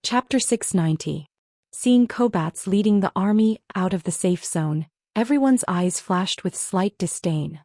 Chapter 690. Seeing Kobats leading the army out of the safe zone, everyone's eyes flashed with slight disdain.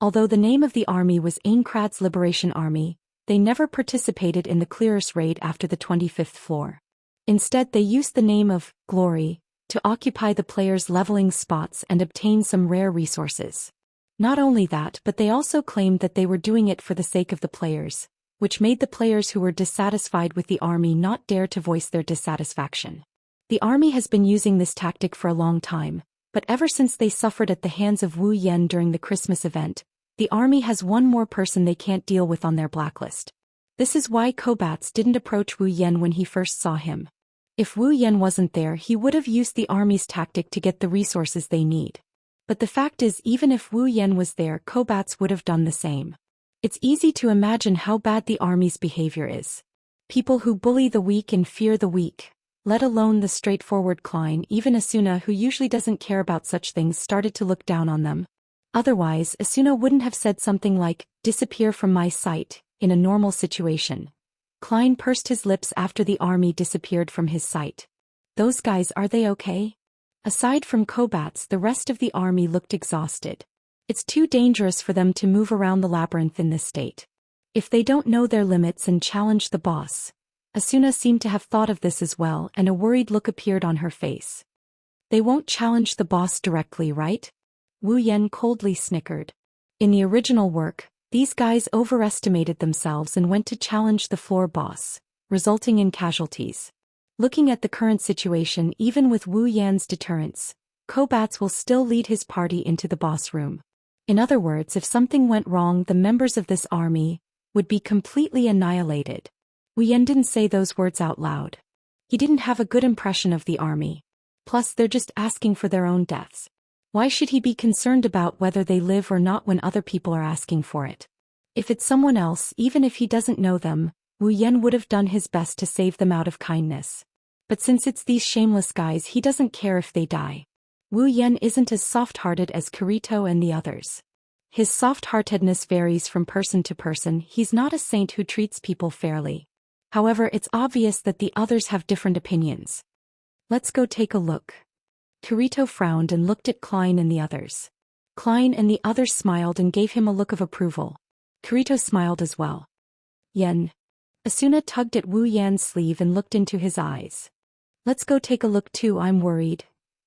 Although the name of the army was Aincrad's Liberation Army, they never participated in the clearest raid after the 25th floor. Instead, they used the name of Glory to occupy the players' leveling spots and obtain some rare resources. Not only that, but they also claimed that they were doing it for the sake of the players, which made the players who were dissatisfied with the army not dare to voice their dissatisfaction. The army has been using this tactic for a long time, but ever since they suffered at the hands of Wu Yan during the Christmas event, the army has one more person they can't deal with on their blacklist. This is why Kobats didn't approach Wu Yan when he first saw him. If Wu Yan wasn't there, he would have used the army's tactic to get the resources they need. But the fact is, even if Wu Yan was there, Kobats would have done the same. It's easy to imagine how bad the army's behavior is. People who bully the weak and fear the weak, let alone the straightforward Klein. Even Asuna, who usually doesn't care about such things, started to look down on them. Otherwise, Asuna wouldn't have said something like, "Disappear from my sight," in a normal situation. Klein pursed his lips after the army disappeared from his sight. Those guys, are they okay? Aside from Kobats, the rest of the army looked exhausted. It's too dangerous for them to move around the labyrinth in this state. If they don't know their limits and challenge the boss. Asuna seemed to have thought of this as well, and a worried look appeared on her face. They won't challenge the boss directly, right? Wu Yan coldly snickered. In the original work, these guys overestimated themselves and went to challenge the floor boss, resulting in casualties. Looking at the current situation, even with Wu Yan's deterrence, Kobats will still lead his party into the boss room. In other words, if something went wrong, the members of this army would be completely annihilated. Wu Yan didn't say those words out loud. He didn't have a good impression of the army. Plus, they're just asking for their own deaths. Why should he be concerned about whether they live or not when other people are asking for it? If it's someone else, even if he doesn't know them, Wu Yan would have done his best to save them out of kindness. But since it's these shameless guys, he doesn't care if they die. Wu Yan isn't as soft-hearted as Kirito and the others. His soft-heartedness varies from person to person. He's not a saint who treats people fairly. However, it's obvious that the others have different opinions. Let's go take a look. Kirito frowned and looked at Klein and the others. Klein and the others smiled and gave him a look of approval. Kirito smiled as well. Yen. Asuna tugged at Wu Yan's sleeve and looked into his eyes. Let's go take a look too. I'm worried.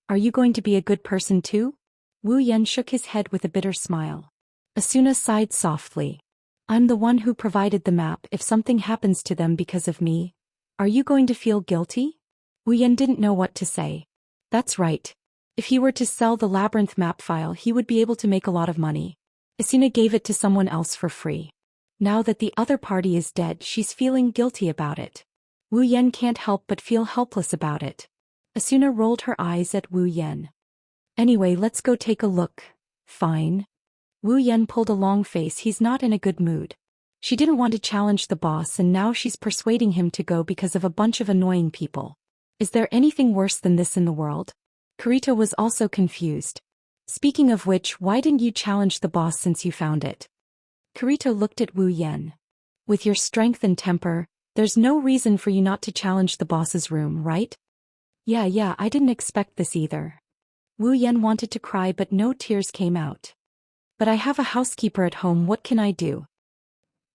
Are you going to be a good person too? Wu Yan shook his head with a bitter smile. Asuna sighed softly. I'm the one who provided the map. If something happens to them because of me, are you going to feel guilty? Wu Yan didn't know what to say. That's right. If he were to sell the labyrinth map file, he would be able to make a lot of money. Asuna gave it to someone else for free. Now that the other party is dead, she's feeling guilty about it. Wu Yan can't help but feel helpless about it. Asuna rolled her eyes at Wu Yan. Anyway, let's go take a look. Fine. Wu Yan pulled a long face. He's not in a good mood. She didn't want to challenge the boss, and now she's persuading him to go because of a bunch of annoying people. Is there anything worse than this in the world? Kirito was also confused. Speaking of which, why didn't you challenge the boss since you found it? Kirito looked at Wu Yan. With your strength and temper, there's no reason for you not to challenge the boss's room, right? Yeah, I didn't expect this either. Wu Yan wanted to cry, but no tears came out. But I have a housekeeper at home. What can I do?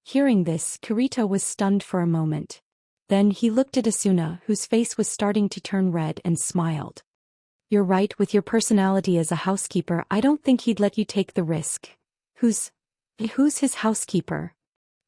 Hearing this, Kirito was stunned for a moment. Then he looked at Asuna, whose face was starting to turn red, and smiled. You're right, with your personality as a housekeeper, I don't think he'd let you take the risk. Who's his housekeeper?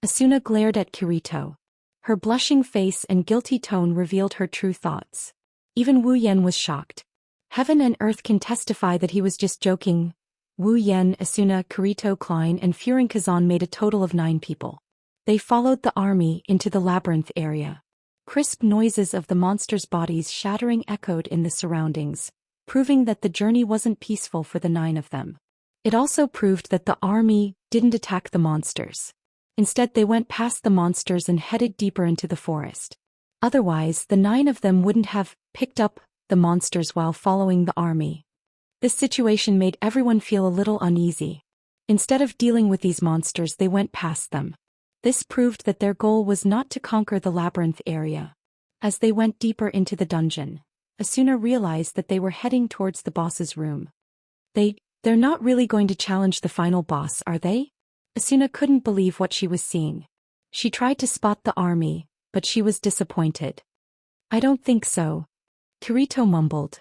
Asuna glared at Kirito. Her blushing face and guilty tone revealed her true thoughts. Even Wu Yan was shocked. Heaven and earth can testify that he was just joking. Wu Yan, Asuna, Kirito, Klein, and Furin-Kazan made a total of 9 people. They followed the army into the labyrinth area. Crisp noises of the monsters' bodies shattering echoed in the surroundings, proving that the journey wasn't peaceful for the 9 of them. It also proved that the army didn't attack the monsters. Instead, they went past the monsters and headed deeper into the forest. Otherwise, the 9 of them wouldn't have picked up the monsters while following the army. This situation made everyone feel a little uneasy. Instead of dealing with these monsters, they went past them. This proved that their goal was not to conquer the labyrinth area. As they went deeper into the dungeon, Asuna realized that they were heading towards the boss's room. They're not really going to challenge the final boss, are they? Asuna couldn't believe what she was seeing. She tried to spot the army, but she was disappointed. I don't think so. Kirito mumbled.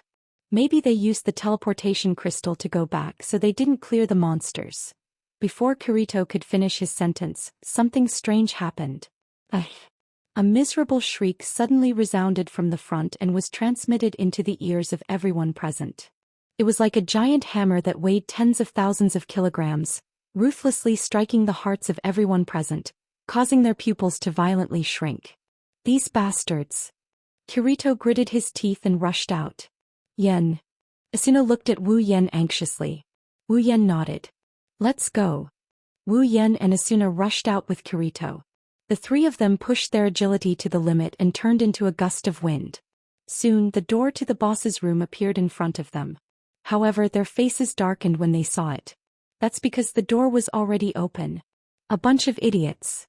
Maybe they used the teleportation crystal to go back so they didn't clear the monsters. Before Kirito could finish his sentence, something strange happened. A miserable shriek suddenly resounded from the front and was transmitted into the ears of everyone present. It was like a giant hammer that weighed tens of thousands of kilograms, ruthlessly striking the hearts of everyone present, causing their pupils to violently shrink. These bastards. Kirito gritted his teeth and rushed out. Yen. Asuna looked at Wu Yen anxiously. Wu Yen nodded. Let's go. Wu Yen and Asuna rushed out with Kirito. The three of them pushed their agility to the limit and turned into a gust of wind. Soon the door to the boss's room appeared in front of them. However, their faces darkened when they saw it. That's because the door was already open. A bunch of idiots.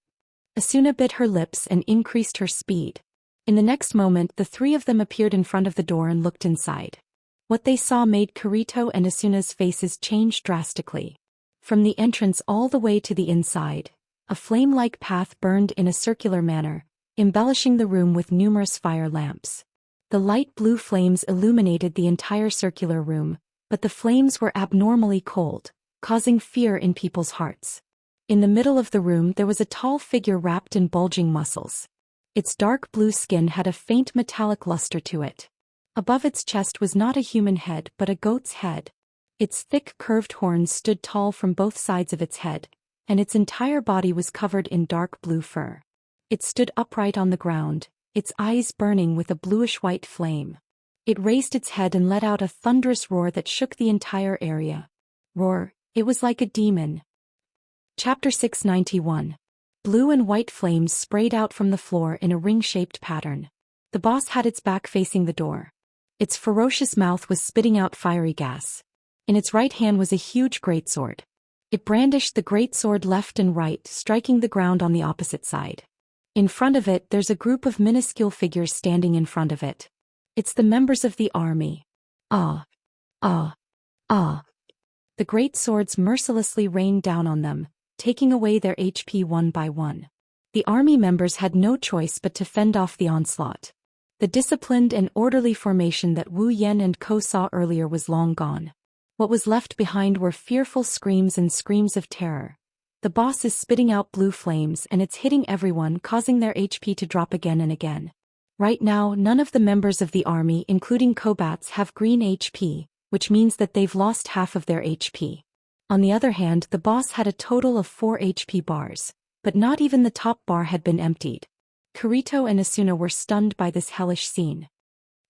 Asuna bit her lips and increased her speed. In the next moment, the three of them appeared in front of the door and looked inside. What they saw made Kirito and Asuna's faces change drastically. From the entrance all the way to the inside, a flame-like path burned in a circular manner, embellishing the room with numerous fire lamps. The light blue flames illuminated the entire circular room, but the flames were abnormally cold, causing fear in people's hearts. In the middle of the room there was a tall figure wrapped in bulging muscles. Its dark blue skin had a faint metallic luster to it. Above its chest was not a human head but a goat's head. Its thick curved horns stood tall from both sides of its head, and its entire body was covered in dark blue fur. It stood upright on the ground, its eyes burning with a bluish-white flame. It raised its head and let out a thunderous roar that shook the entire area. Roar, it was like a demon. Chapter 691. Blue and white flames sprayed out from the floor in a ring-shaped pattern. The boss had its back facing the door. Its ferocious mouth was spitting out fiery gas. In its right hand was a huge greatsword. It brandished the greatsword left and right, striking the ground on the opposite side. In front of it there's a group of minuscule figures standing in front of it. It's the members of the army. Ah. Ah. Ah. The great swords mercilessly rained down on them, taking away their HP one by one. The army members had no choice but to fend off the onslaught. The disciplined and orderly formation that Wu Yen and Ko saw earlier was long gone. What was left behind were fearful screams and screams of terror. The boss is spitting out blue flames and it's hitting everyone, causing their HP to drop again and again. Right now, none of the members of the army, including Kobats, have green HP, which means that they've lost half of their HP. On the other hand, the boss had a total of 4 HP bars, but not even the top bar had been emptied. Kirito and Asuna were stunned by this hellish scene.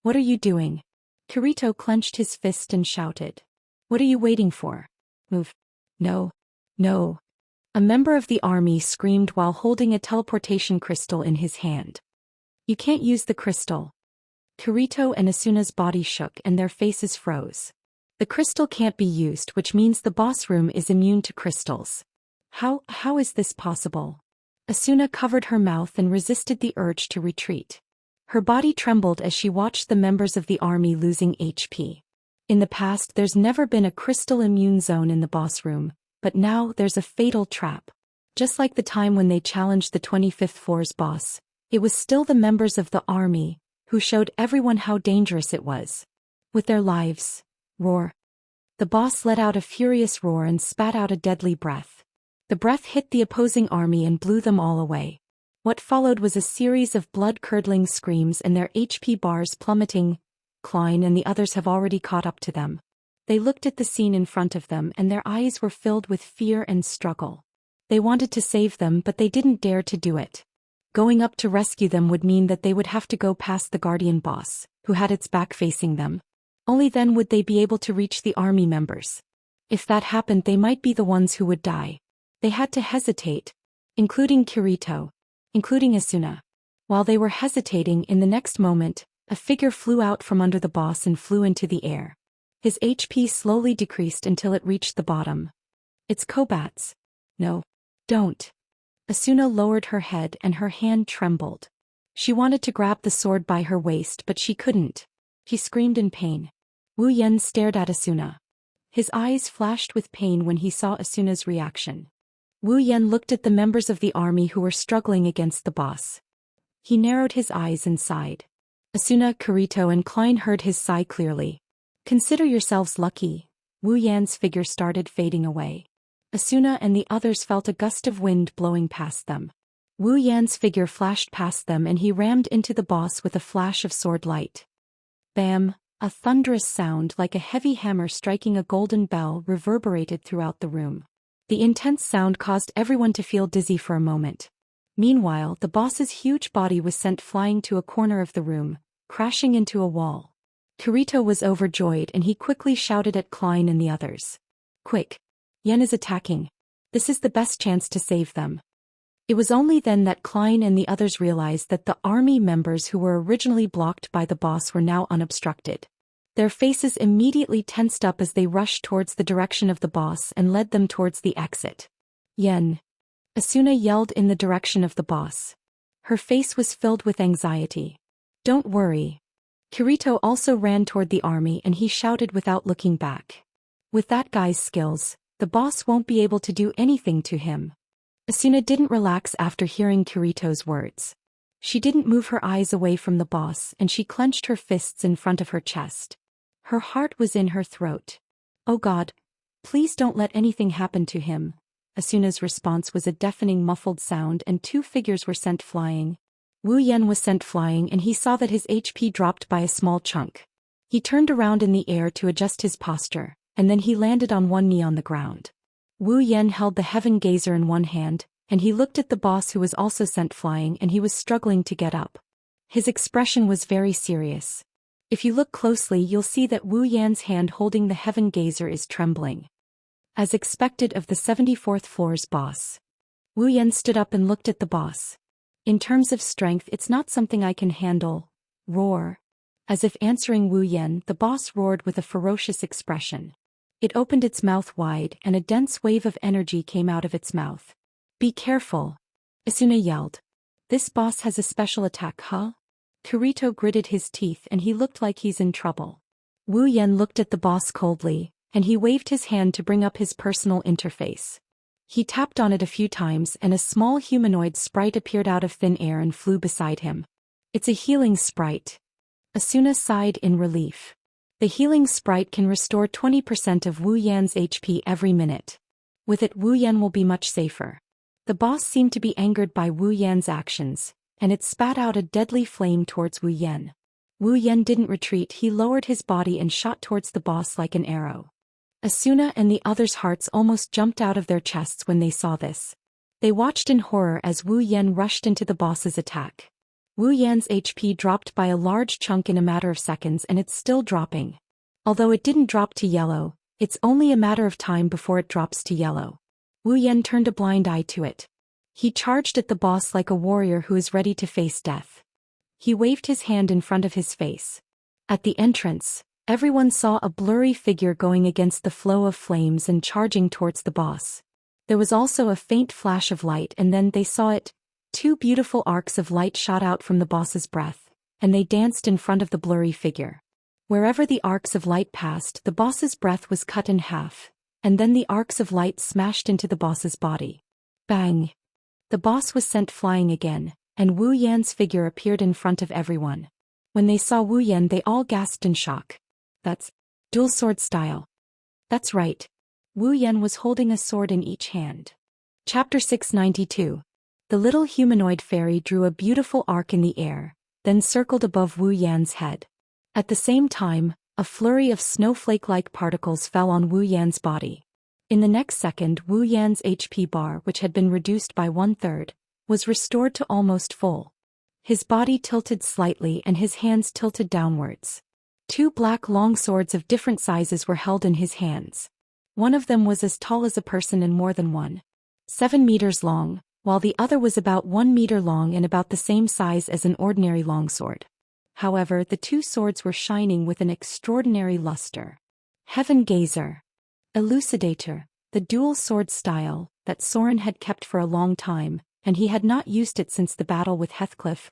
What are you doing? Kirito clenched his fist and shouted. What are you waiting for? Move. No. No. A member of the army screamed while holding a teleportation crystal in his hand. You can't use the crystal. Kirito and Asuna's body shook and their faces froze. The crystal can't be used, which means the boss room is immune to crystals. How is this possible? Asuna covered her mouth and resisted the urge to retreat. Her body trembled as she watched the members of the army losing HP. In the past there's never been a crystal immune zone in the boss room, but now there's a fatal trap. Just like the time when they challenged the 25th floor's boss, it was still the members of the army who showed everyone how dangerous it was. With their lives. Roar. The boss let out a furious roar and spat out a deadly breath. The breath hit the opposing army and blew them all away. What followed was a series of blood-curdling screams and their HP bars plummeting. Klein and the others have already caught up to them. They looked at the scene in front of them and their eyes were filled with fear and struggle. They wanted to save them, but they didn't dare to do it. Going up to rescue them would mean that they would have to go past the guardian boss, who had its back facing them. Only then would they be able to reach the army members. If that happened, they might be the ones who would die. They had to hesitate, including Kirito, including Asuna. While they were hesitating, in the next moment, a figure flew out from under the boss and flew into the air. His HP slowly decreased until it reached the bottom. It's Kobats. No. Don't. Asuna lowered her head and her hand trembled. She wanted to grab the sword by her waist but she couldn't. She screamed in pain. Wu Yan stared at Asuna. His eyes flashed with pain when he saw Asuna's reaction. Wu Yan looked at the members of the army who were struggling against the boss. He narrowed his eyes and sighed. Asuna, Kirito and Klein heard his sigh clearly. Consider yourselves lucky. Wu Yan's figure started fading away. Asuna and the others felt a gust of wind blowing past them. Wu Yan's figure flashed past them and he rammed into the boss with a flash of sword light. Bam! A thunderous sound like a heavy hammer striking a golden bell reverberated throughout the room. The intense sound caused everyone to feel dizzy for a moment. Meanwhile, the boss's huge body was sent flying to a corner of the room, crashing into a wall. Kirito was overjoyed and he quickly shouted at Klein and the others. Quick! Yan is attacking. This is the best chance to save them. It was only then that Klein and the others realized that the army members who were originally blocked by the boss were now unobstructed. Their faces immediately tensed up as they rushed towards the direction of the boss and led them towards the exit. Yen! Asuna yelled in the direction of the boss. Her face was filled with anxiety. Don't worry. Kirito also ran toward the army and he shouted without looking back. With that guy's skills, the boss won't be able to do anything to him. Asuna didn't relax after hearing Kirito's words. She didn't move her eyes away from the boss and she clenched her fists in front of her chest. Her heart was in her throat. Oh God, please don't let anything happen to him. Asuna's response was a deafening muffled sound and two figures were sent flying. Wu Yan was sent flying and he saw that his HP dropped by a small chunk. He turned around in the air to adjust his posture, and then he landed on one knee on the ground. Wu Yan held the Heaven Gazer in one hand, and he looked at the boss who was also sent flying and he was struggling to get up. His expression was very serious. If you look closely you'll see that Wu Yan's hand holding the Heaven Gazer is trembling. As expected of the 74th floor's boss. Wu Yan stood up and looked at the boss. In terms of strength it's not something I can handle. Roar. As if answering Wu Yan, the boss roared with a ferocious expression. It opened its mouth wide and a dense wave of energy came out of its mouth. Be careful. Asuna yelled. This boss has a special attack, huh? Kirito gritted his teeth and he looked like he's in trouble. Wu Yan looked at the boss coldly, and he waved his hand to bring up his personal interface. He tapped on it a few times and a small humanoid sprite appeared out of thin air and flew beside him. It's a healing sprite. Asuna sighed in relief. The healing sprite can restore 20% of Wu Yan's HP every minute. With it Wu Yan will be much safer. The boss seemed to be angered by Wu Yan's actions, and it spat out a deadly flame towards Wu Yan. Wu Yan didn't retreat, he lowered his body and shot towards the boss like an arrow. Asuna and the others' hearts almost jumped out of their chests when they saw this. They watched in horror as Wu Yan rushed into the boss's attack. Wu Yan's HP dropped by a large chunk in a matter of seconds and it's still dropping. Although it didn't drop to yellow, it's only a matter of time before it drops to yellow. Wu Yan turned a blind eye to it. He charged at the boss like a warrior who is ready to face death. He waved his hand in front of his face. At the entrance, everyone saw a blurry figure going against the flow of flames and charging towards the boss. There was also a faint flash of light and then they saw it. Two beautiful arcs of light shot out from the boss's breath, and they danced in front of the blurry figure. Wherever the arcs of light passed, the boss's breath was cut in half, and then the arcs of light smashed into the boss's body. Bang! The boss was sent flying again, and Wu Yan's figure appeared in front of everyone. When they saw Wu Yan they all gasped in shock. That's dual sword style. That's right. Wu Yan was holding a sword in each hand. Chapter 692. The little humanoid fairy drew a beautiful arc in the air, then circled above Wu Yan's head. At the same time, a flurry of snowflake-like particles fell on Wu Yan's body. In the next second Wu Yan's HP bar, which had been reduced by 1/3, was restored to almost full. His body tilted slightly and his hands tilted downwards. Two black long swords of different sizes were held in his hands. One of them was as tall as a person and more than 1.7 meters long, while the other was about 1 meter long and about the same size as an ordinary longsword. However, the two swords were shining with an extraordinary luster. Heaven Gazer. Elucidator, the dual sword style, that Soren had kept for a long time, and he had not used it since the battle with Heathcliff,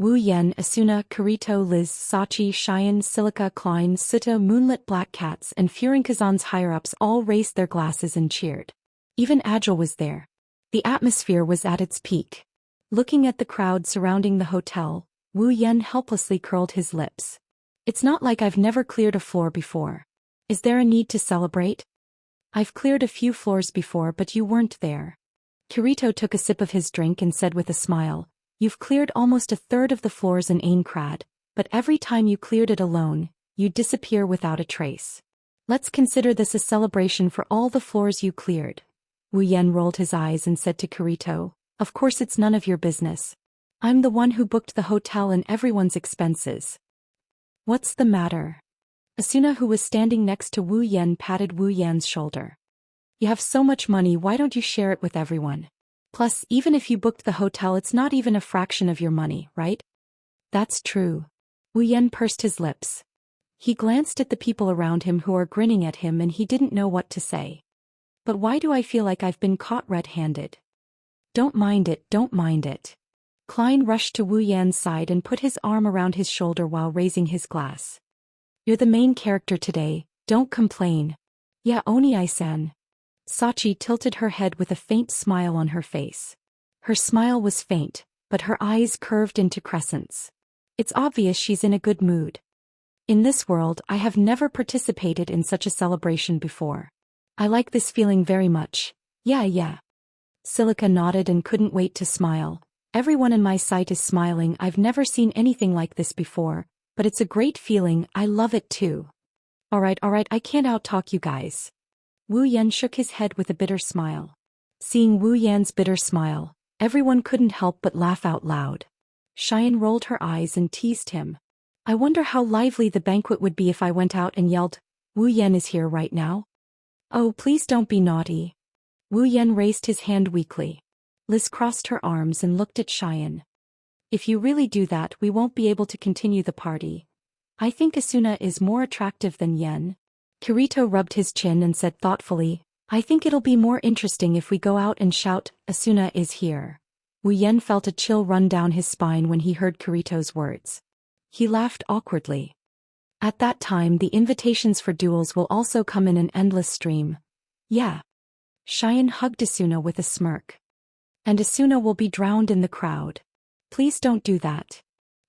Wu Yan, Asuna, Kirito, Liz, Sachi, Xian, Silica, Klein, Sutta, Moonlit Black Cats, and Furinkazan's higher-ups all raised their glasses and cheered. Even Agile was there. The atmosphere was at its peak. Looking at the crowd surrounding the hotel, Wu Yan helplessly curled his lips. It's not like I've never cleared a floor before. Is there a need to celebrate? I've cleared a few floors before, but you weren't there. Kirito took a sip of his drink and said with a smile, You've cleared almost a third of the floors in Aincrad, but every time you cleared it alone, you'd disappear without a trace. Let's consider this a celebration for all the floors you cleared. Wu Yan rolled his eyes and said to Kirito, Of course it's none of your business. I'm the one who booked the hotel and everyone's expenses. What's the matter? Asuna, who was standing next to Wu Yan, patted Wu Yan's shoulder. You have so much money, why don't you share it with everyone? Plus, even if you booked the hotel, it's not even a fraction of your money, right? That's true. Wu Yan pursed his lips. He glanced at the people around him who are grinning at him and he didn't know what to say. But why do I feel like I've been caught red-handed? Don't mind it, don't mind it. Klein rushed to Wu Yan's side and put his arm around his shoulder while raising his glass. You're the main character today, don't complain. Yeah, Oni-san. Sachi tilted her head with a faint smile on her face. Her smile was faint, but her eyes curved into crescents. It's obvious she's in a good mood. In this world, I have never participated in such a celebration before. I like this feeling very much. Yeah. Silica nodded and couldn't wait to smile. Everyone in my sight is smiling. I've never seen anything like this before, but it's a great feeling. I love it too. Alright, I can't out-talk you guys. Wu Yan shook his head with a bitter smile. Seeing Wu Yan's bitter smile, everyone couldn't help but laugh out loud. Xian rolled her eyes and teased him. I wonder how lively the banquet would be if I went out and yelled, Wu Yan is here right now? Oh, please don't be naughty. Wu Yan raised his hand weakly. Liz crossed her arms and looked at Xian. If you really do that, we won't be able to continue the party. I think Asuna is more attractive than Yan. Kirito rubbed his chin and said thoughtfully, I think it'll be more interesting if we go out and shout, Asuna is here. Wu Yan felt a chill run down his spine when he heard Kirito's words. He laughed awkwardly. At that time, the invitations for duels will also come in an endless stream. Yeah. Xian hugged Asuna with a smirk. And Asuna will be drowned in the crowd. Please don't do that.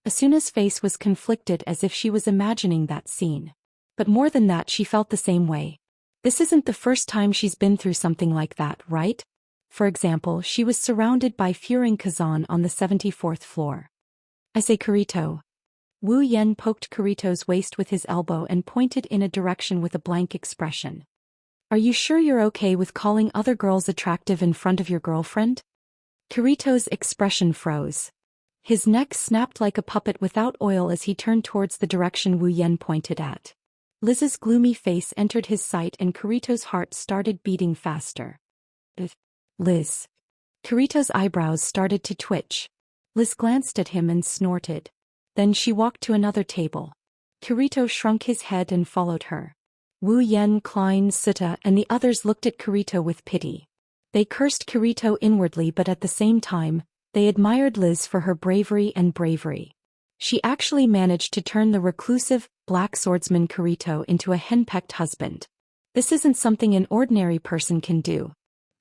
Asuna's face was conflicted as if she was imagining that scene. But more than that, she felt the same way. This isn't the first time she's been through something like that, right? For example, she was surrounded by Furinkazan on the 74th floor. I say Kirito. Wu Yan poked Kirito's waist with his elbow and pointed in a direction with a blank expression. Are you sure you're okay with calling other girls attractive in front of your girlfriend? Kirito's expression froze. His neck snapped like a puppet without oil as he turned towards the direction Wu Yan pointed at. Liz's gloomy face entered his sight and Kirito's heart started beating faster. Liz. Kirito's eyebrows started to twitch. Liz glanced at him and snorted. Then she walked to another table. Kirito shrunk his head and followed her. Wu Yan, Klein, Sutta, and the others looked at Kirito with pity. They cursed Kirito inwardly, but at the same time, they admired Liz for her bravery. She actually managed to turn the reclusive, black swordsman Kirito into a henpecked husband. This isn't something an ordinary person can do.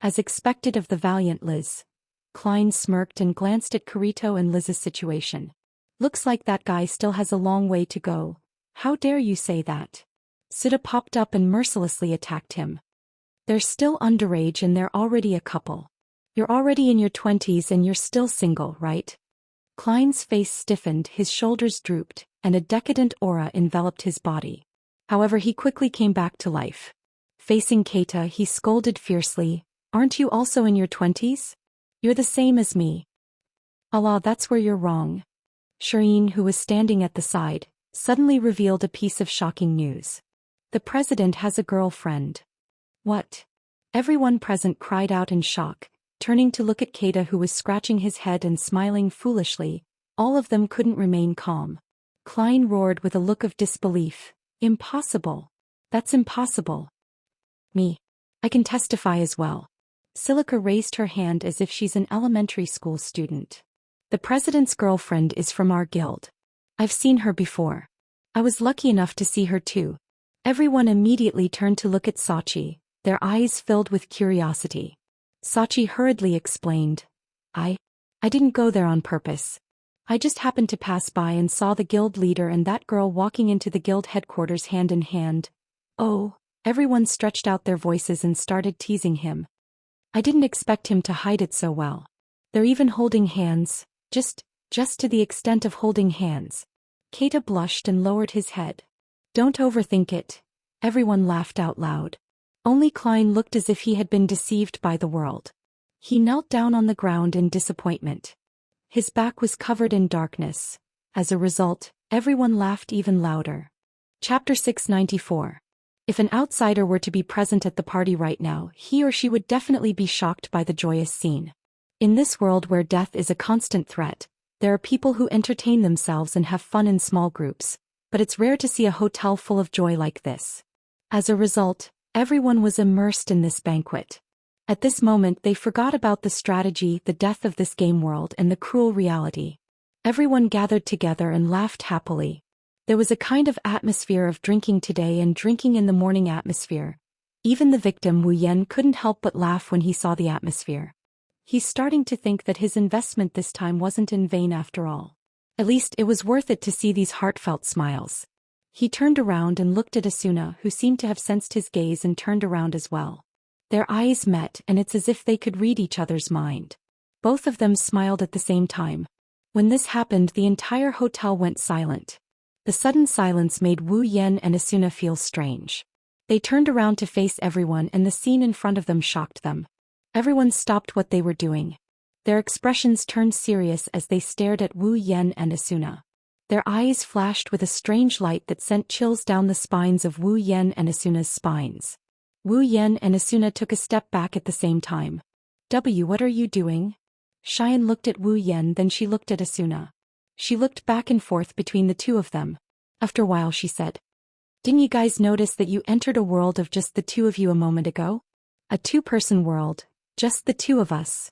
As expected of the valiant Liz. Klein smirked and glanced at Kirito and Liz's situation. Looks like that guy still has a long way to go. How dare you say that? Sutta popped up and mercilessly attacked him. They're still underage and they're already a couple. You're already in your 20s and you're still single, right? Klein's face stiffened, his shoulders drooped, and a decadent aura enveloped his body. However, he quickly came back to life. Facing Keita, he scolded fiercely, Aren't you also in your 20s? You're the same as me. Allah, that's where you're wrong. Shireen, who was standing at the side, suddenly revealed a piece of shocking news. The president has a girlfriend. What? Everyone present cried out in shock, turning to look at Keita, who was scratching his head and smiling foolishly. All of them couldn't remain calm. Klein roared with a look of disbelief. Impossible. That's impossible. Me. I can testify as well. Silica raised her hand as if she's an elementary school student. The president's girlfriend is from our guild. I've seen her before. I was lucky enough to see her too. Everyone immediately turned to look at Sachi, their eyes filled with curiosity. Sachi hurriedly explained. I didn't go there on purpose. I just happened to pass by and saw the guild leader and that girl walking into the guild headquarters hand in hand. Oh, everyone stretched out their voices and started teasing him. I didn't expect him to hide it so well. They're even holding hands, just to the extent of holding hands. Keita blushed and lowered his head. Don't overthink it. Everyone laughed out loud. Only Klein looked as if he had been deceived by the world. He knelt down on the ground in disappointment. His back was covered in darkness. As a result, everyone laughed even louder. Chapter 694. If an outsider were to be present at the party right now, he or she would definitely be shocked by the joyous scene. In this world where death is a constant threat, there are people who entertain themselves and have fun in small groups, but it's rare to see a hotel full of joy like this. As a result, everyone was immersed in this banquet. At this moment they forgot about the strategy, the death of this game world and the cruel reality. Everyone gathered together and laughed happily. There was a kind of atmosphere of drinking today and drinking in the morning atmosphere. Even the victim Wu Yan couldn't help but laugh when he saw the atmosphere. He's starting to think that his investment this time wasn't in vain after all. At least it was worth it to see these heartfelt smiles. He turned around and looked at Asuna, who seemed to have sensed his gaze and turned around as well. Their eyes met and it's as if they could read each other's mind. Both of them smiled at the same time. When this happened, the entire hotel went silent. The sudden silence made Wu Yan and Asuna feel strange. They turned around to face everyone and the scene in front of them shocked them. Everyone stopped what they were doing. Their expressions turned serious as they stared at Wu Yan and Asuna. Their eyes flashed with a strange light that sent chills down the spines of Wu Yan and Asuna's spines. Wu Yan and Asuna took a step back at the same time. What are you doing? Xian looked at Wu Yan, then she looked at Asuna. She looked back and forth between the two of them. After a while she said, Didn't you guys notice that you entered a world of just the two of you a moment ago? A two-person world, just the two of us.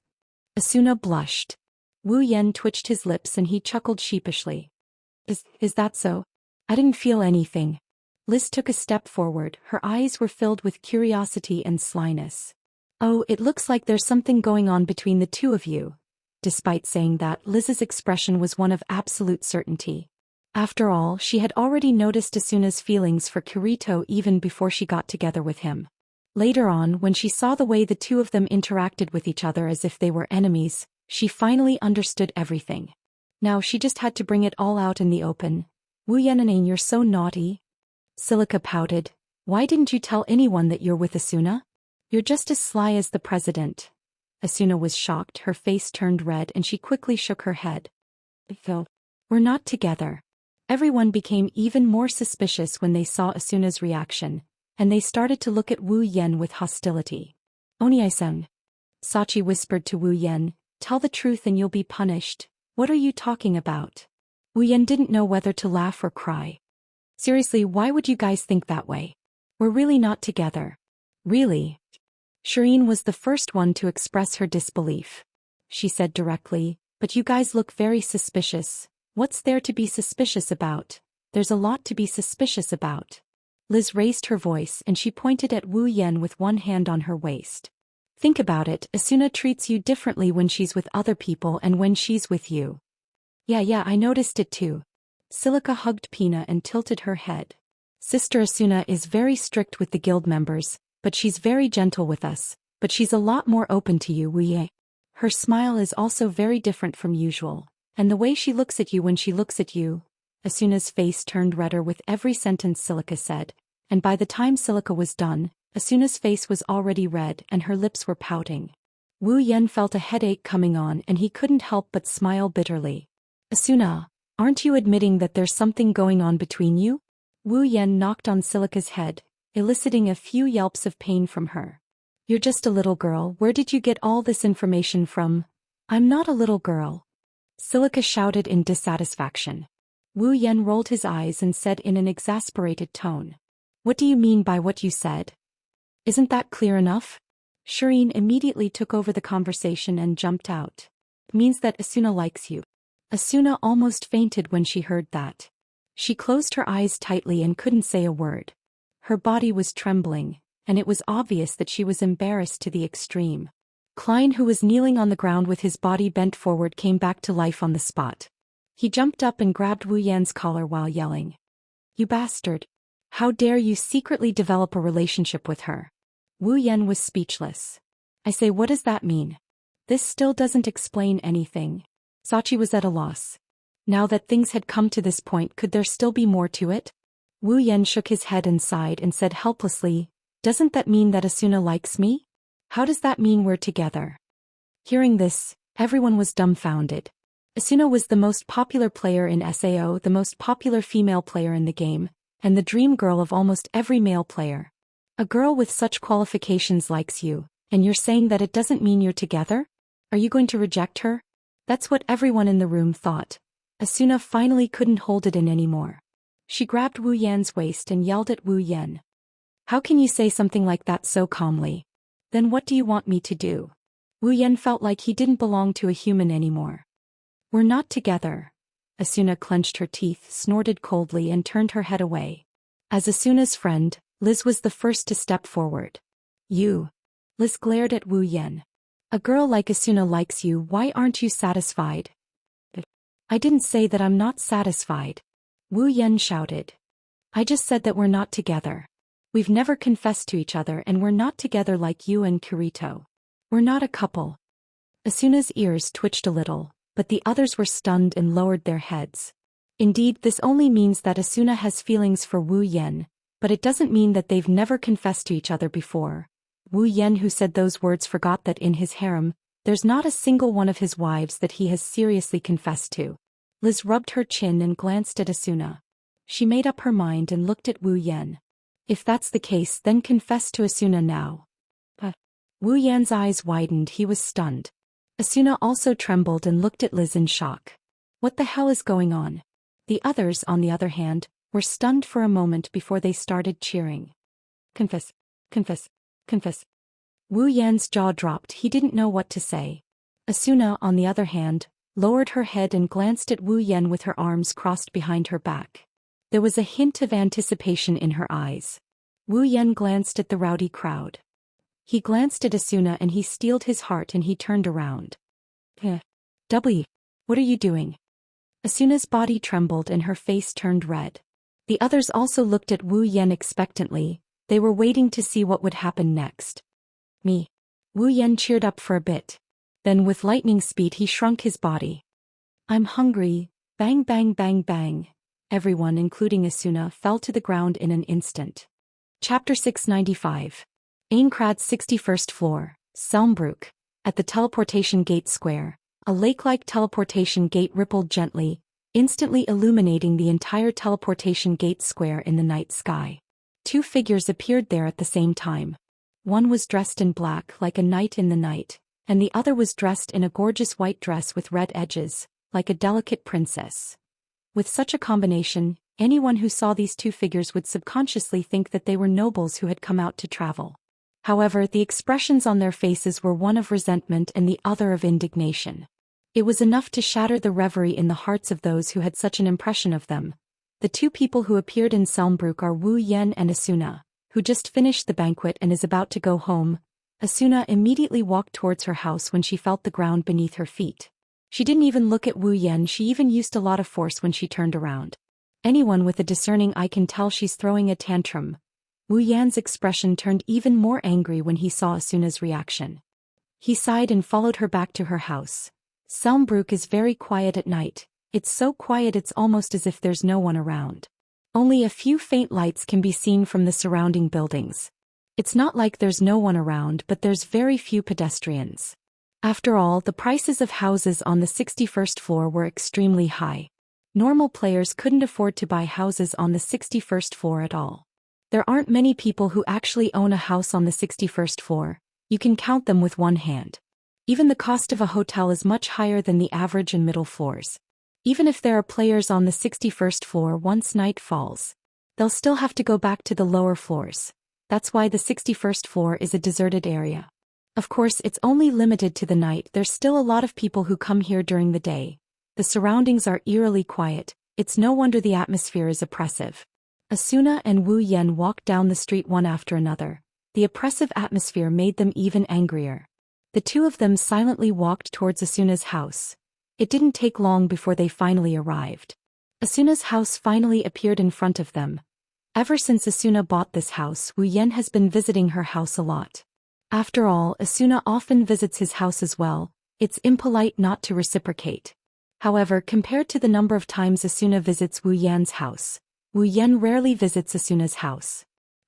Asuna blushed. Wu Yan twitched his lips and he chuckled sheepishly. Is that so? I didn't feel anything. Liz took a step forward, her eyes were filled with curiosity and slyness. Oh, it looks like there's something going on between the two of you. Despite saying that, Liz's expression was one of absolute certainty. After all, she had already noticed Asuna's feelings for Kirito even before she got together with him. Later on, when she saw the way the two of them interacted with each other as if they were enemies, she finally understood everything. Now she just had to bring it all out in the open. Wu Yan, you're so naughty. Silica pouted. Why didn't you tell anyone that you're with Asuna? You're just as sly as the president. Asuna was shocked, her face turned red and she quickly shook her head. Though, we're not together. Everyone became even more suspicious when they saw Asuna's reaction, and they started to look at Wu Yan with hostility. Oni-san. Sachi whispered to Wu Yan, tell the truth and you'll be punished. What are you talking about? Wu Yan didn't know whether to laugh or cry. Seriously, why would you guys think that way? We're really not together. Really? Shireen was the first one to express her disbelief. She said directly, but you guys look very suspicious. What's there to be suspicious about? There's a lot to be suspicious about. Liz raised her voice and she pointed at Wu Yan with one hand on her waist. Think about it, Asuna treats you differently when she's with other people and when she's with you. Yeah, I noticed it too. Silica hugged Pina and tilted her head. Sister Asuna is very strict with the guild members, but she's very gentle with us, but she's a lot more open to you, Wu Ye. Her smile is also very different from usual, and the way she looks at you when she looks at you. Asuna's face turned redder with every sentence Silica said, and by the time Silica was done, Asuna's face was already red and her lips were pouting. Wu Yan felt a headache coming on and he couldn't help but smile bitterly. Asuna, aren't you admitting that there's something going on between you? Wu Yan knocked on Silica's head, eliciting a few yelps of pain from her. You're just a little girl, where did you get all this information from? I'm not a little girl. Silica shouted in dissatisfaction. Wu Yan rolled his eyes and said in an exasperated tone. What do you mean by what you said? Isn't that clear enough? Shireen immediately took over the conversation and jumped out. It means that Asuna likes you. Asuna almost fainted when she heard that. She closed her eyes tightly and couldn't say a word. Her body was trembling, and it was obvious that she was embarrassed to the extreme. Klein, who was kneeling on the ground with his body bent forward, came back to life on the spot. He jumped up and grabbed Wu Yan's collar while yelling, "You bastard! How dare you secretly develop a relationship with her?" Wu Yan was speechless. "I say, what does that mean? This still doesn't explain anything." Sachi was at a loss. Now that things had come to this point, could there still be more to it? Wu Yan shook his head and sighed and said helplessly, "Doesn't that mean that Asuna likes me? How does that mean we're together?" Hearing this, everyone was dumbfounded. Asuna was the most popular player in SAO, the most popular female player in the game, and the dream girl of almost every male player. A girl with such qualifications likes you, and you're saying that it doesn't mean you're together? Are you going to reject her? That's what everyone in the room thought. Asuna finally couldn't hold it in anymore. She grabbed Wu Yan's waist and yelled at Wu Yan. "How can you say something like that so calmly? Then what do you want me to do?" Wu Yan felt like he didn't belong to a human anymore. "We're not together." Asuna clenched her teeth, snorted coldly and turned her head away. As Asuna's friend, Liz was the first to step forward. "You." Liz glared at Wu Yan. "A girl like Asuna likes you, why aren't you satisfied?" "I didn't say that I'm not satisfied," Wu Yan shouted. "I just said that we're not together. We've never confessed to each other and we're not together like you and Kirito. We're not a couple." Asuna's ears twitched a little, but the others were stunned and lowered their heads. Indeed, this only means that Asuna has feelings for Wu Yan, but it doesn't mean that they've never confessed to each other before. Wu Yan, who said those words, forgot that in his harem, there's not a single one of his wives that he has seriously confessed to. Liz rubbed her chin and glanced at Asuna. She made up her mind and looked at Wu Yan. "If that's the case, then confess to Asuna now." But Wu Yan's eyes widened, he was stunned. Asuna also trembled and looked at Liz in shock. What the hell is going on? The others, on the other hand, were stunned for a moment before they started cheering. "Confess, confess, confess." Wu Yan's jaw dropped, he didn't know what to say. Asuna, on the other hand, lowered her head and glanced at Wu Yan with her arms crossed behind her back. There was a hint of anticipation in her eyes. Wu Yan glanced at the rowdy crowd. He glanced at Asuna and he steeled his heart and he turned around. "W, what are you doing?" Asuna's body trembled and her face turned red. The others also looked at Wu Yan expectantly. They were waiting to see what would happen next. "Me." Wu Yan cheered up for a bit. Then with lightning speed he shrunk his body. "I'm hungry." Bang bang bang bang. Everyone, including Asuna, fell to the ground in an instant. Chapter 695. Aincrad's 61st floor, Selmbrook. At the teleportation gate square, a lake-like teleportation gate rippled gently, instantly illuminating the entire teleportation gate square in the night sky. Two figures appeared there at the same time. One was dressed in black like a knight in the night, and the other was dressed in a gorgeous white dress with red edges, like a delicate princess. With such a combination, anyone who saw these two figures would subconsciously think that they were nobles who had come out to travel. However, the expressions on their faces were one of resentment and the other of indignation. It was enough to shatter the reverie in the hearts of those who had such an impression of them. The two people who appeared in Selmbrook are Wu Yan and Asuna, who just finished the banquet and is about to go home. Asuna immediately walked towards her house when she felt the ground beneath her feet. She didn't even look at Wu Yan, she even used a lot of force when she turned around. Anyone with a discerning eye can tell she's throwing a tantrum. Wu Yan's expression turned even more angry when he saw Asuna's reaction. He sighed and followed her back to her house. Selmbrook is very quiet at night. It's so quiet it's almost as if there's no one around. Only a few faint lights can be seen from the surrounding buildings. It's not like there's no one around, but there's very few pedestrians. After all, the prices of houses on the 61st floor were extremely high. Normal players couldn't afford to buy houses on the 61st floor at all. There aren't many people who actually own a house on the 61st floor. You can count them with one hand. Even the cost of a hotel is much higher than the average and middle floors. Even if there are players on the 61st floor once night falls, they'll still have to go back to the lower floors. That's why the 61st floor is a deserted area. Of course, it's only limited to the night. There's still a lot of people who come here during the day. The surroundings are eerily quiet. It's no wonder the atmosphere is oppressive. Asuna and Wu Yan walked down the street one after another. The oppressive atmosphere made them even angrier. The two of them silently walked towards Asuna's house. It didn't take long before they finally arrived. Asuna's house finally appeared in front of them. Ever since Asuna bought this house, Wu Yan has been visiting her house a lot. After all, Asuna often visits his house as well. It's impolite not to reciprocate. However, compared to the number of times Asuna visits Wu Yan's house, Wu Yan rarely visits Asuna's house.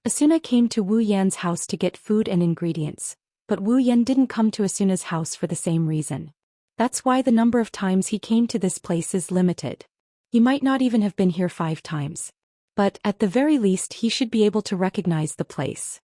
Asuna came to Wu Yan's house to get food and ingredients, but Wu Yan didn't come to Asuna's house for the same reason. That's why the number of times he came to this place is limited. He might not even have been here 5 times. But, at the very least, he should be able to recognize the place.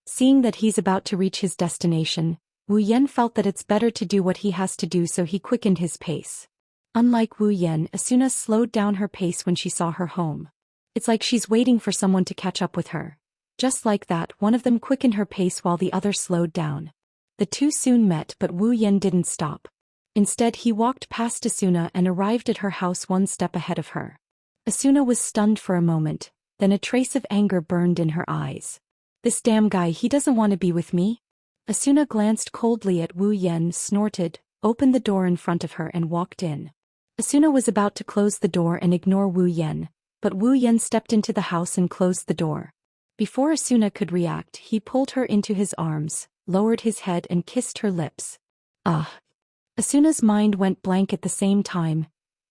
Seeing that he's about to reach his destination, Wu Yan felt that it's better to do what he has to do, so he quickened his pace. Unlike Wu Yan, Asuna slowed down her pace when she saw her home. It's like she's waiting for someone to catch up with her. Just like that, one of them quickened her pace while the other slowed down. The two soon met, but Wu Yan didn't stop. Instead, he walked past Asuna and arrived at her house one step ahead of her. Asuna was stunned for a moment, then a trace of anger burned in her eyes. This damn guy, he doesn't want to be with me? Asuna glanced coldly at Wu Yan, snorted, opened the door in front of her and walked in. Asuna was about to close the door and ignore Wu Yan, but Wu Yan stepped into the house and closed the door. Before Asuna could react, he pulled her into his arms, lowered his head and kissed her lips. Ugh. Asuna's mind went blank at the same time.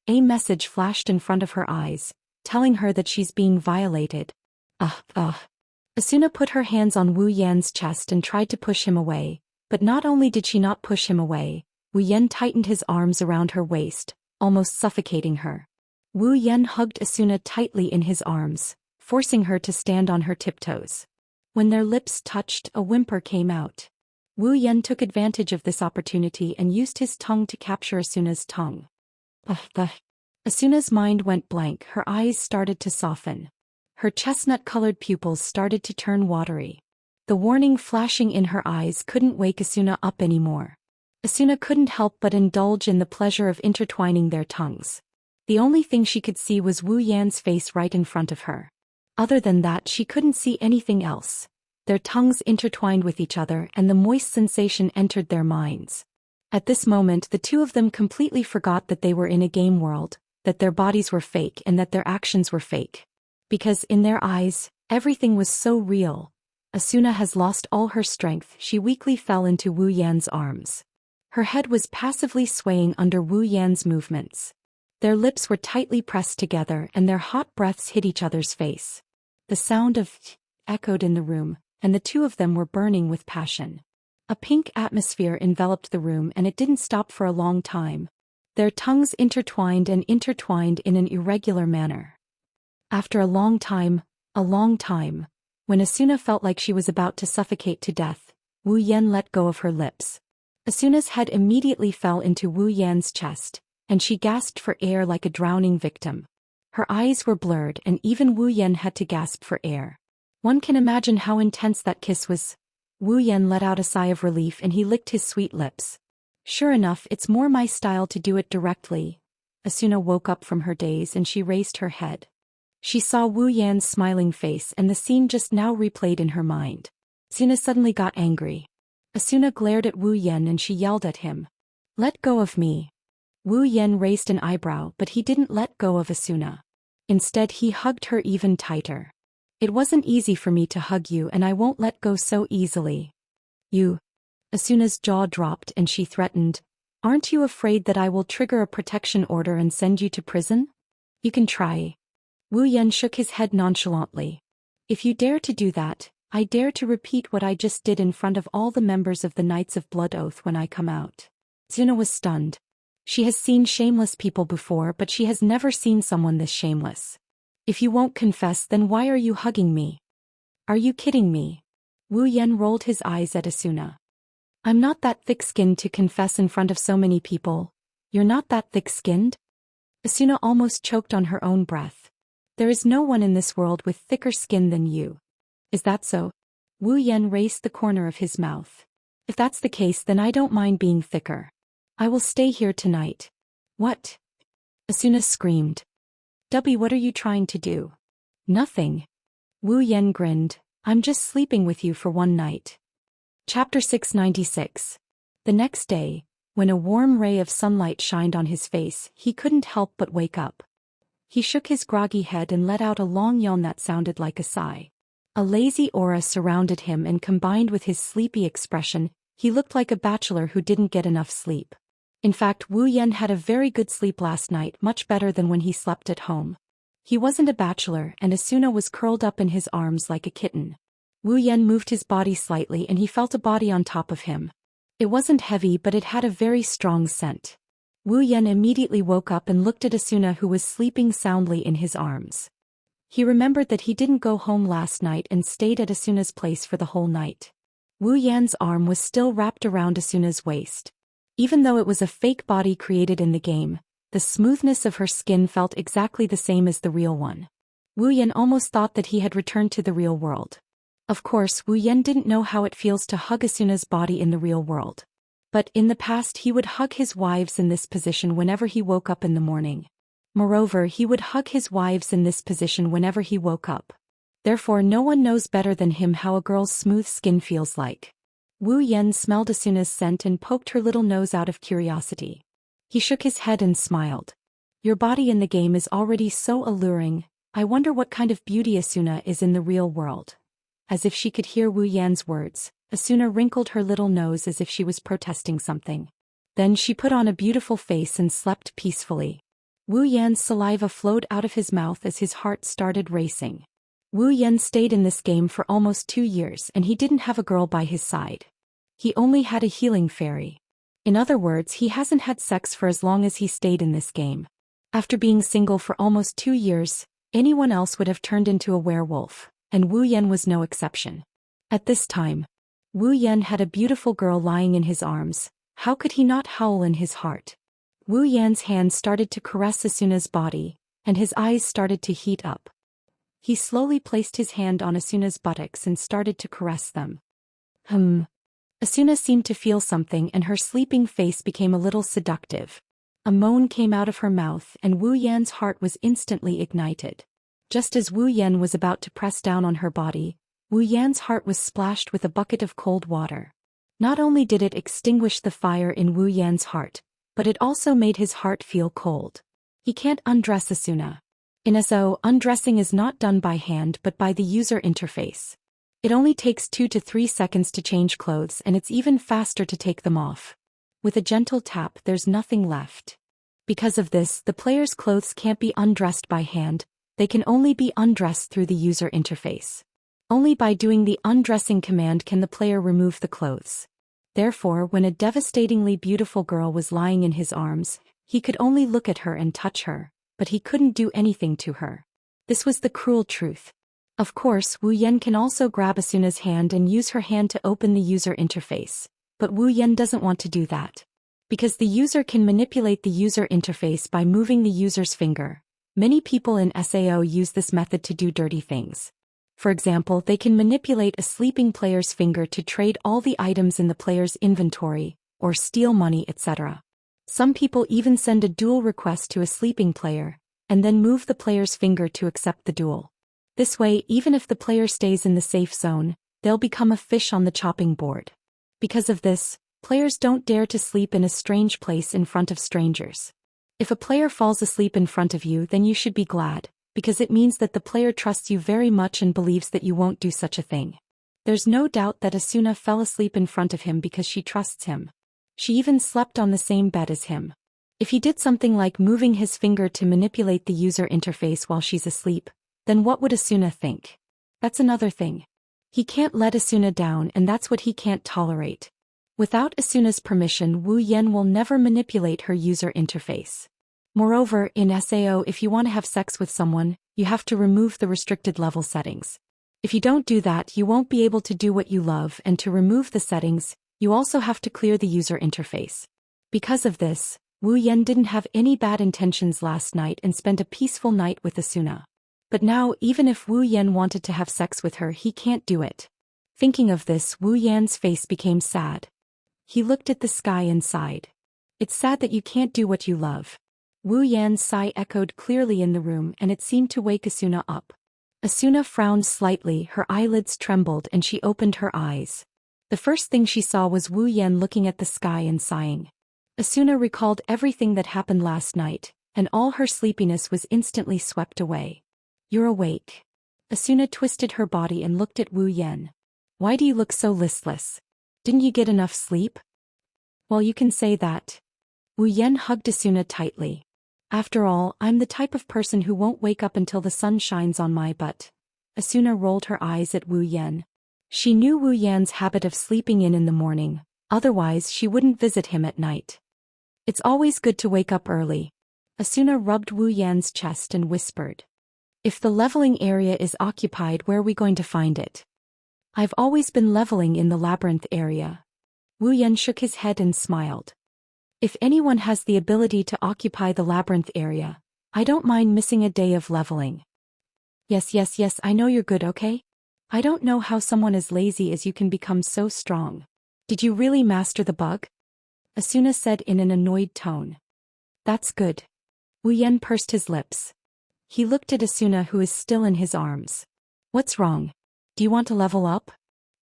A message flashed in front of her eyes, telling her that she's being violated. Asuna put her hands on Wu Yan's chest and tried to push him away, but not only did she not push him away, Wu Yan tightened his arms around her waist, almost suffocating her. Wu Yan hugged Asuna tightly in his arms, forcing her to stand on her tiptoes. When their lips touched, a whimper came out. Wu Yan took advantage of this opportunity and used his tongue to capture Asuna's tongue. Asuna's mind went blank, her eyes started to soften. Her chestnut-colored pupils started to turn watery. The warning flashing in her eyes couldn't wake Asuna up anymore. Asuna couldn't help but indulge in the pleasure of intertwining their tongues. The only thing she could see was Wu Yan's face right in front of her. Other than that, she couldn't see anything else. Their tongues intertwined with each other and the moist sensation entered their minds. At this moment, the two of them completely forgot that they were in a game world, that their bodies were fake and that their actions were fake. Because in their eyes, everything was so real. Asuna has lost all her strength. She weakly fell into Wu Yan's arms. Her head was passively swaying under Wu Yan's movements. Their lips were tightly pressed together and their hot breaths hit each other's face. The sound of echoed in the room, and the two of them were burning with passion. A pink atmosphere enveloped the room and it didn't stop for a long time. Their tongues intertwined and intertwined in an irregular manner. After a long time, when Asuna felt like she was about to suffocate to death, Wu Yan let go of her lips. Asuna's head immediately fell into Wu Yan's chest, and she gasped for air like a drowning victim. Her eyes were blurred and even Wu Yan had to gasp for air. One can imagine how intense that kiss was. Wu Yan let out a sigh of relief and he licked his sweet lips. Sure enough, it's more my style to do it directly. Asuna woke up from her daze and she raised her head. She saw Wu Yan's smiling face and the scene just now replayed in her mind. Asuna suddenly got angry. Asuna glared at Wu Yan and she yelled at him. Let go of me. Wu Yan raised an eyebrow but he didn't let go of Asuna. Instead he hugged her even tighter. It wasn't easy for me to hug you and I won't let go so easily. You. Asuna's jaw dropped and she threatened. Aren't you afraid that I will trigger a protection order and send you to prison? You can try. Wu Yan shook his head nonchalantly. If you dare to do that, I dare to repeat what I just did in front of all the members of the Knights of Blood Oath when I come out. Asuna was stunned. She has seen shameless people before but she has never seen someone this shameless. If you won't confess, then why are you hugging me? Are you kidding me? Wu Yan rolled his eyes at Asuna. I'm not that thick-skinned to confess in front of so many people. You're not that thick-skinned? Asuna almost choked on her own breath. There is no one in this world with thicker skin than you. Is that so? Wu Yan raised the corner of his mouth. If that's the case, then I don't mind being thicker. I will stay here tonight. What? Asuna screamed. "Dubby, what are you trying to do?" "Nothing." Wu Yan grinned. "I'm just sleeping with you for one night." Chapter 696. The next day, when a warm ray of sunlight shined on his face, he couldn't help but wake up. He shook his groggy head and let out a long yawn that sounded like a sigh. A lazy aura surrounded him, and combined with his sleepy expression, he looked like a bachelor who didn't get enough sleep. In fact, Wu Yan had a very good sleep last night, much better than when he slept at home. He wasn't a bachelor, and Asuna was curled up in his arms like a kitten. Wu Yan moved his body slightly and he felt a body on top of him. It wasn't heavy, but it had a very strong scent. Wu Yan immediately woke up and looked at Asuna, who was sleeping soundly in his arms. He remembered that he didn't go home last night and stayed at Asuna's place for the whole night. Wu Yan's arm was still wrapped around Asuna's waist. Even though it was a fake body created in the game, the smoothness of her skin felt exactly the same as the real one. Wu Yan almost thought that he had returned to the real world. Of course, Wu Yan didn't know how it feels to hug Asuna's body in the real world. But in the past he would hug his wives in this position whenever he woke up in the morning. Moreover, he would hug his wives in this position whenever he woke up. Therefore, no one knows better than him how a girl's smooth skin feels like. Wu Yan smelled Asuna's scent and poked her little nose out of curiosity. He shook his head and smiled. "Your body in the game is already so alluring. I wonder what kind of beauty Asuna is in the real world." As if she could hear Wu Yan's words, Asuna wrinkled her little nose as if she was protesting something. Then she put on a beautiful face and slept peacefully. Wu Yan's saliva flowed out of his mouth as his heart started racing. Wu Yan stayed in this game for almost 2 years and he didn't have a girl by his side. He only had a healing fairy. In other words, he hasn't had sex for as long as he stayed in this game. After being single for almost 2 years, anyone else would have turned into a werewolf, and Wu Yan was no exception. At this time, Wu Yan had a beautiful girl lying in his arms. How could he not howl in his heart? Wu Yan's hand started to caress Asuna's body, and his eyes started to heat up. He slowly placed his hand on Asuna's buttocks and started to caress them. Asuna seemed to feel something and her sleeping face became a little seductive. A moan came out of her mouth and Wu Yan's heart was instantly ignited. Just as Wu Yan was about to press down on her body, Wu Yan's heart was splashed with a bucket of cold water. Not only did it extinguish the fire in Wu Yan's heart, but it also made his heart feel cold. He can't undress Asuna. In SO, undressing is not done by hand but by the user interface. It only takes 2 to 3 seconds to change clothes and it's even faster to take them off. With a gentle tap there's nothing left. Because of this, the player's clothes can't be undressed by hand, they can only be undressed through the user interface. Only by doing the undressing command can the player remove the clothes. Therefore, when a devastatingly beautiful girl was lying in his arms, he could only look at her and touch her, but he couldn't do anything to her. This was the cruel truth. Of course, Wu Yan can also grab Asuna's hand and use her hand to open the user interface, but Wu Yan doesn't want to do that. Because the user can manipulate the user interface by moving the user's finger. Many people in SAO use this method to do dirty things. For example, they can manipulate a sleeping player's finger to trade all the items in the player's inventory, or steal money, etc. Some people even send a duel request to a sleeping player, and then move the player's finger to accept the duel. This way, even if the player stays in the safe zone, they'll become a fish on the chopping board. Because of this, players don't dare to sleep in a strange place in front of strangers. If a player falls asleep in front of you, then you should be glad, because it means that the player trusts you very much and believes that you won't do such a thing. There's no doubt that Asuna fell asleep in front of him because she trusts him. She even slept on the same bed as him. If he did something like moving his finger to manipulate the user interface while she's asleep, then what would Asuna think? That's another thing. He can't let Asuna down, and that's what he can't tolerate. Without Asuna's permission, Wu Yan will never manipulate her user interface. Moreover, in SAO, if you want to have sex with someone, you have to remove the restricted level settings. If you don't do that, you won't be able to do what you love, and to remove the settings, you also have to clear the user interface. Because of this, Wu Yan didn't have any bad intentions last night and spent a peaceful night with Asuna. But now, even if Wu Yan wanted to have sex with her, he can't do it. Thinking of this, Wu Yan's face became sad. He looked at the sky and sighed. It's sad that you can't do what you love. Wu Yan's sigh echoed clearly in the room and it seemed to wake Asuna up. Asuna frowned slightly, her eyelids trembled and she opened her eyes. The first thing she saw was Wu Yan looking at the sky and sighing. Asuna recalled everything that happened last night, and all her sleepiness was instantly swept away. "You're awake." Asuna twisted her body and looked at Wu Yan. "Why do you look so listless? Didn't you get enough sleep?" "Well, you can say that." Wu Yan hugged Asuna tightly. "After all, I'm the type of person who won't wake up until the sun shines on my butt." Asuna rolled her eyes at Wu Yan. She knew Wu Yan's habit of sleeping in the morning, otherwise she wouldn't visit him at night. "It's always good to wake up early." Asuna rubbed Wu Yan's chest and whispered. "If the leveling area is occupied, where are we going to find it?" "I've always been leveling in the labyrinth area." Wu Yan shook his head and smiled. "If anyone has the ability to occupy the labyrinth area, I don't mind missing a day of leveling." Yes, I know you're good, okay? I don't know how someone as lazy as you can become so strong. Did you really master the bug?" Asuna said in an annoyed tone. "That's good." Wu Yan pursed his lips. He looked at Asuna, who is still in his arms. "What's wrong? Do you want to level up?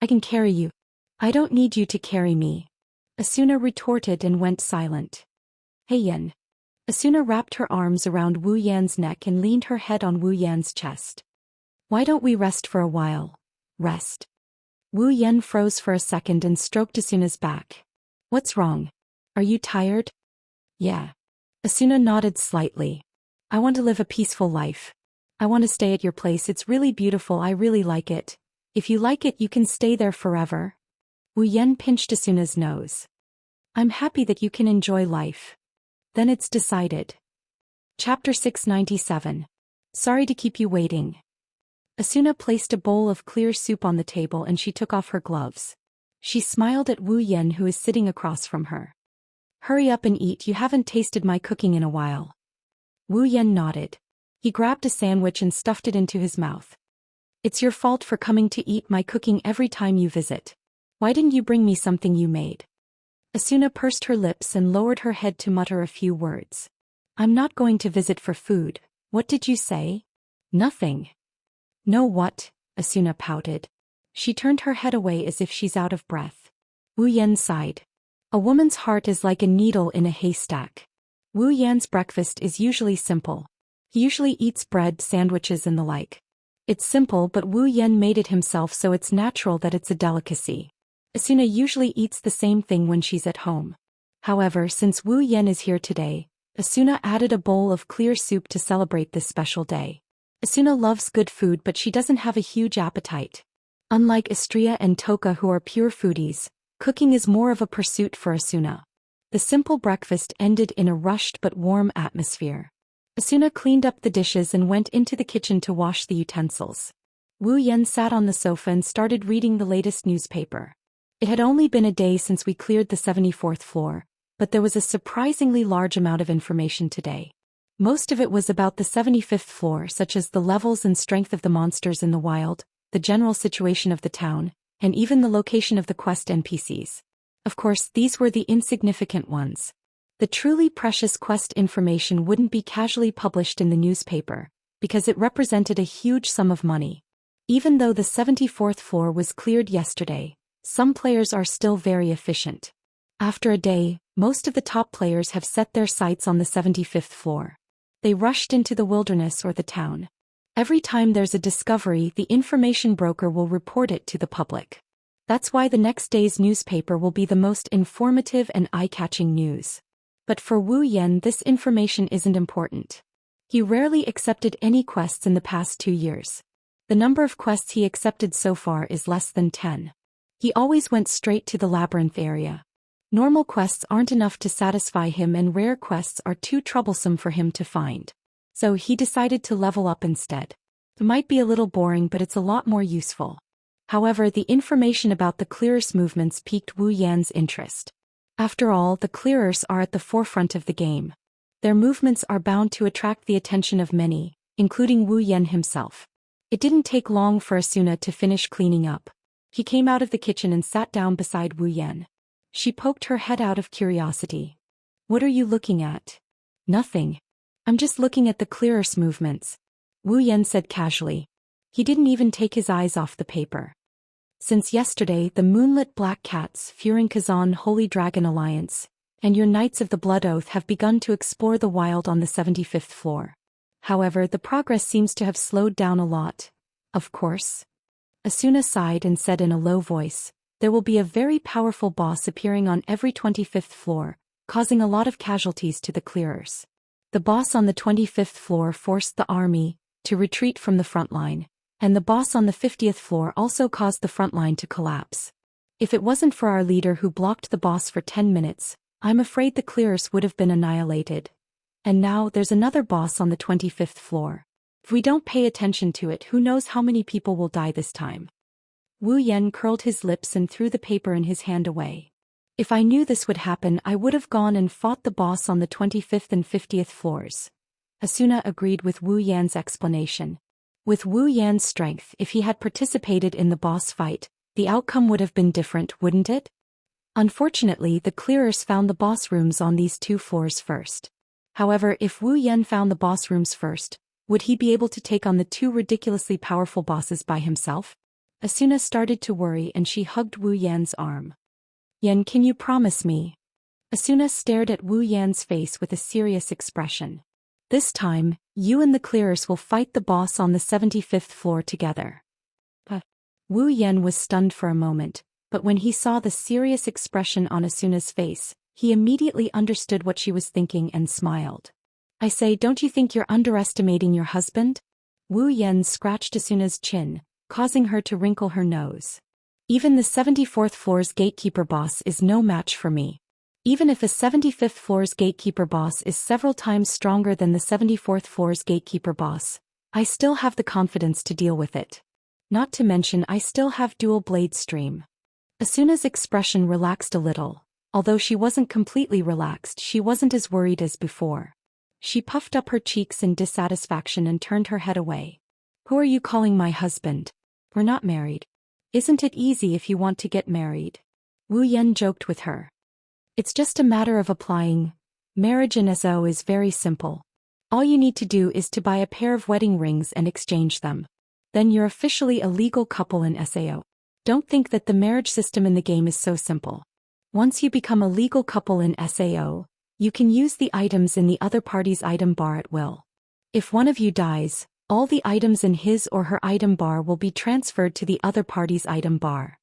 I can carry you." "I don't need you to carry me," Asuna retorted and went silent. "Hey Yan." Asuna wrapped her arms around Wu Yan's neck and leaned her head on Wu Yan's chest. "Why don't we rest for a while?" "Rest?" Wu Yan froze for a second and stroked Asuna's back. "What's wrong? Are you tired?" "Yeah." Asuna nodded slightly. "I want to live a peaceful life. I want to stay at your place. It's really beautiful. I really like it. If you like it, you can stay there forever." Wu Yan pinched Asuna's nose. "I'm happy that you can enjoy life." "Then it's decided." Chapter 697. Sorry to keep you waiting. Asuna placed a bowl of clear soup on the table and she took off her gloves. She smiled at Wu Yan, who is sitting across from her. "Hurry up and eat, you haven't tasted my cooking in a while." Wu Yan nodded. He grabbed a sandwich and stuffed it into his mouth. "It's your fault for coming to eat my cooking every time you visit. Why didn't you bring me something you made?" Asuna pursed her lips and lowered her head to mutter a few words. "I'm not going to visit for food. What did you say?" "Nothing." "No what?" Asuna pouted. She turned her head away as if she's out of breath. Wu Yan sighed. "A woman's heart is like a needle in a haystack." Wu Yan's breakfast is usually simple. He usually eats bread, sandwiches and the like. It's simple, but Wu Yan made it himself, so it's natural that it's a delicacy. Asuna usually eats the same thing when she's at home. However, since Wu Yan is here today, Asuna added a bowl of clear soup to celebrate this special day. Asuna loves good food, but she doesn't have a huge appetite. Unlike Istria and Toka, who are pure foodies, cooking is more of a pursuit for Asuna. The simple breakfast ended in a rushed but warm atmosphere. Asuna cleaned up the dishes and went into the kitchen to wash the utensils. Wu Yan sat on the sofa and started reading the latest newspaper. It had only been a day since we cleared the 74th floor, but there was a surprisingly large amount of information today. Most of it was about the 75th floor, such as the levels and strength of the monsters in the wild, the general situation of the town, and even the location of the quest NPCs. Of course, these were the insignificant ones. The truly precious quest information wouldn't be casually published in the newspaper, because it represented a huge sum of money. Even though the 74th floor was cleared yesterday, some players are still very efficient. After a day, most of the top players have set their sights on the 75th floor. They rushed into the wilderness or the town. Every time there's a discovery, the information broker will report it to the public. That's why the next day's newspaper will be the most informative and eye-catching news. But for Wu Yan, this information isn't important. He rarely accepted any quests in the past 2 years. The number of quests he accepted so far is less than 10. He always went straight to the labyrinth area. Normal quests aren't enough to satisfy him and rare quests are too troublesome for him to find. So he decided to level up instead. It might be a little boring, but it's a lot more useful. However, the information about the clearers' movements piqued Wu Yan's interest. After all, the clearers are at the forefront of the game. Their movements are bound to attract the attention of many, including Wu Yan himself. It didn't take long for Asuna to finish cleaning up. He came out of the kitchen and sat down beside Wu Yan. She poked her head out of curiosity. "What are you looking at?" "Nothing." I'm just looking at the clearest movements, Wu Yan said casually. He didn't even take his eyes off the paper. Since yesterday, the moonlit Black Cats, Furin Kazan Holy Dragon Alliance, and your Knights of the Blood Oath have begun to explore the wild on the 75th floor. However, the progress seems to have slowed down a lot. Of course. Asuna sighed and said in a low voice, there will be a very powerful boss appearing on every 25th floor, causing a lot of casualties to the clearers. The boss on the 25th floor forced the army to retreat from the front line, and the boss on the 50th floor also caused the front line to collapse. If it wasn't for our leader who blocked the boss for 10 minutes, I'm afraid the clearers would have been annihilated. And now there's another boss on the 25th floor. If we don't pay attention to it, who knows how many people will die this time. Wu Yan curled his lips and threw the paper in his hand away. If I knew this would happen, I would have gone and fought the boss on the 25th and 50th floors. Asuna agreed with Wu Yan's explanation. With Wu Yan's strength, if he had participated in the boss fight, the outcome would have been different, wouldn't it? Unfortunately, the clearers found the boss rooms on these 2 floors first. However, if Wu Yan found the boss rooms first, would he be able to take on the 2 ridiculously powerful bosses by himself? Asuna started to worry and she hugged Wu Yan's arm. Yan, can you promise me? Asuna stared at Wu Yan's face with a serious expression. This time, you and the clearers will fight the boss on the 75th floor together. Wu Yan was stunned for a moment, but when he saw the serious expression on Asuna's face, he immediately understood what she was thinking and smiled. I say, don't you think you're underestimating your husband? Wu Yan scratched Asuna's chin, causing her to wrinkle her nose. Even the 74th floor's gatekeeper boss is no match for me. Even if a 75th floor's gatekeeper boss is several times stronger than the 74th floor's gatekeeper boss, I still have the confidence to deal with it. Not to mention I still have dual blade stream. Asuna's expression relaxed a little. Although she wasn't completely relaxed, she wasn't as worried as before. She puffed up her cheeks in dissatisfaction and turned her head away. Who are you calling my husband? We're not married. Isn't it easy if you want to get married? Wu Yan joked with her. It's just a matter of applying. Marriage in SO is very simple. All you need to do is to buy a pair of wedding rings and exchange them. Then you're officially a legal couple in SAO. Don't think that the marriage system in the game is so simple. Once you become a legal couple in SAO, you can use the items in the other party's item bar at will. If one of you dies, all the items in his or her item bar will be transferred to the other party's item bar.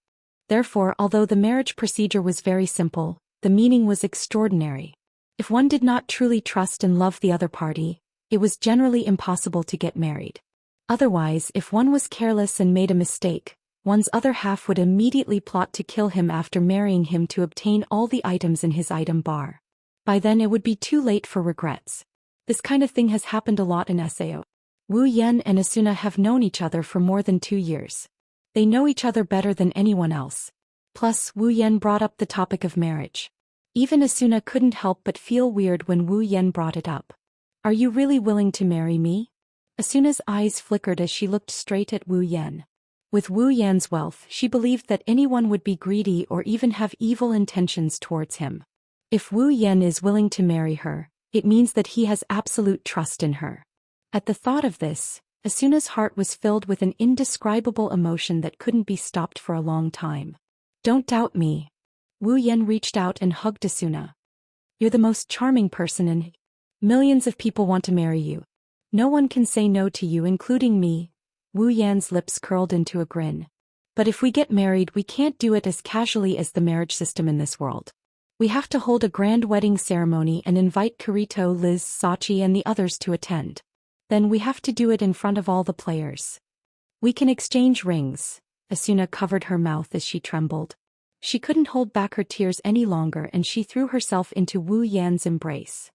Therefore, although the marriage procedure was very simple, the meaning was extraordinary. If one did not truly trust and love the other party, it was generally impossible to get married. Otherwise, if one was careless and made a mistake, one's other half would immediately plot to kill him after marrying him to obtain all the items in his item bar. By then it would be too late for regrets. This kind of thing has happened a lot in SAO. Wu Yan and Asuna have known each other for more than 2 years. They know each other better than anyone else. Plus, Wu Yan brought up the topic of marriage. Even Asuna couldn't help but feel weird when Wu Yan brought it up. Are you really willing to marry me? Asuna's eyes flickered as she looked straight at Wu Yan. With Wu Yan's wealth, she believed that anyone would be greedy or even have evil intentions towards him. If Wu Yan is willing to marry her, it means that he has absolute trust in her. At the thought of this, Asuna's heart was filled with an indescribable emotion that couldn't be stopped for a long time. Don't doubt me. Wu Yan reached out and hugged Asuna. You're the most charming person and millions of people want to marry you. No one can say no to you, including me. Wu Yan's lips curled into a grin. But if we get married, we can't do it as casually as the marriage system in this world. We have to hold a grand wedding ceremony and invite Kirito, Liz, Sachi and the others to attend. Then we have to do it in front of all the players. We can exchange rings. Asuna covered her mouth as she trembled. She couldn't hold back her tears any longer and she threw herself into Wu Yan's embrace.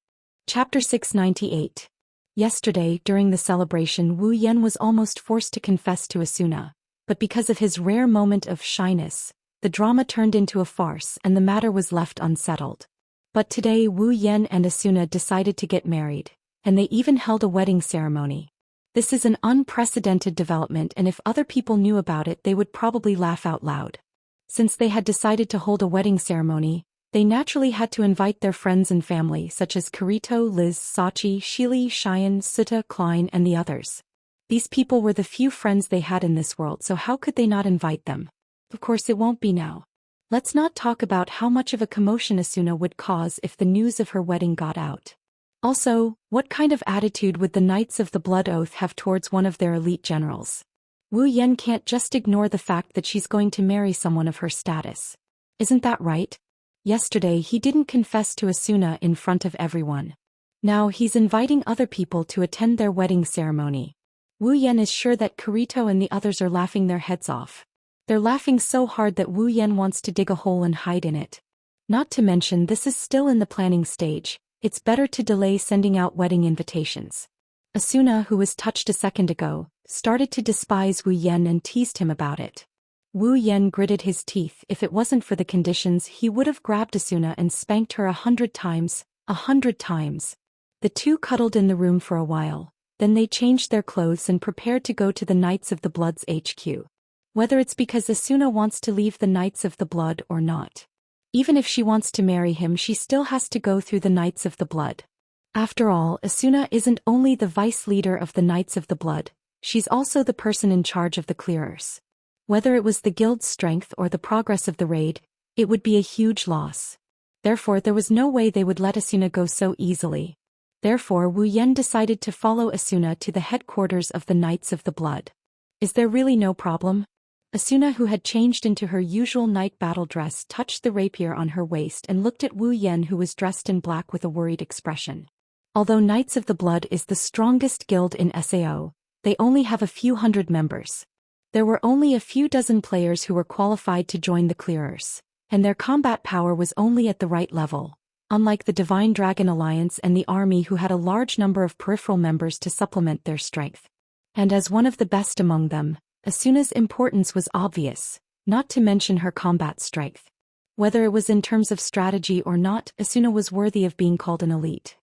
Chapter 698. Yesterday, during the celebration, Wu Yan was almost forced to confess to Asuna, but because of his rare moment of shyness, the drama turned into a farce and the matter was left unsettled. But today Wu Yan and Asuna decided to get married, and they even held a wedding ceremony. This is an unprecedented development, and if other people knew about it they would probably laugh out loud. Since they had decided to hold a wedding ceremony, They naturally had to invite their friends and family such as Kirito, Liz, Sachi, Shili, Xian, Suta, Klein, and the others. These people were the few friends they had in this world, so how could they not invite them? Of course it won't be now. Let's not talk about how much of a commotion Asuna would cause if the news of her wedding got out. Also, what kind of attitude would the Knights of the Blood Oath have towards one of their elite generals? Wu Yan can't just ignore the fact that she's going to marry someone of her status. Isn't that right? Yesterday he didn't confess to Asuna in front of everyone. Now he's inviting other people to attend their wedding ceremony. Wu Yan is sure that Kirito and the others are laughing their heads off. They're laughing so hard that Wu Yan wants to dig a hole and hide in it. Not to mention this is still in the planning stage, it's better to delay sending out wedding invitations. Asuna, who was touched a second ago, started to despise Wu Yan and teased him about it. Wu Yan gritted his teeth. If it wasn't for the conditions, he would have grabbed Asuna and spanked her 100 times, 100 times. The two cuddled in the room for a while, then they changed their clothes and prepared to go to the Knights of the Blood's HQ. Whether it's because Asuna wants to leave the Knights of the Blood or not. Even if she wants to marry him, she still has to go through the Knights of the Blood. After all, Asuna isn't only the vice leader of the Knights of the Blood, she's also the person in charge of the clearers. Whether it was the guild's strength or the progress of the raid, it would be a huge loss. Therefore there was no way they would let Asuna go so easily. Therefore Wu Yan decided to follow Asuna to the headquarters of the Knights of the Blood. Is there really no problem? Asuna, who had changed into her usual night battle dress, touched the rapier on her waist and looked at Wu Yan, who was dressed in black with a worried expression. Although Knights of the Blood is the strongest guild in SAO, they only have a few hundred members. There were only a few dozen players who were qualified to join the clearers, and their combat power was only at the right level, unlike the Divine Dragon Alliance and the army, who had a large number of peripheral members to supplement their strength. And as one of the best among them, Asuna's importance was obvious, not to mention her combat strength. Whether it was in terms of strategy or not, Asuna was worthy of being called an elite.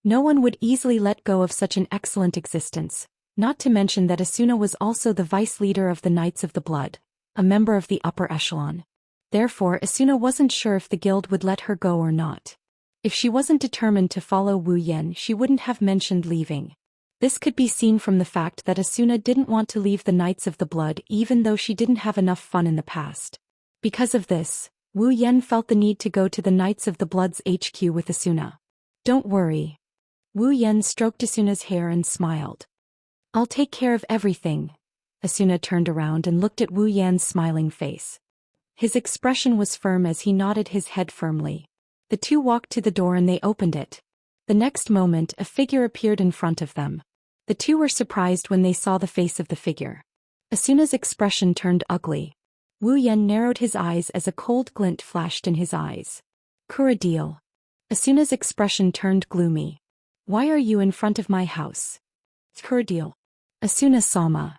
No one would easily let go of such an excellent existence, not to mention that Asuna was also the vice leader of the Knights of the Blood, a member of the upper echelon. Therefore Asuna wasn't sure if the guild would let her go or not. If she wasn't determined to follow Wu Yan, she wouldn't have mentioned leaving. This could be seen from the fact that Asuna didn't want to leave the Knights of the Blood even though she didn't have enough fun in the past. Because of this, Wu Yan felt the need to go to the Knights of the Blood's HQ with Asuna. Don't worry. Wu Yan stroked Asuna's hair and smiled. I'll take care of everything. Asuna turned around and looked at Wu Yan's smiling face. His expression was firm as he nodded his head firmly. The two walked to the door and they opened it. The next moment a figure appeared in front of them. The two were surprised when they saw the face of the figure. Asuna's expression turned ugly. Wu Yan narrowed his eyes as a cold glint flashed in his eyes. Kuradil. Asuna's expression turned gloomy. Why are you in front of my house? Kuradil. Asuna-sama.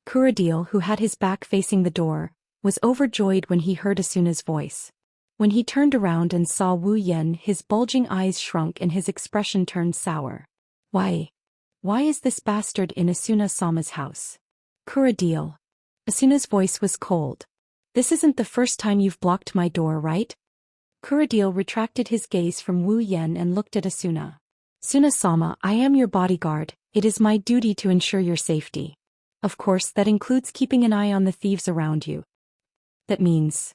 Kuradil, who had his back facing the door, was overjoyed when he heard Asuna's voice. When he turned around and saw Wu Yan, his bulging eyes shrunk and his expression turned sour. Why is this bastard in Asuna-sama's house? Kuradil. Asuna's voice was cold. This isn't the first time you've blocked my door, right? Kuradil retracted his gaze from Wu Yan and looked at Asuna. Asuna-sama, I am your bodyguard, it is my duty to ensure your safety. Of course that includes keeping an eye on the thieves around you. That means...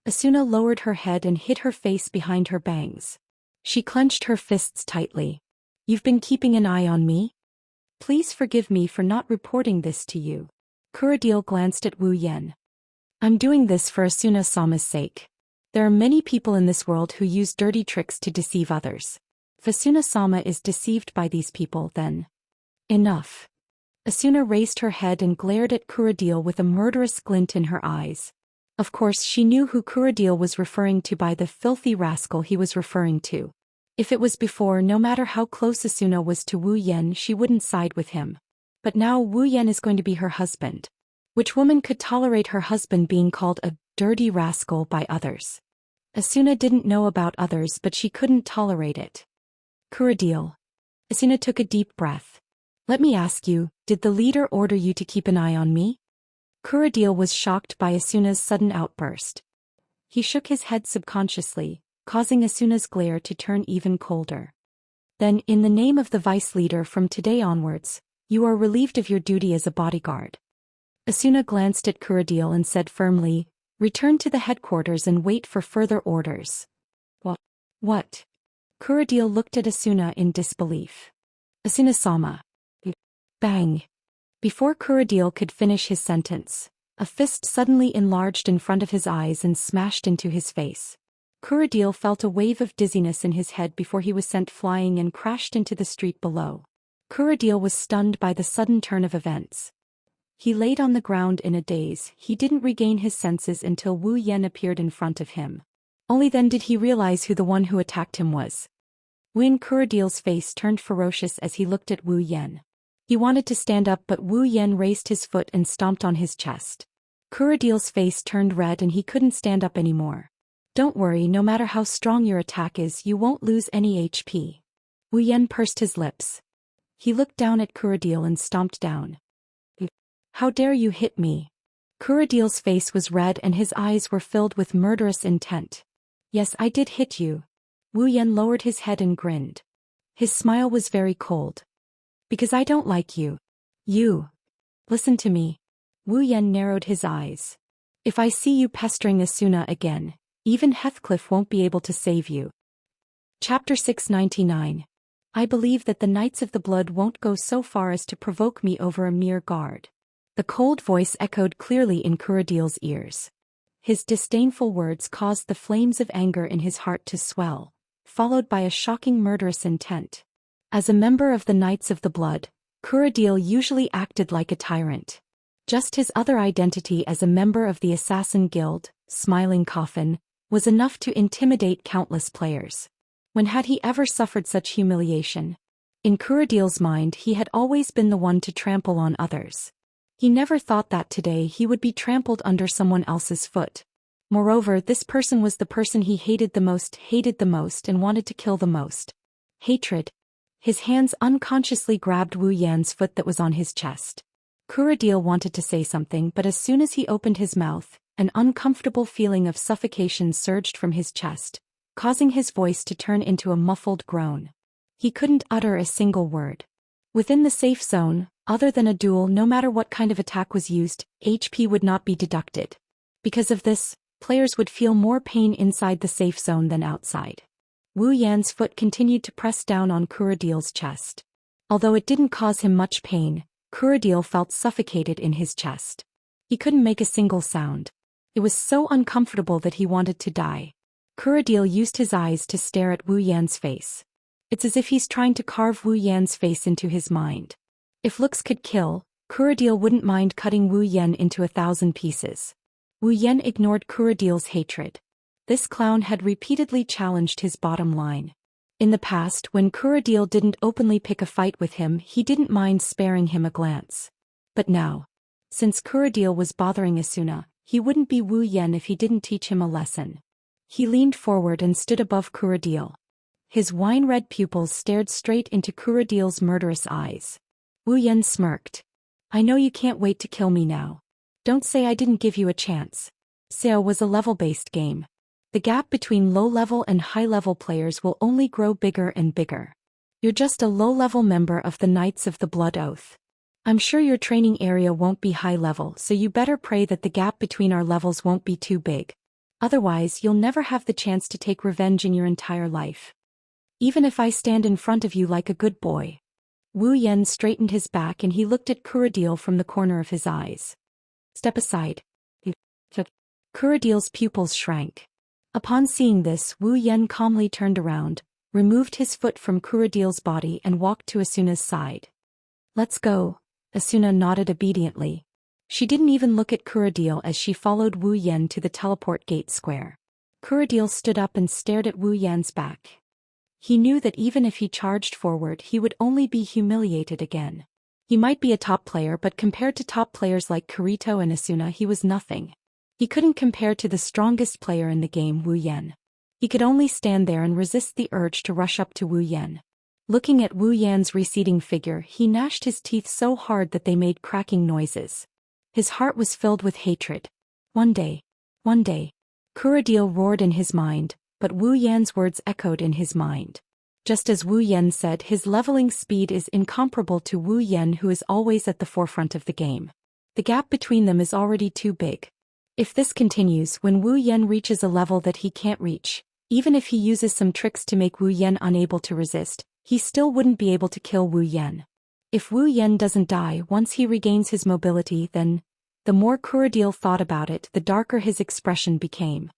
Asuna lowered her head and hid her face behind her bangs. She clenched her fists tightly. You've been keeping an eye on me? Please forgive me for not reporting this to you. Kuradil glanced at Wu Yan. I'm doing this for Asuna-sama's sake. There are many people in this world who use dirty tricks to deceive others. If Asuna-sama is deceived by these people, then... Enough. Asuna raised her head and glared at Kuradil with a murderous glint in her eyes. Of course she knew who Kuradil was referring to by the filthy rascal he was referring to. If it was before, no matter how close Asuna was to Wu Yan, she wouldn't side with him. But now Wu Yan is going to be her husband. Which woman could tolerate her husband being called a dirty rascal by others? Asuna didn't know about others, but she couldn't tolerate it. Kuradil. Asuna took a deep breath. Let me ask you, did the leader order you to keep an eye on me? Kuradil was shocked by Asuna's sudden outburst. He shook his head subconsciously, causing Asuna's glare to turn even colder. Then, in the name of the vice leader, from today onwards, you are relieved of your duty as a bodyguard. Asuna glanced at Kuradil and said firmly, return to the headquarters and wait for further orders. What? Kuradil looked at Asuna in disbelief. Asuna-sama. Bang. Before Kuradil could finish his sentence, a fist suddenly enlarged in front of his eyes and smashed into his face. Kuradil felt a wave of dizziness in his head before he was sent flying and crashed into the street below. Kuradil was stunned by the sudden turn of events. He laid on the ground in a daze. He didn't regain his senses until Wu Yan appeared in front of him. Only then did he realize who the one who attacked him was. Kuradil's face turned ferocious as he looked at Wu Yan. He wanted to stand up, but Wu Yan raised his foot and stomped on his chest. Kuradil's face turned red and he couldn't stand up anymore. Don't worry, no matter how strong your attack is, you won't lose any HP. Wu Yan pursed his lips. He looked down at Kuradil and stomped down. How dare you hit me? Kuradil's face was red and his eyes were filled with murderous intent. Yes, I did hit you. Wu Yan lowered his head and grinned. His smile was very cold. Because I don't like you. You. Listen to me. Wu Yan narrowed his eyes. If I see you pestering Asuna again, even Heathcliff won't be able to save you. Chapter 699. I believe that the Knights of the Blood won't go so far as to provoke me over a mere guard. The cold voice echoed clearly in Kuradil's ears. His disdainful words caused the flames of anger in his heart to swell, followed by a shocking murderous intent. As a member of the Knights of the Blood, Kuradil usually acted like a tyrant. Just his other identity as a member of the Assassin Guild, Smiling Coffin, was enough to intimidate countless players. When had he ever suffered such humiliation? In Kuradil's mind, he had always been the one to trample on others. He never thought that today he would be trampled under someone else's foot. Moreover, this person was the person he hated the most, and wanted to kill the most. Hatred. His hands unconsciously grabbed Wu Yan's foot that was on his chest. Kuradil wanted to say something, but as soon as he opened his mouth, an uncomfortable feeling of suffocation surged from his chest, causing his voice to turn into a muffled groan. He couldn't utter a single word. Within the safe zone, other than a duel, no matter what kind of attack was used, HP would not be deducted. Because of this, players would feel more pain inside the safe zone than outside. Wu Yan's foot continued to press down on Kuradil's chest. Although it didn't cause him much pain, Kuradil felt suffocated in his chest. He couldn't make a single sound. It was so uncomfortable that he wanted to die. Kuradil used his eyes to stare at Wu Yan's face. It's as if he's trying to carve Wu Yan's face into his mind. If looks could kill, Kuradil wouldn't mind cutting Wu Yan into 1,000 pieces. Wu Yan ignored Kuradil's hatred. This clown had repeatedly challenged his bottom line. In the past, when Kuradil didn't openly pick a fight with him, he didn't mind sparing him a glance. But now, since Kuradil was bothering Asuna, he wouldn't be Wu Yan if he didn't teach him a lesson. He leaned forward and stood above Kuradil. His wine-red pupils stared straight into Kuradil's murderous eyes. Wu Yan smirked. I know you can't wait to kill me now. Don't say I didn't give you a chance. Xiao was a level-based game. The gap between low-level and high-level players will only grow bigger and bigger. You're just a low-level member of the Knights of the Blood Oath. I'm sure your training area won't be high-level, so you better pray that the gap between our levels won't be too big. Otherwise, you'll never have the chance to take revenge in your entire life. Even if I stand in front of you like a good boy. Wu Yan straightened his back and he looked at Kuradil from the corner of his eyes. Step aside. Kuradil's pupils shrank. Upon seeing this, Wu Yan calmly turned around, removed his foot from Kuradil's body and walked to Asuna's side. Let's go. Asuna nodded obediently. She didn't even look at Kuradil as she followed Wu Yan to the teleport gate square. Kuradil stood up and stared at Wu Yan's back. He knew that even if he charged forward, he would only be humiliated again. He might be a top player, but compared to top players like Kirito and Asuna, he was nothing. He couldn't compare to the strongest player in the game, Wu Yan. He could only stand there and resist the urge to rush up to Wu Yan. Looking at Wu Yan's receding figure, he gnashed his teeth so hard that they made cracking noises. His heart was filled with hatred. One day. Kuradil roared in his mind, but Wu Yan's words echoed in his mind. Just as Wu Yan said, his leveling speed is incomparable to Wu Yan, who is always at the forefront of the game. The gap between them is already too big. If this continues, when Wu Yan reaches a level that he can't reach, even if he uses some tricks to make Wu Yan unable to resist, he still wouldn't be able to kill Wu Yan. If Wu Yan doesn't die once he regains his mobility, then, the more Kuradil thought about it, the darker his expression became.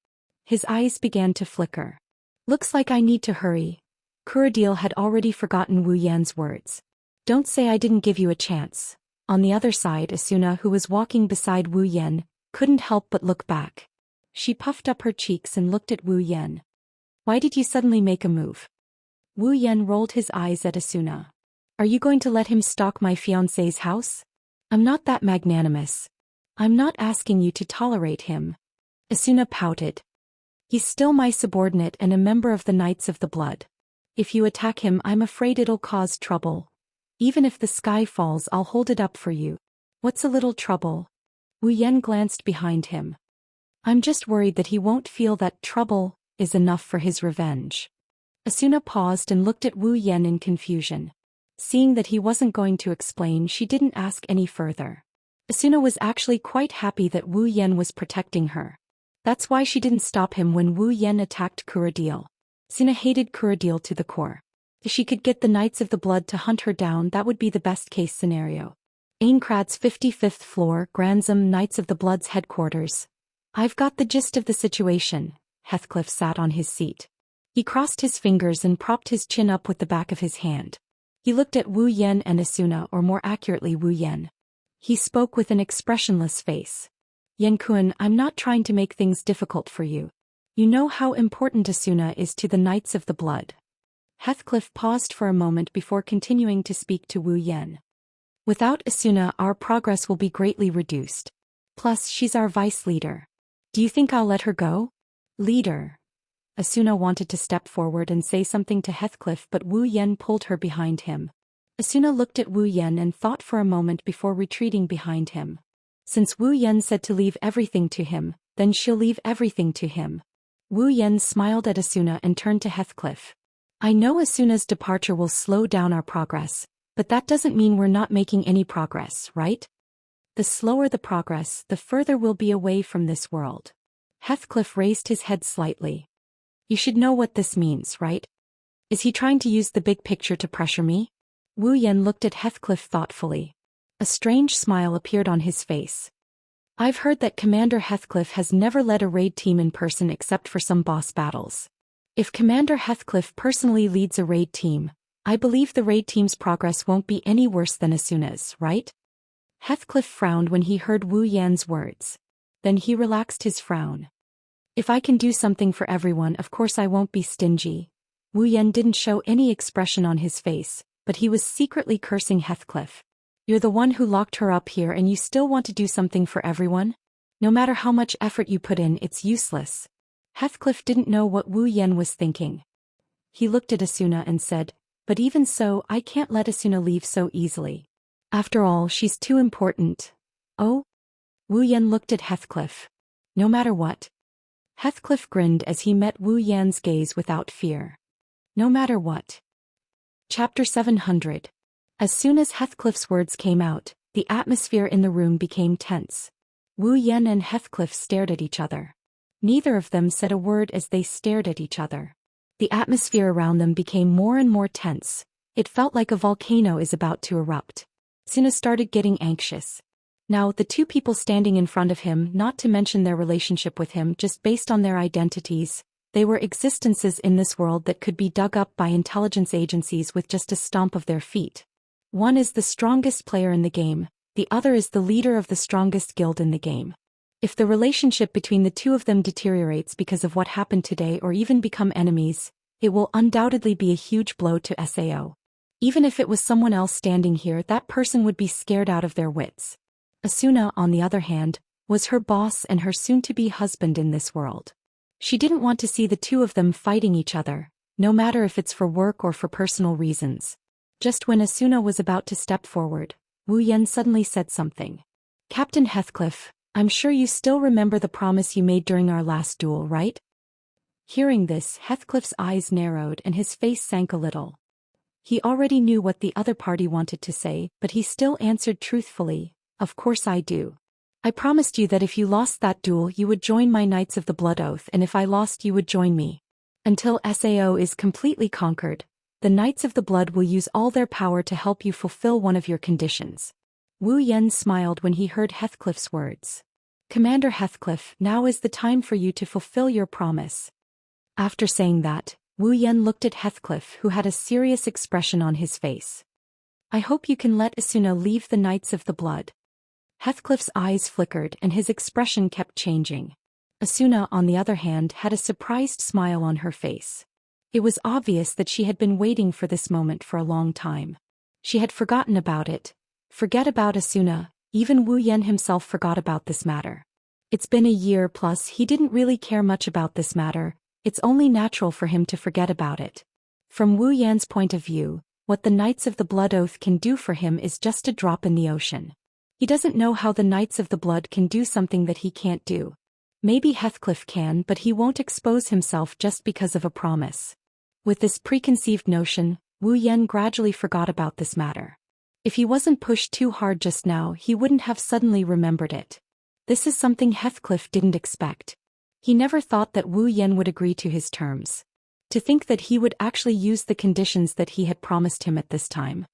His eyes began to flicker. Looks like I need to hurry. Kuradil had already forgotten Wu Yan's words. Don't say I didn't give you a chance. On the other side, Asuna, who was walking beside Wu Yan, couldn't help but look back. She puffed up her cheeks and looked at Wu Yan. Why did you suddenly make a move? Wu Yan rolled his eyes at Asuna. Are you going to let him stalk my fiancé's house? I'm not that magnanimous. I'm not asking you to tolerate him. Asuna pouted. He's still my subordinate and a member of the Knights of the Blood. If you attack him, I'm afraid it'll cause trouble. Even if the sky falls, I'll hold it up for you. What's a little trouble? Wu Yan glanced behind him. I'm just worried that he won't feel that trouble is enough for his revenge. Asuna paused and looked at Wu Yan in confusion. Seeing that he wasn't going to explain, she didn't ask any further. Asuna was actually quite happy that Wu Yan was protecting her. That's why she didn't stop him when Wu Yan attacked Kuradil. Asuna hated Kuradil to the core. If she could get the Knights of the Blood to hunt her down, that would be the best-case scenario. Aincrad's 55th floor, Granzam Knights of the Blood's headquarters. I've got the gist of the situation. Heathcliff sat on his seat. He crossed his fingers and propped his chin up with the back of his hand. He looked at Wu Yan and Asuna, or more accurately Wu Yan. He spoke with an expressionless face. Yan-kun, I'm not trying to make things difficult for you. You know how important Asuna is to the Knights of the Blood. Heathcliff paused for a moment before continuing to speak to Wu Yan. Without Asuna, our progress will be greatly reduced. Plus, she's our vice leader. Do you think I'll let her go? Leader. Asuna wanted to step forward and say something to Heathcliff, but Wu Yan pulled her behind him. Asuna looked at Wu Yan and thought for a moment before retreating behind him. Since Wu Yan said to leave everything to him, then she'll leave everything to him. Wu Yan smiled at Asuna and turned to Heathcliff. I know Asuna's departure will slow down our progress, but that doesn't mean we're not making any progress, right? The slower the progress, the further we'll be away from this world. Heathcliff raised his head slightly. You should know what this means, right? Is he trying to use the big picture to pressure me? Wu Yan looked at Heathcliff thoughtfully. A strange smile appeared on his face. I've heard that Commander Heathcliff has never led a raid team in person except for some boss battles. If Commander Heathcliff personally leads a raid team, I believe the raid team's progress won't be any worse than Asuna's, right? Heathcliff frowned when he heard Wu Yan's words. Then he relaxed his frown. If I can do something for everyone, of course I won't be stingy. Wu Yan didn't show any expression on his face, but he was secretly cursing Heathcliff. You're the one who locked her up here and you still want to do something for everyone? No matter how much effort you put in, it's useless. Heathcliff didn't know what Wu Yan was thinking. He looked at Asuna and said, but even so, I can't let Asuna leave so easily. After all, she's too important. Oh? Wu Yan looked at Heathcliff. No matter what. Heathcliff grinned as he met Wu Yan's gaze without fear. No matter what. Chapter 700. As soon as Heathcliff's words came out, the atmosphere in the room became tense. Wu Yan and Heathcliff stared at each other. Neither of them said a word as they stared at each other. The atmosphere around them became more and more tense. It felt like a volcano is about to erupt. Asuna started getting anxious. Now, the two people standing in front of him, not to mention their relationship with him just based on their identities, they were existences in this world that could be dug up by intelligence agencies with just a stomp of their feet. One is the strongest player in the game, the other is the leader of the strongest guild in the game. If the relationship between the two of them deteriorates because of what happened today or even become enemies, it will undoubtedly be a huge blow to SAO. Even if it was someone else standing here, that person would be scared out of their wits. Asuna, on the other hand, was her boss and her soon-to-be husband in this world. She didn't want to see the two of them fighting each other, no matter if it's for work or for personal reasons. Just when Asuna was about to step forward, Wu Yan suddenly said something. Captain Heathcliff, I'm sure you still remember the promise you made during our last duel, right? Hearing this, Heathcliff's eyes narrowed and his face sank a little. He already knew what the other party wanted to say, but he still answered truthfully, "Of course I do. I promised you that if you lost that duel you would join my Knights of the Blood Oath, and if I lost you would join me. Until Sao is completely conquered, the Knights of the Blood will use all their power to help you fulfill one of your conditions." Wu Yen smiled when he heard Heathcliff's words. "Commander Heathcliff, now is the time for you to fulfill your promise." After saying that, Wu Yen looked at Heathcliff, who had a serious expression on his face. "I hope you can let Asuna leave the Knights of the Blood." Heathcliff's eyes flickered and his expression kept changing. Asuna, on the other hand, had a surprised smile on her face. It was obvious that she had been waiting for this moment for a long time. She had forgotten about it. Forget about Asuna, even Wu Yen himself forgot about this matter. It's been a year plus, he didn't really care much about this matter. It's only natural for him to forget about it. From Wu Yan's point of view, what the Knights of the Blood Oath can do for him is just a drop in the ocean. He doesn't know how the Knights of the Blood can do something that he can't do. Maybe Heathcliff can, but he won't expose himself just because of a promise. With this preconceived notion, Wu Yan gradually forgot about this matter. If he wasn't pushed too hard just now, he wouldn't have suddenly remembered it. This is something Heathcliff didn't expect. He never thought that Wu Yan would agree to his terms. To think that he would actually use the conditions that he had promised him at this time.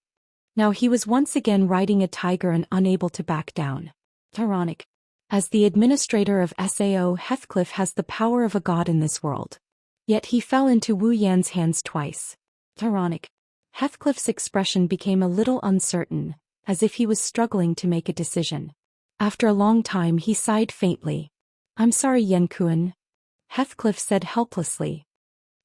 Now he was once again riding a tiger and unable to back down. Ironic. As the administrator of Sao, Heathcliff has the power of a god in this world. Yet he fell into Wu Yan's hands twice. Ironic. Heathcliff's expression became a little uncertain, as if he was struggling to make a decision. After a long time he sighed faintly. "I'm sorry, Yen Kuan," Heathcliff said helplessly.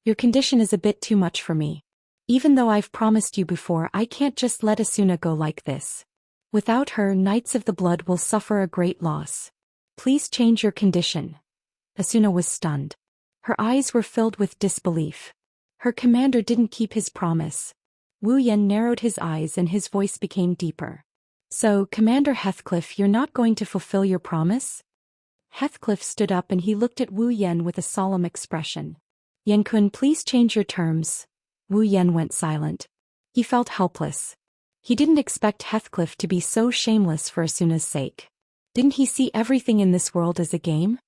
"Your condition is a bit too much for me. Even though I've promised you before, I can't just let Asuna go like this. Without her, Knights of the Blood will suffer a great loss. Please change your condition." Asuna was stunned. Her eyes were filled with disbelief. Her commander didn't keep his promise. Wu Yan narrowed his eyes and his voice became deeper. "So, Commander Heathcliff, you're not going to fulfill your promise?" Heathcliff stood up and he looked at Wu Yan with a solemn expression. "Yen Kun, please change your terms." Wu Yan went silent. He felt helpless. He didn't expect Heathcliff to be so shameless for Asuna's sake. Didn't he see everything in this world as a game?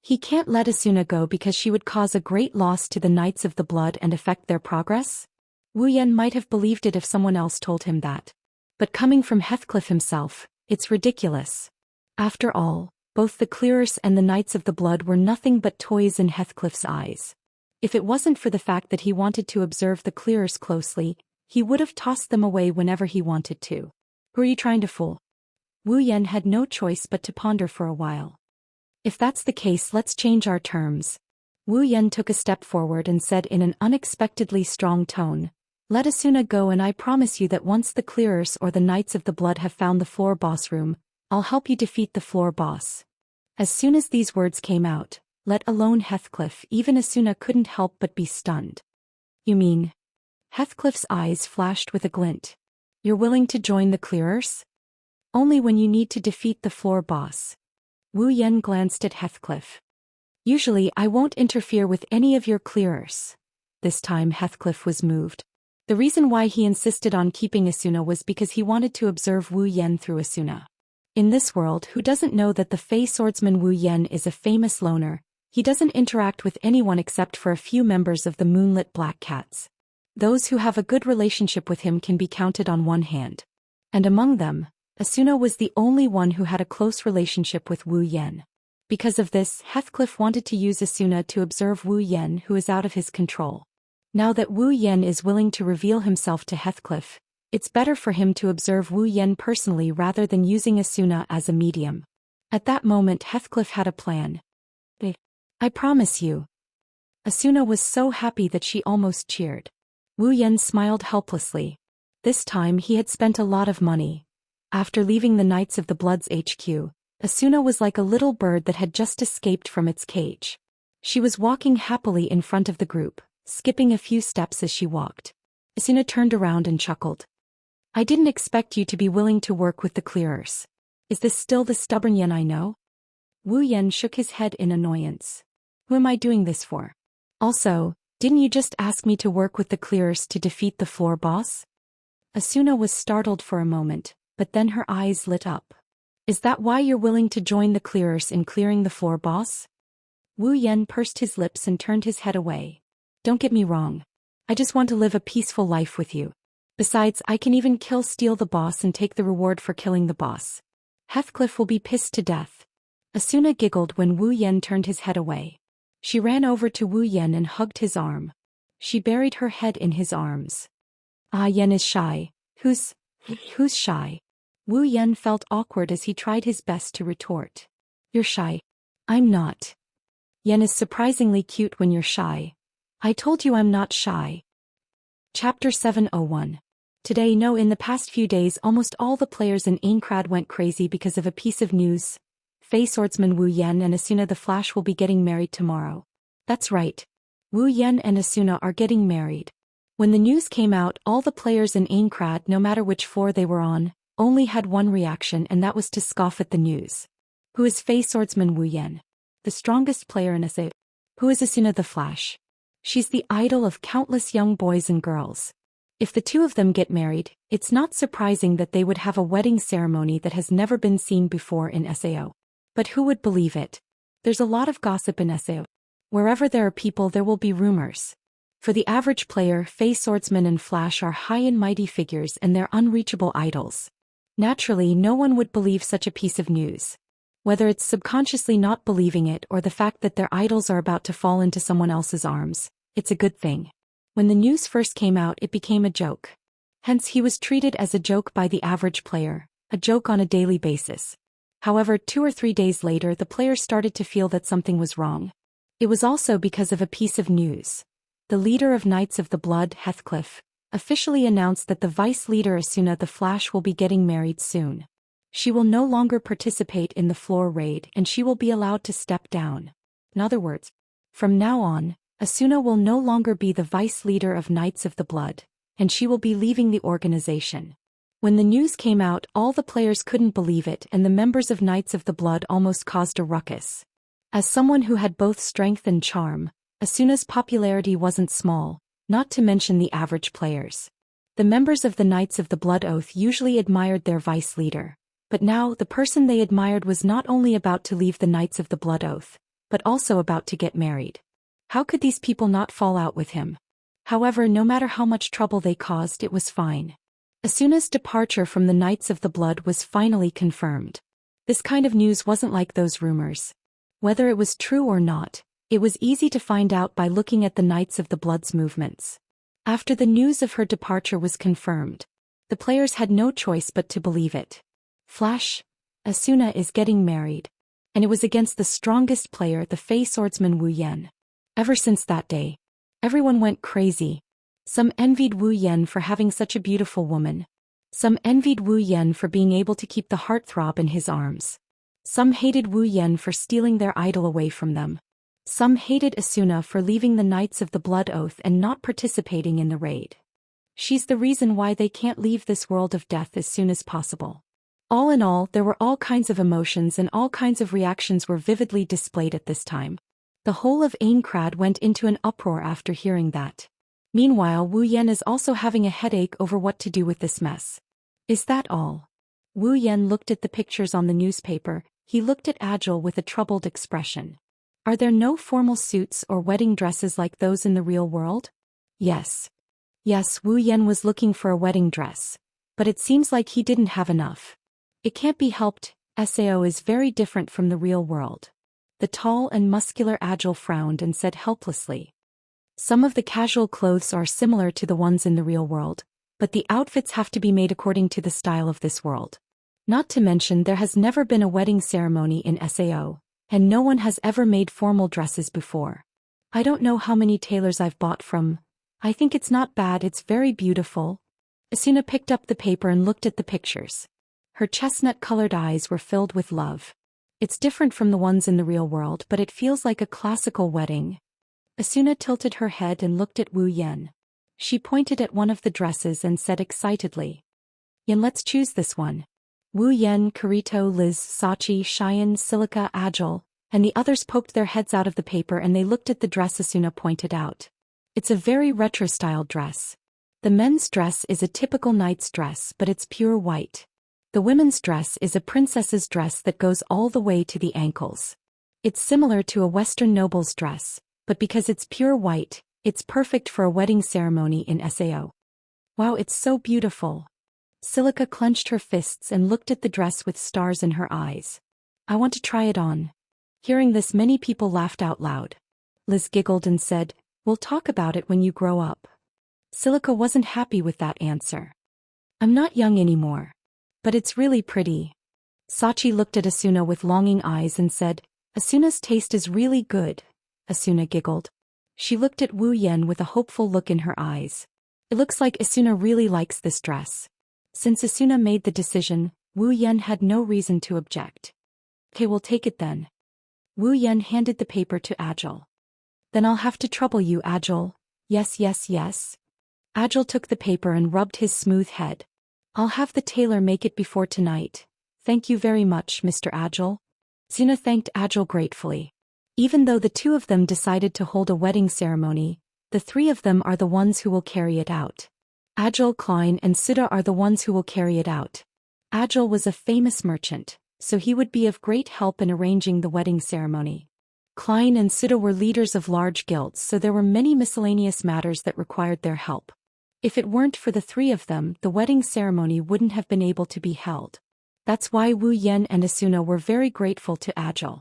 He can't let Asuna go because she would cause a great loss to the Knights of the Blood and affect their progress? Wu Yan might have believed it if someone else told him that. But coming from Heathcliff himself, it's ridiculous. After all, both the Clearers and the Knights of the Blood were nothing but toys in Heathcliff's eyes. If it wasn't for the fact that he wanted to observe the Clearers closely, he would have tossed them away whenever he wanted to. Who are you trying to fool? Wu Yan had no choice but to ponder for a while. "If that's the case, let's change our terms." Wu Yan took a step forward and said in an unexpectedly strong tone, "Let Asuna go, and I promise you that once the Clearers or the Knights of the Blood have found the floor boss room, I'll help you defeat the floor boss." As soon as these words came out, let alone Heathcliff, even Asuna couldn't help but be stunned. "You mean?" Heathcliff's eyes flashed with a glint. "You're willing to join the Clearers?" "Only when you need to defeat the floor boss." Wu Yan glanced at Heathcliff. "Usually I won't interfere with any of your Clearers." This time Heathcliff was moved. The reason why he insisted on keeping Asuna was because he wanted to observe Wu Yan through Asuna. In this world, who doesn't know that the Fey swordsman Wu Yan is a famous loner? He doesn't interact with anyone except for a few members of the Moonlit Black Cats. Those who have a good relationship with him can be counted on one hand. And among them, Asuna was the only one who had a close relationship with Wu Yan. Because of this, Heathcliff wanted to use Asuna to observe Wu Yan, who is out of his control. Now that Wu Yan is willing to reveal himself to Heathcliff, it's better for him to observe Wu Yan personally rather than using Asuna as a medium. At that moment Heathcliff had a plan. "I promise you." Asuna was so happy that she almost cheered. Wu Yan smiled helplessly. This time he had spent a lot of money. After leaving the Knights of the Blood's HQ, Asuna was like a little bird that had just escaped from its cage. She was walking happily in front of the group, skipping a few steps as she walked. Asuna turned around and chuckled. "I didn't expect you to be willing to work with the Clearers. Is this still the stubborn Yen I know?" Wu Yan shook his head in annoyance. "Who am I doing this for? Also, didn't you just ask me to work with the clearers to defeat the floor boss? Asuna was startled for a moment, but then her eyes lit up. Is that why you're willing to join the clearers in clearing the floor boss? Wu Yan pursed his lips and turned his head away. Don't get me wrong. I just want to live a peaceful life with you. Besides, I can even steal the boss and take the reward for killing the boss. Heathcliff will be pissed to death. Asuna giggled when Wu Yan turned his head away. She ran over to Wu Yan and hugged his arm. She buried her head in his arms. Ah, Yan is shy. Who's shy? Wu Yan felt awkward as he tried his best to retort. You're shy. I'm not. Yan is surprisingly cute when you're shy. I told you I'm not shy. Chapter 701. Today, in the past few days almost all the players in Aincrad went crazy because of a piece of news. Fey swordsman Wu Yan and Asuna the Flash will be getting married tomorrow. That's right. Wu Yan and Asuna are getting married. When the news came out, all the players in Aincrad, no matter which floor they were on, only had one reaction, and that was to scoff at the news. Who is Fey swordsman Wu Yan? The strongest player in SA. Who is Asuna the Flash? She's the idol of countless young boys and girls. If the two of them get married, it's not surprising that they would have a wedding ceremony that has never been seen before in SAO. But who would believe it? There's a lot of gossip in SAO. Wherever there are people, there will be rumors. For the average player, Fey swordsman and Flash are high and mighty figures and they're unreachable idols. Naturally, no one would believe such a piece of news. Whether it's subconsciously not believing it or the fact that their idols are about to fall into someone else's arms, it's a good thing. When the news first came out, it became a joke. Hence, he was treated as a joke by the average player, a joke on a daily basis. However, 2 or 3 days later, the players started to feel that something was wrong. It was also because of a piece of news. The leader of Knights of the Blood, Heathcliff, officially announced that the vice leader Asuna the Flash will be getting married soon. She will no longer participate in the floor raid and she will be allowed to step down. In other words, from now on, Asuna will no longer be the vice leader of Knights of the Blood, and she will be leaving the organization. When the news came out, all the players couldn't believe it and the members of Knights of the Blood almost caused a ruckus. As someone who had both strength and charm, Asuna's popularity wasn't small, not to mention the average players. The members of the Knights of the Blood Oath usually admired their vice leader. But now, the person they admired was not only about to leave the Knights of the Blood Oath, but also about to get married. How could these people not fall out with him? However, no matter how much trouble they caused, it was fine. Asuna's departure from the Knights of the Blood was finally confirmed. This kind of news wasn't like those rumors. Whether it was true or not, it was easy to find out by looking at the Knights of the Blood's movements. After the news of her departure was confirmed, the players had no choice but to believe it. Flash, Asuna is getting married. And it was against the strongest player, the Fey swordsman Wu Yan. Ever since that day, everyone went crazy. Some envied Wu Yan for having such a beautiful woman. Some envied Wu Yan for being able to keep the heartthrob in his arms. Some hated Wu Yan for stealing their idol away from them. Some hated Asuna for leaving the Knights of the Blood Oath and not participating in the raid. She's the reason why they can't leave this world of death as soon as possible. All in all, there were all kinds of emotions and all kinds of reactions were vividly displayed at this time. The whole of Aincrad went into an uproar after hearing that. Meanwhile, Wu Yan is also having a headache over what to do with this mess. Is that all? Wu Yan looked at the pictures on the newspaper. He looked at Agile with a troubled expression. Are there no formal suits or wedding dresses like those in the real world? Yes. Yes, Wu Yan was looking for a wedding dress. But it seems like he didn't have enough. It can't be helped, SAO is very different from the real world. The tall and muscular Agile frowned and said helplessly. Some of the casual clothes are similar to the ones in the real world, but the outfits have to be made according to the style of this world. Not to mention there has never been a wedding ceremony in SAO, and no one has ever made formal dresses before. I don't know how many tailors I've bought from. I think it's not bad, it's very beautiful. Asuna picked up the paper and looked at the pictures. Her chestnut-colored eyes were filled with love. It's different from the ones in the real world, but it feels like a classical wedding. Asuna tilted her head and looked at Wu Yan. She pointed at one of the dresses and said excitedly. Yan, let's choose this one. Wu Yan, Kirito, Liz, Sachi, Xian, Silica, Agile, and the others poked their heads out of the paper and they looked at the dress Asuna pointed out. It's a very retro-style dress. The men's dress is a typical knight's dress, but it's pure white. The women's dress is a princess's dress that goes all the way to the ankles. It's similar to a Western noble's dress, but because it's pure white, it's perfect for a wedding ceremony in Sao. Wow, it's so beautiful. Silica clenched her fists and looked at the dress with stars in her eyes. I want to try it on. Hearing this, many people laughed out loud. Liz giggled and said, "We'll talk about it when you grow up." Silica wasn't happy with that answer. "I'm not young anymore. But it's really pretty." Sachi looked at Asuna with longing eyes and said, "Asuna's taste is really good." Asuna giggled. She looked at Wu Yan with a hopeful look in her eyes. It looks like Asuna really likes this dress. Since Asuna made the decision, Wu Yan had no reason to object. "Okay, we'll take it then." Wu Yan handed the paper to Agil. "Then I'll have to trouble you, Agil." "Yes, yes, yes." Agil took the paper and rubbed his smooth head. "I'll have the tailor make it before tonight. Thank you very much, Mr. Agil." Asuna thanked Agil gratefully. Even though the two of them decided to hold a wedding ceremony, the three of them are the ones who will carry it out. Agil, Klein, and Sita are the ones who will carry it out. Agil was a famous merchant, so he would be of great help in arranging the wedding ceremony. Klein and Sita were leaders of large guilds, so there were many miscellaneous matters that required their help. If it weren't for the three of them, the wedding ceremony wouldn't have been able to be held. That's why Wu Yan and Asuna were very grateful to Agil.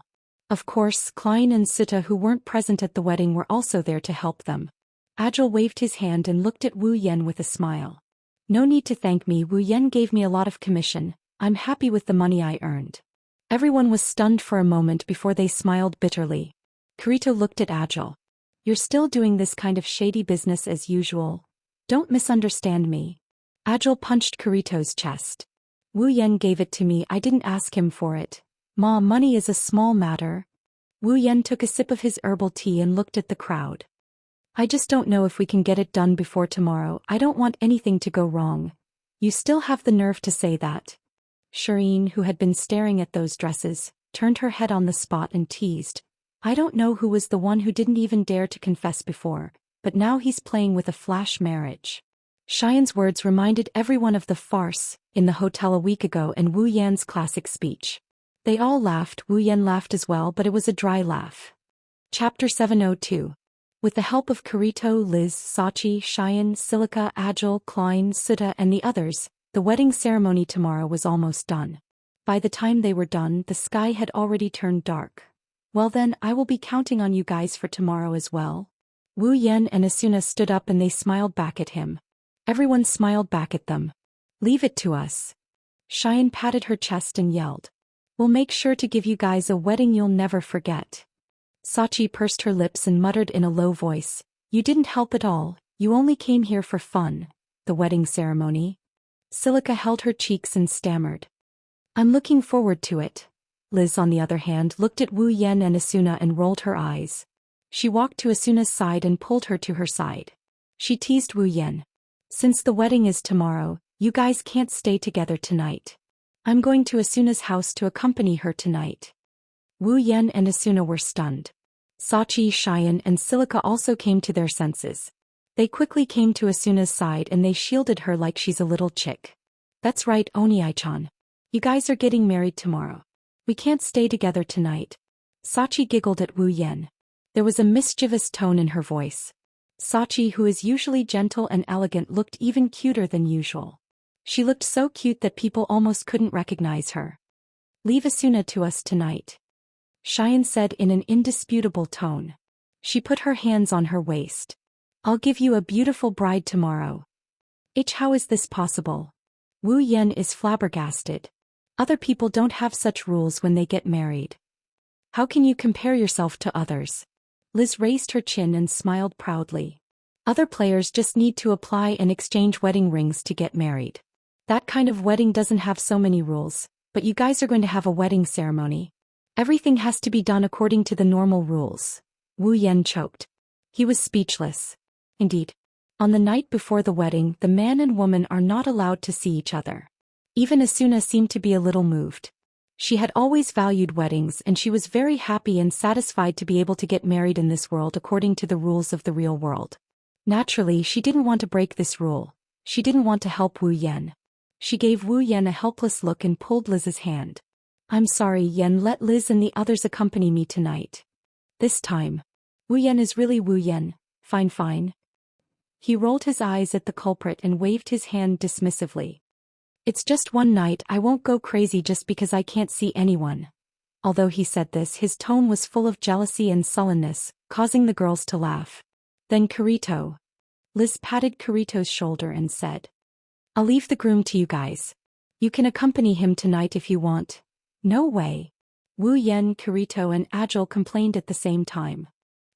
Of course, Klein and Sita, who weren't present at the wedding, were also there to help them. Agil waved his hand and looked at Wu Yan with a smile. "No need to thank me. Wu Yan gave me a lot of commission. I'm happy with the money I earned." Everyone was stunned for a moment before they smiled bitterly. Kirito looked at Agil. "You're still doing this kind of shady business as usual. Don't misunderstand me." Agil punched Kirito's chest. "Wu Yan gave it to me. I didn't ask him for it. Ma, money is a small matter." Wu Yan took a sip of his herbal tea and looked at the crowd. "I just don't know if we can get it done before tomorrow. I don't want anything to go wrong." "You still have the nerve to say that." Shireen, who had been staring at those dresses, turned her head on the spot and teased. "I don't know who was the one who didn't even dare to confess before, but now he's playing with a flash marriage." Xian's words reminded everyone of the farce in the hotel a week ago and Wu Yan's classic speech. They all laughed. Wu Yan laughed as well, but it was a dry laugh. Chapter 702. With the help of Kirito, Liz, Sachi, Xian, Silica, Agil, Klein, Sita, and the others, the wedding ceremony tomorrow was almost done. By the time they were done, the sky had already turned dark. "Well then, I will be counting on you guys for tomorrow as well." Wu Yan and Asuna stood up and they smiled back at him. Everyone smiled back at them. "Leave it to us." Xian patted her chest and yelled. "We'll make sure to give you guys a wedding you'll never forget." Sachi pursed her lips and muttered in a low voice, "You didn't help at all, you only came here for fun." "The wedding ceremony?" Silica held her cheeks and stammered. "I'm looking forward to it." Liz, on the other hand, looked at Wu Yan and Asuna and rolled her eyes. She walked to Asuna's side and pulled her to her side. She teased Wu Yan. "Since the wedding is tomorrow, you guys can't stay together tonight. I'm going to Asuna's house to accompany her tonight." Wu Yan and Asuna were stunned. Sachi, Xian, and Silica also came to their senses. They quickly came to Asuna's side and they shielded her like she's a little chick. "That's right, Oni-chan. You guys are getting married tomorrow. We can't stay together tonight." Sachi giggled at Wu Yan. There was a mischievous tone in her voice. Sachi, who is usually gentle and elegant, looked even cuter than usual. She looked so cute that people almost couldn't recognize her. "Leave Asuna to us tonight," Xian said in an indisputable tone. She put her hands on her waist. "I'll give you a beautiful bride tomorrow." How is this possible? Wu Yan is flabbergasted. Other people don't have such rules when they get married. How can you compare yourself to others? Liz raised her chin and smiled proudly. Other players just need to apply and exchange wedding rings to get married. That kind of wedding doesn't have so many rules, but you guys are going to have a wedding ceremony. Everything has to be done according to the normal rules. Wu Yan choked. He was speechless. Indeed. On the night before the wedding, the man and woman are not allowed to see each other. Even Asuna seemed to be a little moved. She had always valued weddings and she was very happy and satisfied to be able to get married in this world according to the rules of the real world. Naturally, she didn't want to break this rule. She didn't want to help Wu Yan. She gave Wu Yan a helpless look and pulled Liz's hand. I'm sorry, Yan, let Liz and the others accompany me tonight. This time. Wu Yan is really Wu Yan. Fine, fine. He rolled his eyes at the culprit and waved his hand dismissively. It's just one night, I won't go crazy just because I can't see anyone. Although he said this, his tone was full of jealousy and sullenness, causing the girls to laugh. Then Kirito. Liz patted Kirito's shoulder and said, I'll leave the groom to you guys. You can accompany him tonight if you want. No way. Wu Yan, Kirito and Agile complained at the same time.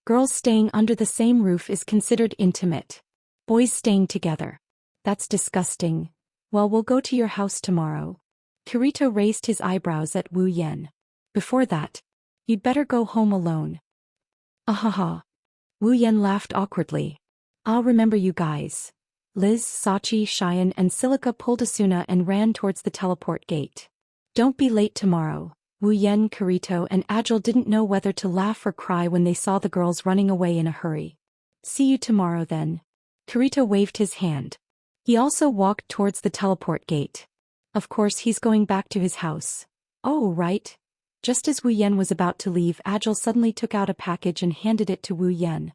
Girls staying under the same roof is considered intimate. Boys staying together. That's disgusting. Well, we'll go to your house tomorrow. Kirito raised his eyebrows at Wu Yan. Before that, you'd better go home alone. Ahaha. Wu Yan laughed awkwardly. I'll remember you guys. Liz, Sachi, Xian and Silica pulled Asuna and ran towards the teleport gate. Don't be late tomorrow. Wu Yan, Kirito and Agile didn't know whether to laugh or cry when they saw the girls running away in a hurry. See you tomorrow then. Kirito waved his hand. He also walked towards the teleport gate. Of course he's going back to his house. Oh, right. Just as Wu Yan was about to leave, Agile suddenly took out a package and handed it to Wu Yan.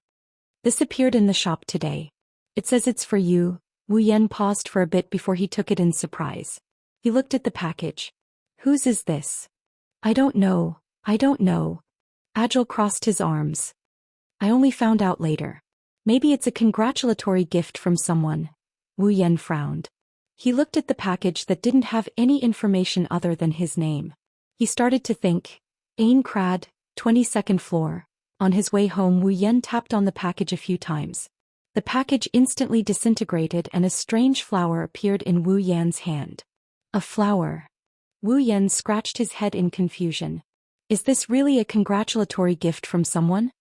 This appeared in the shop today. It says it's for you. Wu Yan paused for a bit before he took it in surprise. He looked at the package. Whose is this? I don't know. Agile crossed his arms. I only found out later. Maybe it's a congratulatory gift from someone. Wu Yan frowned. He looked at the package that didn't have any information other than his name. He started to think. Ain Krad, 22nd floor. On his way home, Wu Yan tapped on the package a few times. The package instantly disintegrated and a strange flower appeared in Wu Yan's hand. A flower. Wu Yan scratched his head in confusion. Is this really a congratulatory gift from someone?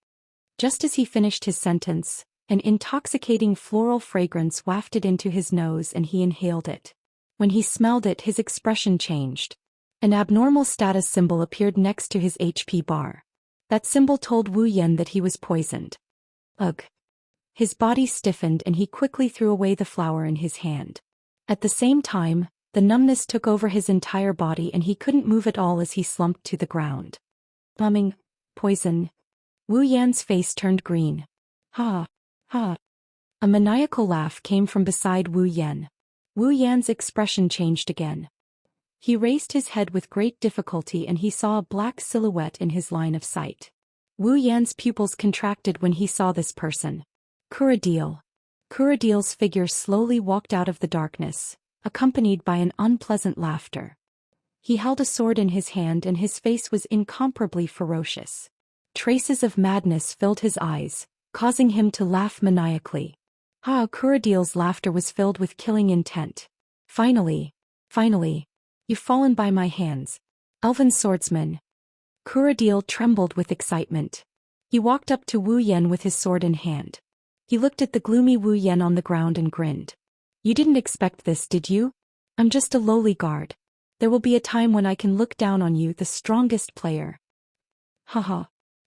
Just as he finished his sentence, an intoxicating floral fragrance wafted into his nose and he inhaled it. When he smelled it, his expression changed. An abnormal status symbol appeared next to his HP bar. That symbol told Wu Yan that he was poisoned. Ugh. His body stiffened and he quickly threw away the flower in his hand. At the same time, the numbness took over his entire body and he couldn't move at all as he slumped to the ground. Humming, poison. Wu Yan's face turned green. Ha. Ha. A maniacal laugh came from beside Wu Yan. Wu Yan's expression changed again. He raised his head with great difficulty and he saw a black silhouette in his line of sight. Wu Yan's pupils contracted when he saw this person. Kuradil. Kuradil's figure slowly walked out of the darkness, accompanied by an unpleasant laughter. He held a sword in his hand and his face was incomparably ferocious. Traces of madness filled his eyes, causing him to laugh maniacally. Kuradil's laughter was filled with killing intent. Finally, you've fallen by my hands. Elven swordsman. Kuradil trembled with excitement. He walked up to Wu Yan with his sword in hand. He looked at the gloomy Wu Yan on the ground and grinned. You didn't expect this, did you? I'm just a lowly guard. There will be a time when I can look down on you, the strongest player. Haha.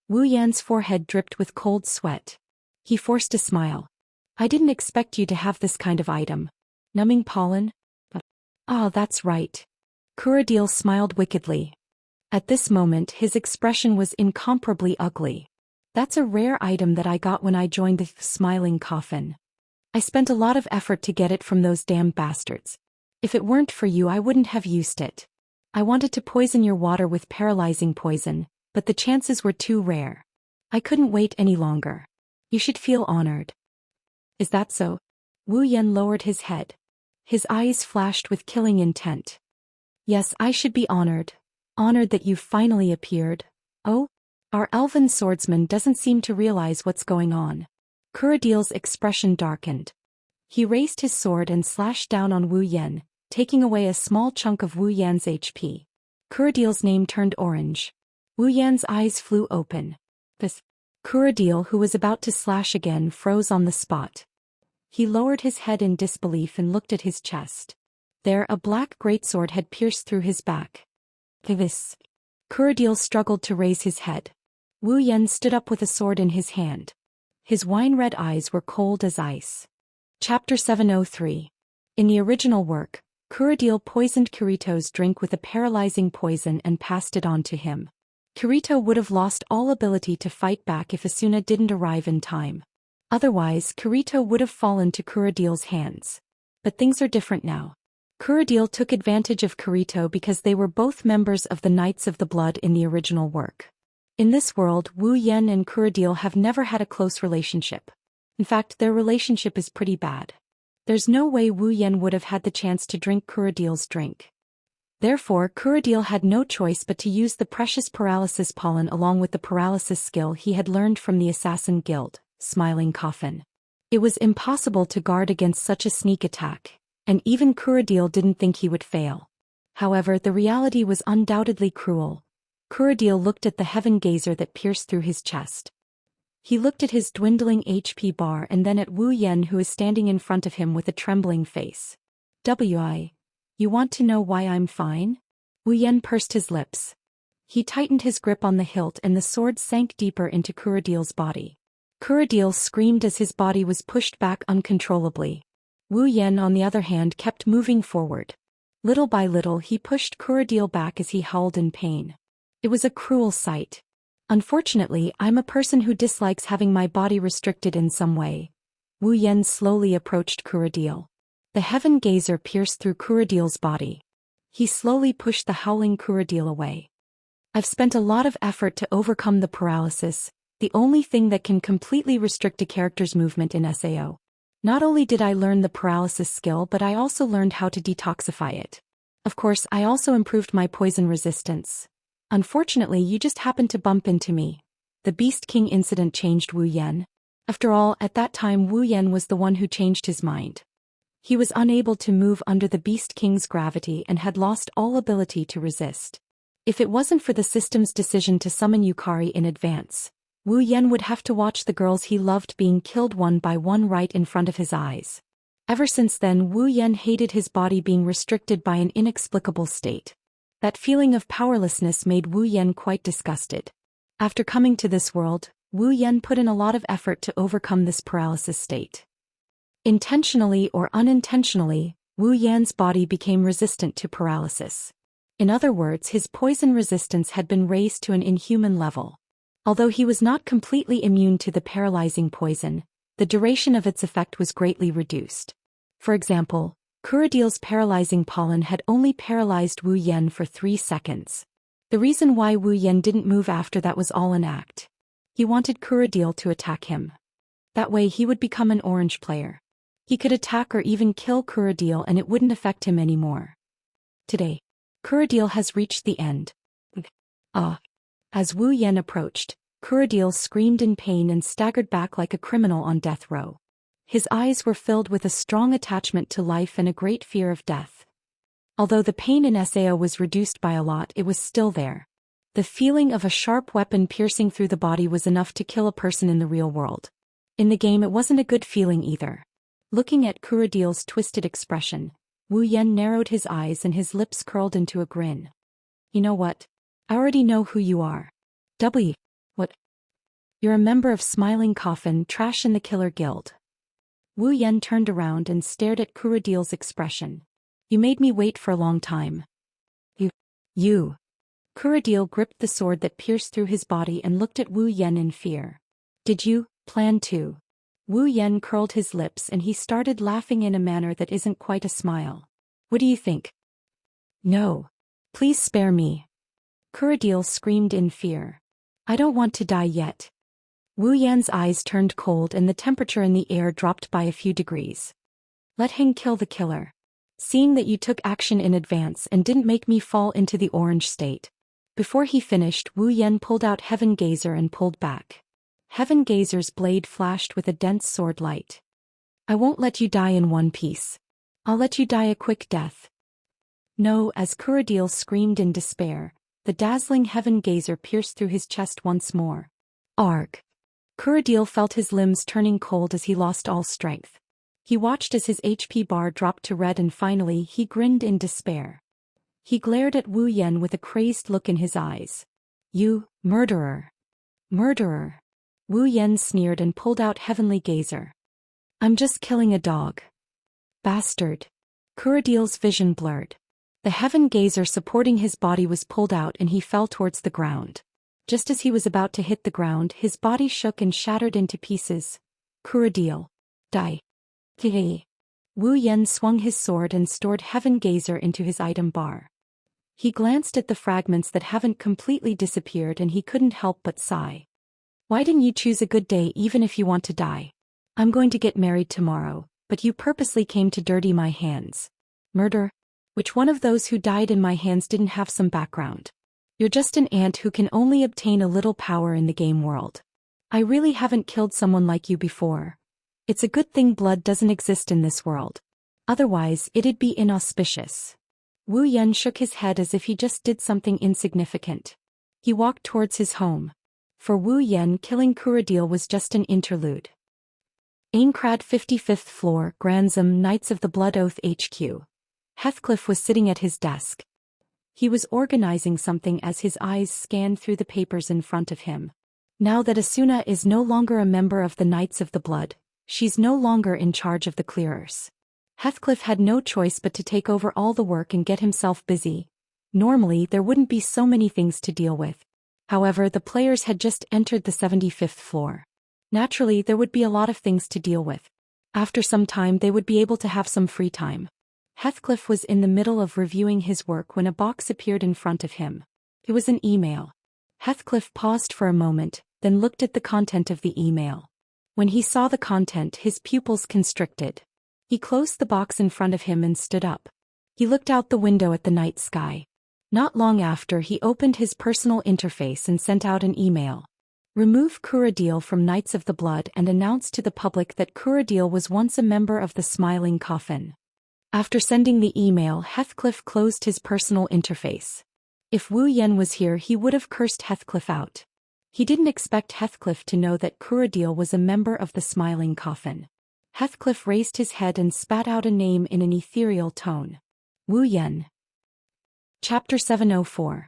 Wu Yan's forehead dripped with cold sweat. He forced a smile. I didn't expect you to have this kind of item. Numbing pollen? That's right. Kuradil smiled wickedly. At this moment his expression was incomparably ugly. That's a rare item that I got when I joined the Smiling Coffin. I spent a lot of effort to get it from those damn bastards. If it weren't for you I wouldn't have used it. I wanted to poison your water with paralyzing poison, but the chances were too rare. I couldn't wait any longer. You should feel honored. Is that so? Wu Yan lowered his head. His eyes flashed with killing intent. Yes, I should be honored. Honored that you finally appeared. Oh? Our elven swordsman doesn't seem to realize what's going on. Kuradil's expression darkened. He raised his sword and slashed down on Wu Yan, taking away a small chunk of Wu Yan's HP. Kuradil's name turned orange. Wu Yan's eyes flew open. Kuradil, who was about to slash again, froze on the spot. He lowered his head in disbelief and looked at his chest. There, a black greatsword had pierced through his back. This. Kuradil struggled to raise his head. Wu Yan stood up with a sword in his hand. His wine-red eyes were cold as ice. Chapter 703. In the original work, Kuradil poisoned Kirito's drink with a paralyzing poison and passed it on to him. Kirito would have lost all ability to fight back if Asuna didn't arrive in time. Otherwise, Kirito would have fallen to Kuradil's hands. But things are different now. Kuradil took advantage of Kirito because they were both members of the Knights of the Blood in the original work. In this world, Wu Yan and Kuradil have never had a close relationship. In fact, their relationship is pretty bad. There's no way Wu Yan would have had the chance to drink Kuradil's drink. Therefore, Kuradil had no choice but to use the precious paralysis pollen along with the paralysis skill he had learned from the Assassin Guild, Smiling Coffin. It was impossible to guard against such a sneak attack, and even Kuradil didn't think he would fail. However, the reality was undoubtedly cruel. Kuradil looked at the heaven gazer that pierced through his chest. He looked at his dwindling HP bar and then at Wu Yan, who is standing in front of him with a trembling face. You want to know why I'm fine? Wu Yan pursed his lips. He tightened his grip on the hilt and the sword sank deeper into Kuradil's body. Kuradil screamed as his body was pushed back uncontrollably. Wu Yan, on the other hand, kept moving forward. Little by little he pushed Kuradil back as he howled in pain. It was a cruel sight. Unfortunately, I'm a person who dislikes having my body restricted in some way. Wu Yan slowly approached Kuradil. The heaven gazer pierced through Kuradil's body. He slowly pushed the howling Kuradil away. I've spent a lot of effort to overcome the paralysis, the only thing that can completely restrict a character's movement in SAO. Not only did I learn the paralysis skill, but I also learned how to detoxify it. Of course, I also improved my poison resistance. Unfortunately, you just happened to bump into me. The Beast King incident changed Wu Yan. After all, at that time Wu Yan was the one who changed his mind. He was unable to move under the Beast King's gravity and had lost all ability to resist. If it wasn't for the system's decision to summon Yukari in advance, Wu Yan would have to watch the girls he loved being killed one by one right in front of his eyes. Ever since then, Wu Yan hated his body being restricted by an inexplicable state. That feeling of powerlessness made Wu Yan quite disgusted. After coming to this world, Wu Yan put in a lot of effort to overcome this paralysis state. Intentionally or unintentionally, Wu Yan's body became resistant to paralysis. In other words, his poison resistance had been raised to an inhuman level. Although he was not completely immune to the paralyzing poison, the duration of its effect was greatly reduced. For example, Kuradil's paralyzing pollen had only paralyzed Wu Yan for 3 seconds. The reason why Wu Yan didn't move after that was all an act. He wanted Kuradil to attack him. That way he would become an orange player. He could attack or even kill Kuradil and it wouldn't affect him anymore. Today, Kuradil has reached the end. As Wu Yan approached, Kuradil screamed in pain and staggered back like a criminal on death row. His eyes were filled with a strong attachment to life and a great fear of death. Although the pain in Sao was reduced by a lot, it was still there. The feeling of a sharp weapon piercing through the body was enough to kill a person in the real world. In the game, it wasn't a good feeling either. Looking at Kuradil's twisted expression, Wu Yan narrowed his eyes and his lips curled into a grin. You know what? I already know who you are. What? You're a member of Smiling Coffin, Trash in the Killer Guild. Wu Yan turned around and stared at Kuradil's expression. You made me wait for a long time. You. Kuradil gripped the sword that pierced through his body and looked at Wu Yan in fear. Did you plan to? Wu Yan curled his lips and he started laughing in a manner that isn't quite a smile. What do you think? No. Please spare me. Kuradil screamed in fear. I don't want to die yet. Wu Yan's eyes turned cold and the temperature in the air dropped by a few degrees. Let him kill the killer. Seeing that you took action in advance and didn't make me fall into the orange state. Before he finished, Wu Yan pulled out Heaven Gazer and pulled back. Heaven Gazer's blade flashed with a dense sword light. I won't let you die in one piece. I'll let you die a quick death. No, as Kuradil screamed in despair, the dazzling Heaven Gazer pierced through his chest once more. Arg! Kuradil felt his limbs turning cold as he lost all strength. He watched as his HP bar dropped to red and finally he grinned in despair. He glared at Wu Yan with a crazed look in his eyes. You, murderer. Murderer. Wu Yan sneered and pulled out Heavenly Gazer. I'm just killing a dog. Bastard. Kuradil's vision blurred. The Heaven Gazer supporting his body was pulled out and he fell towards the ground. Just as he was about to hit the ground, his body shook and shattered into pieces. Kuradil. Die. Kihi. Wu Yan swung his sword and stored Heaven Gazer into his item bar. He glanced at the fragments that haven't completely disappeared and he couldn't help but sigh. Why didn't you choose a good day even if you want to die? I'm going to get married tomorrow, but you purposely came to dirty my hands. Murder? Which one of those who died in my hands didn't have some background? You're just an ant who can only obtain a little power in the game world. I really haven't killed someone like you before. It's a good thing blood doesn't exist in this world. Otherwise, it'd be inauspicious. Wu Yan shook his head as if he just did something insignificant. He walked towards his home. For Wu Yan, killing Kuradil was just an interlude. Aincrad 55th floor, Grantham, Knights of the Blood Oath HQ. Heathcliff was sitting at his desk. He was organizing something as his eyes scanned through the papers in front of him. Now that Asuna is no longer a member of the Knights of the Blood, she's no longer in charge of the clearers. Heathcliff had no choice but to take over all the work and get himself busy. Normally there wouldn't be so many things to deal with. However, the players had just entered the 75th floor. Naturally, there would be a lot of things to deal with. After some time they would be able to have some free time. Heathcliff was in the middle of reviewing his work when a box appeared in front of him. It was an email. Heathcliff paused for a moment, then looked at the content of the email. When he saw the content, his pupils constricted. He closed the box in front of him and stood up. He looked out the window at the night sky. Not long after, he opened his personal interface and sent out an email. Remove Kuradil from Knights of the Blood and announce to the public that Kuradil was once a member of the Smiling Coffin. After sending the email, Heathcliff closed his personal interface. If Wu Yan was here, he would have cursed Heathcliff out. He didn't expect Heathcliff to know that Kuradil was a member of the Smiling Coffin. Heathcliff raised his head and spat out a name in an ethereal tone. Wu Yan. Chapter 704.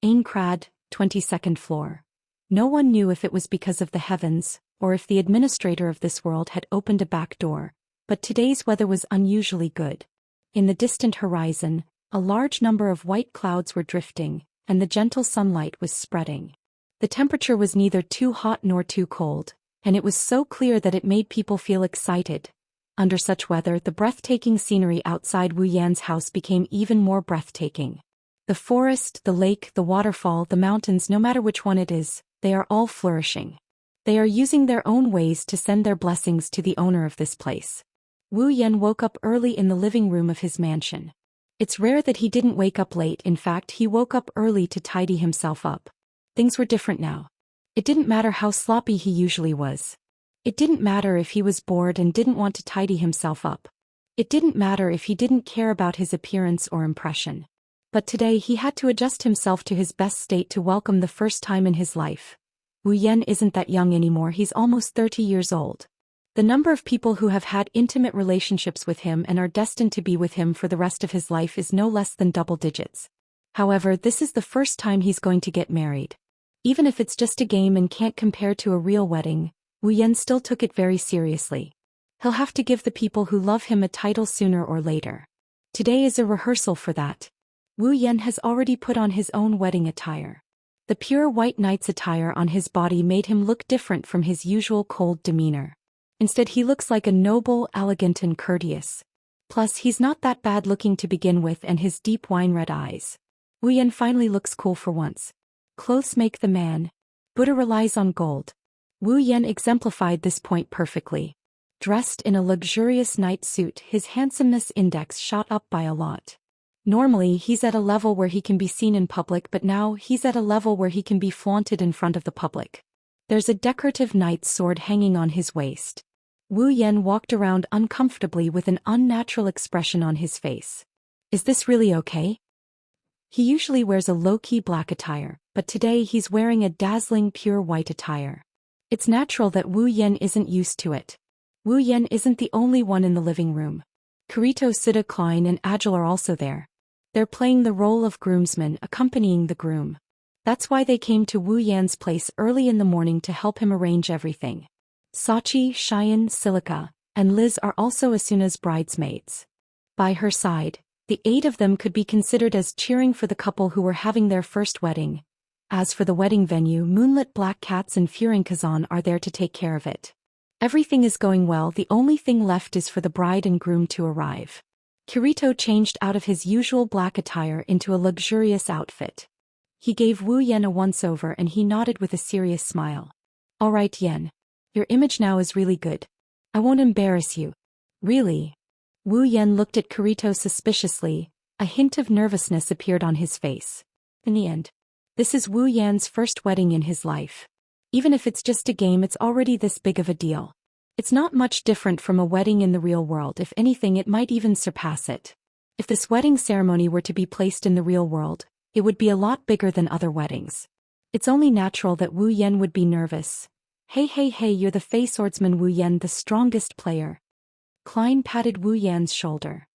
Aincrad, 22nd floor. No one knew if it was because of the heavens, or if the administrator of this world had opened a back door, but today's weather was unusually good. In the distant horizon, a large number of white clouds were drifting, and the gentle sunlight was spreading. The temperature was neither too hot nor too cold, and it was so clear that it made people feel excited. Under such weather, the breathtaking scenery outside Wu Yan's house became even more breathtaking. The forest, the lake, the waterfall, the mountains, no matter which one it is, they are all flourishing. They are using their own ways to send their blessings to the owner of this place. Wu Yan woke up early in the living room of his mansion. It's rare that he didn't wake up late. In fact, he woke up early to tidy himself up. Things were different now. It didn't matter how sloppy he usually was. It didn't matter if he was bored and didn't want to tidy himself up. It didn't matter if he didn't care about his appearance or impression. But today he had to adjust himself to his best state to welcome the first time in his life. Wu Yan isn't that young anymore, he's almost 30 years old. The number of people who have had intimate relationships with him and are destined to be with him for the rest of his life is no less than double digits. However, this is the first time he's going to get married. Even if it's just a game and can't compare to a real wedding, Wu Yan still took it very seriously. He'll have to give the people who love him a title sooner or later. Today is a rehearsal for that. Wu Yan has already put on his own wedding attire. The pure white knight's attire on his body made him look different from his usual cold demeanor. Instead, he looks like a noble, elegant and courteous. Plus, he's not that bad looking to begin with, and his deep wine-red eyes. Wu Yan finally looks cool for once. Clothes make the man. Buddha relies on gold. Wu Yan exemplified this point perfectly. Dressed in a luxurious night suit, his handsomeness index shot up by a lot. Normally, he's at a level where he can be seen in public, but now he's at a level where he can be flaunted in front of the public. There's a decorative knight's sword hanging on his waist. Wu Yan walked around uncomfortably with an unnatural expression on his face. Is this really okay? He usually wears a low-key black attire, but today he's wearing a dazzling pure white attire. It's natural that Wu Yan isn't used to it. Wu Yan isn't the only one in the living room. Kirito, Sida, Klein and Agile are also there. They're playing the role of groomsmen, accompanying the groom. That's why they came to Wu Yan's place early in the morning to help him arrange everything. Sachi, Xian, Silica, and Liz are also Asuna's bridesmaids. By her side, the 8 of them could be considered as cheering for the couple who were having their first wedding. As for the wedding venue, Moonlit Black Cats and Furing Kazan are there to take care of it. Everything is going well, the only thing left is for the bride and groom to arrive. Kirito changed out of his usual black attire into a luxurious outfit. He gave Wu Yan a once-over and he nodded with a serious smile. All right, Yan. Your image now is really good. I won't embarrass you. Really? Wu Yan looked at Kirito suspiciously. A hint of nervousness appeared on his face. In the end, this is Wu Yan's first wedding in his life. Even if it's just a game, it's already this big of a deal. It's not much different from a wedding in the real world. If anything, it might even surpass it. If this wedding ceremony were to be placed in the real world, it would be a lot bigger than other weddings. It's only natural that Wu Yan would be nervous. Hey, you're the Fey swordsman Wu Yan, the strongest player. Klein patted Wu Yan's shoulder.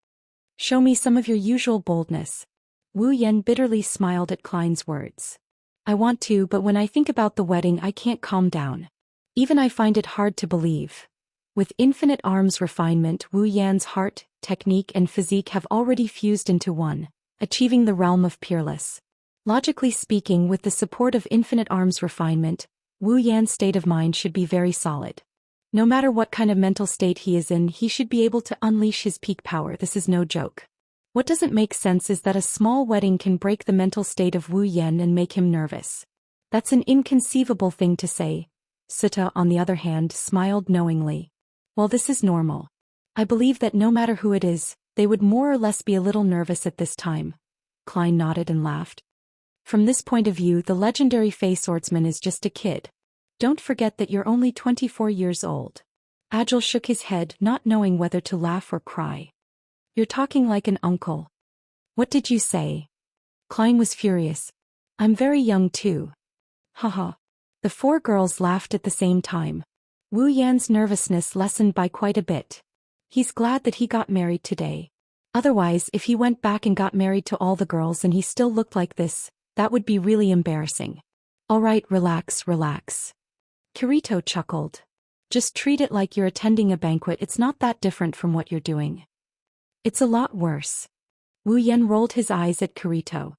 Show me some of your usual boldness. Wu Yan bitterly smiled at Klein's words. I want to, but when I think about the wedding, I can't calm down. Even I find it hard to believe. With infinite arms refinement, Wu Yan's heart, technique and physique have already fused into one, achieving the realm of peerless. Logically speaking, with the support of infinite arms refinement, Wu Yan's state of mind should be very solid. No matter what kind of mental state he is in, he should be able to unleash his peak power. This is no joke. What doesn't make sense is that a small wedding can break the mental state of Wu Yan and make him nervous. That's an inconceivable thing to say. Sita, on the other hand, smiled knowingly. Well, this is normal. I believe that no matter who it is, they would more or less be a little nervous at this time. Klein nodded and laughed. From this point of view, the legendary Fey swordsman is just a kid. Don't forget that you're only 24 years old. Agile shook his head, not knowing whether to laugh or cry. You're talking like an uncle. What did you say? Klein was furious. I'm very young too. Haha. The 4 girls laughed at the same time. Wu Yan's nervousness lessened by quite a bit. He's glad that he got married today. Otherwise, if he went back and got married to all the girls and he still looked like this, that would be really embarrassing. All right, relax. Kirito chuckled. Just treat it like you're attending a banquet. It's not that different from what you're doing. It's a lot worse. Wu Yan rolled his eyes at Kirito.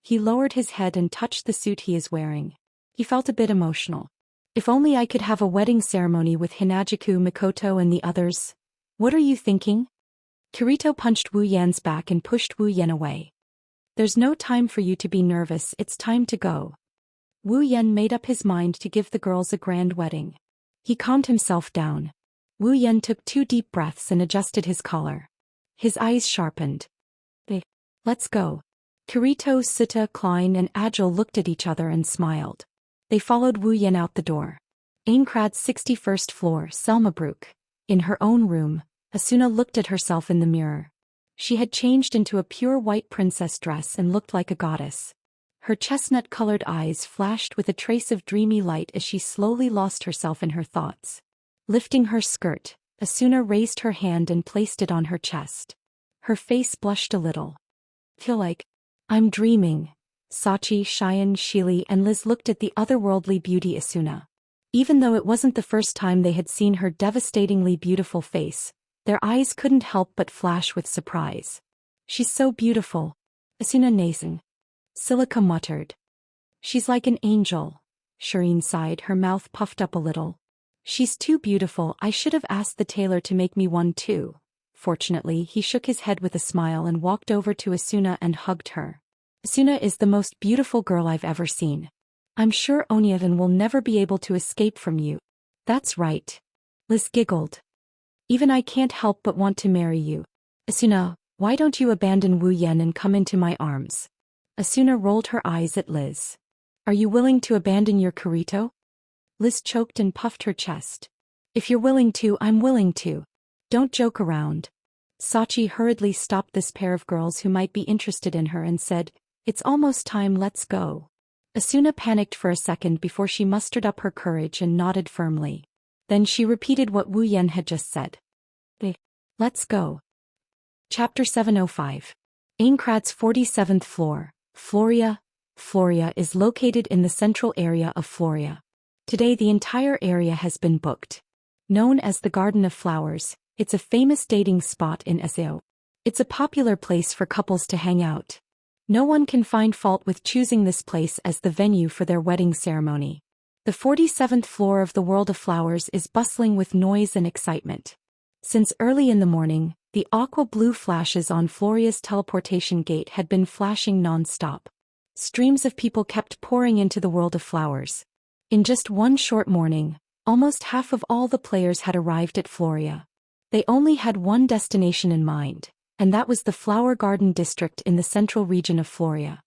He lowered his head and touched the suit he is wearing. He felt a bit emotional. If only I could have a wedding ceremony with Hinajiku, Mikoto and the others. What are you thinking? Kirito punched Wu Yan's back and pushed Wu Yan away. There's no time for you to be nervous, it's time to go. Wu Yan made up his mind to give the girls a grand wedding. He calmed himself down. Wu Yan took 2 deep breaths and adjusted his collar. His eyes sharpened. Let's go. Kirito, Sita, Klein and Agile looked at each other and smiled. They followed Wu Yan out the door. Aincrad's 61st floor, Selmabrook. In her own room, Asuna looked at herself in the mirror. She had changed into a pure white princess dress and looked like a goddess. Her chestnut-colored eyes flashed with a trace of dreamy light as she slowly lost herself in her thoughts. Lifting her skirt, Asuna raised her hand and placed it on her chest. Her face blushed a little. Feel like I'm dreaming. Sachi, Xian, Shili and Liz looked at the otherworldly beauty Asuna. Even though it wasn't the first time they had seen her devastatingly beautiful face, their eyes couldn't help but flash with surprise. She's so beautiful. Asuna nasing. Silica muttered. She's like an angel. Shireen sighed, her mouth puffed up a little. She's too beautiful, I should have asked the tailor to make me one too. Fortunately, he shook his head with a smile and walked over to Asuna and hugged her. Asuna is the most beautiful girl I've ever seen. I'm sure Onyevan will never be able to escape from you. That's right. Liz giggled. Even I can't help but want to marry you. Asuna, why don't you abandon Wu Yan and come into my arms? Asuna rolled her eyes at Liz. Are you willing to abandon your Kirito? Liz choked and puffed her chest. If you're willing to, I'm willing to. Don't joke around. Sachi hurriedly stopped this pair of girls who might be interested in her and said, It's almost time, let's go. Asuna panicked for a second before she mustered up her courage and nodded firmly. Then she repeated what Wu Yan had just said. Let's go. Chapter 705. Aincrad's 47th floor, Floria. Floria is located in the central area of Floria. Today the entire area has been booked. Known as the Garden of Flowers, it's a famous dating spot in Sao. It's a popular place for couples to hang out. No one can find fault with choosing this place as the venue for their wedding ceremony. The 47th floor of the World of Flowers is bustling with noise and excitement. Since early in the morning, the aqua blue flashes on Floria's teleportation gate had been flashing non-stop. Streams of people kept pouring into the World of Flowers. In just one short morning, almost half of all the players had arrived at Floria. They only had one destination in mind, and that was the Flower Garden District in the central region of Floria.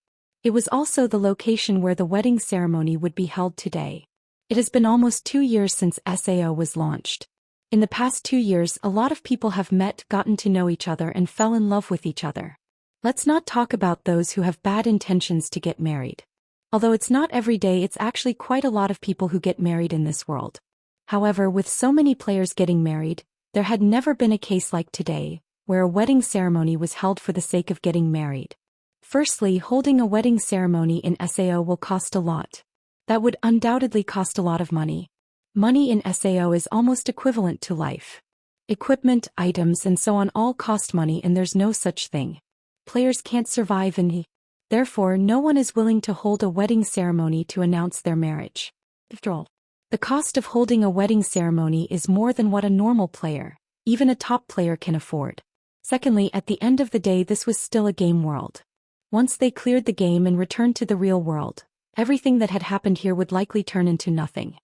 It was also the location where the wedding ceremony would be held today. It has been almost 2 years since SAO was launched. In the past 2 years, a lot of people have met, gotten to know each other, and fell in love with each other. Let's not talk about those who have bad intentions to get married. Although it's not every day, it's actually quite a lot of people who get married in this world. However, with so many players getting married, there had never been a case like today, where a wedding ceremony was held for the sake of getting married. Firstly, holding a wedding ceremony in SAO will cost a lot. That would undoubtedly cost a lot of money. Money in SAO is almost equivalent to life. Equipment, items, and so on all cost money, and there's no such thing. Players can't survive in. Therefore, no one is willing to hold a wedding ceremony to announce their marriage. After all, the cost of holding a wedding ceremony is more than what a normal player, even a top player, can afford. Secondly, at the end of the day, this was still a game world. Once they cleared the game and returned to the real world, everything that had happened here would likely turn into nothing.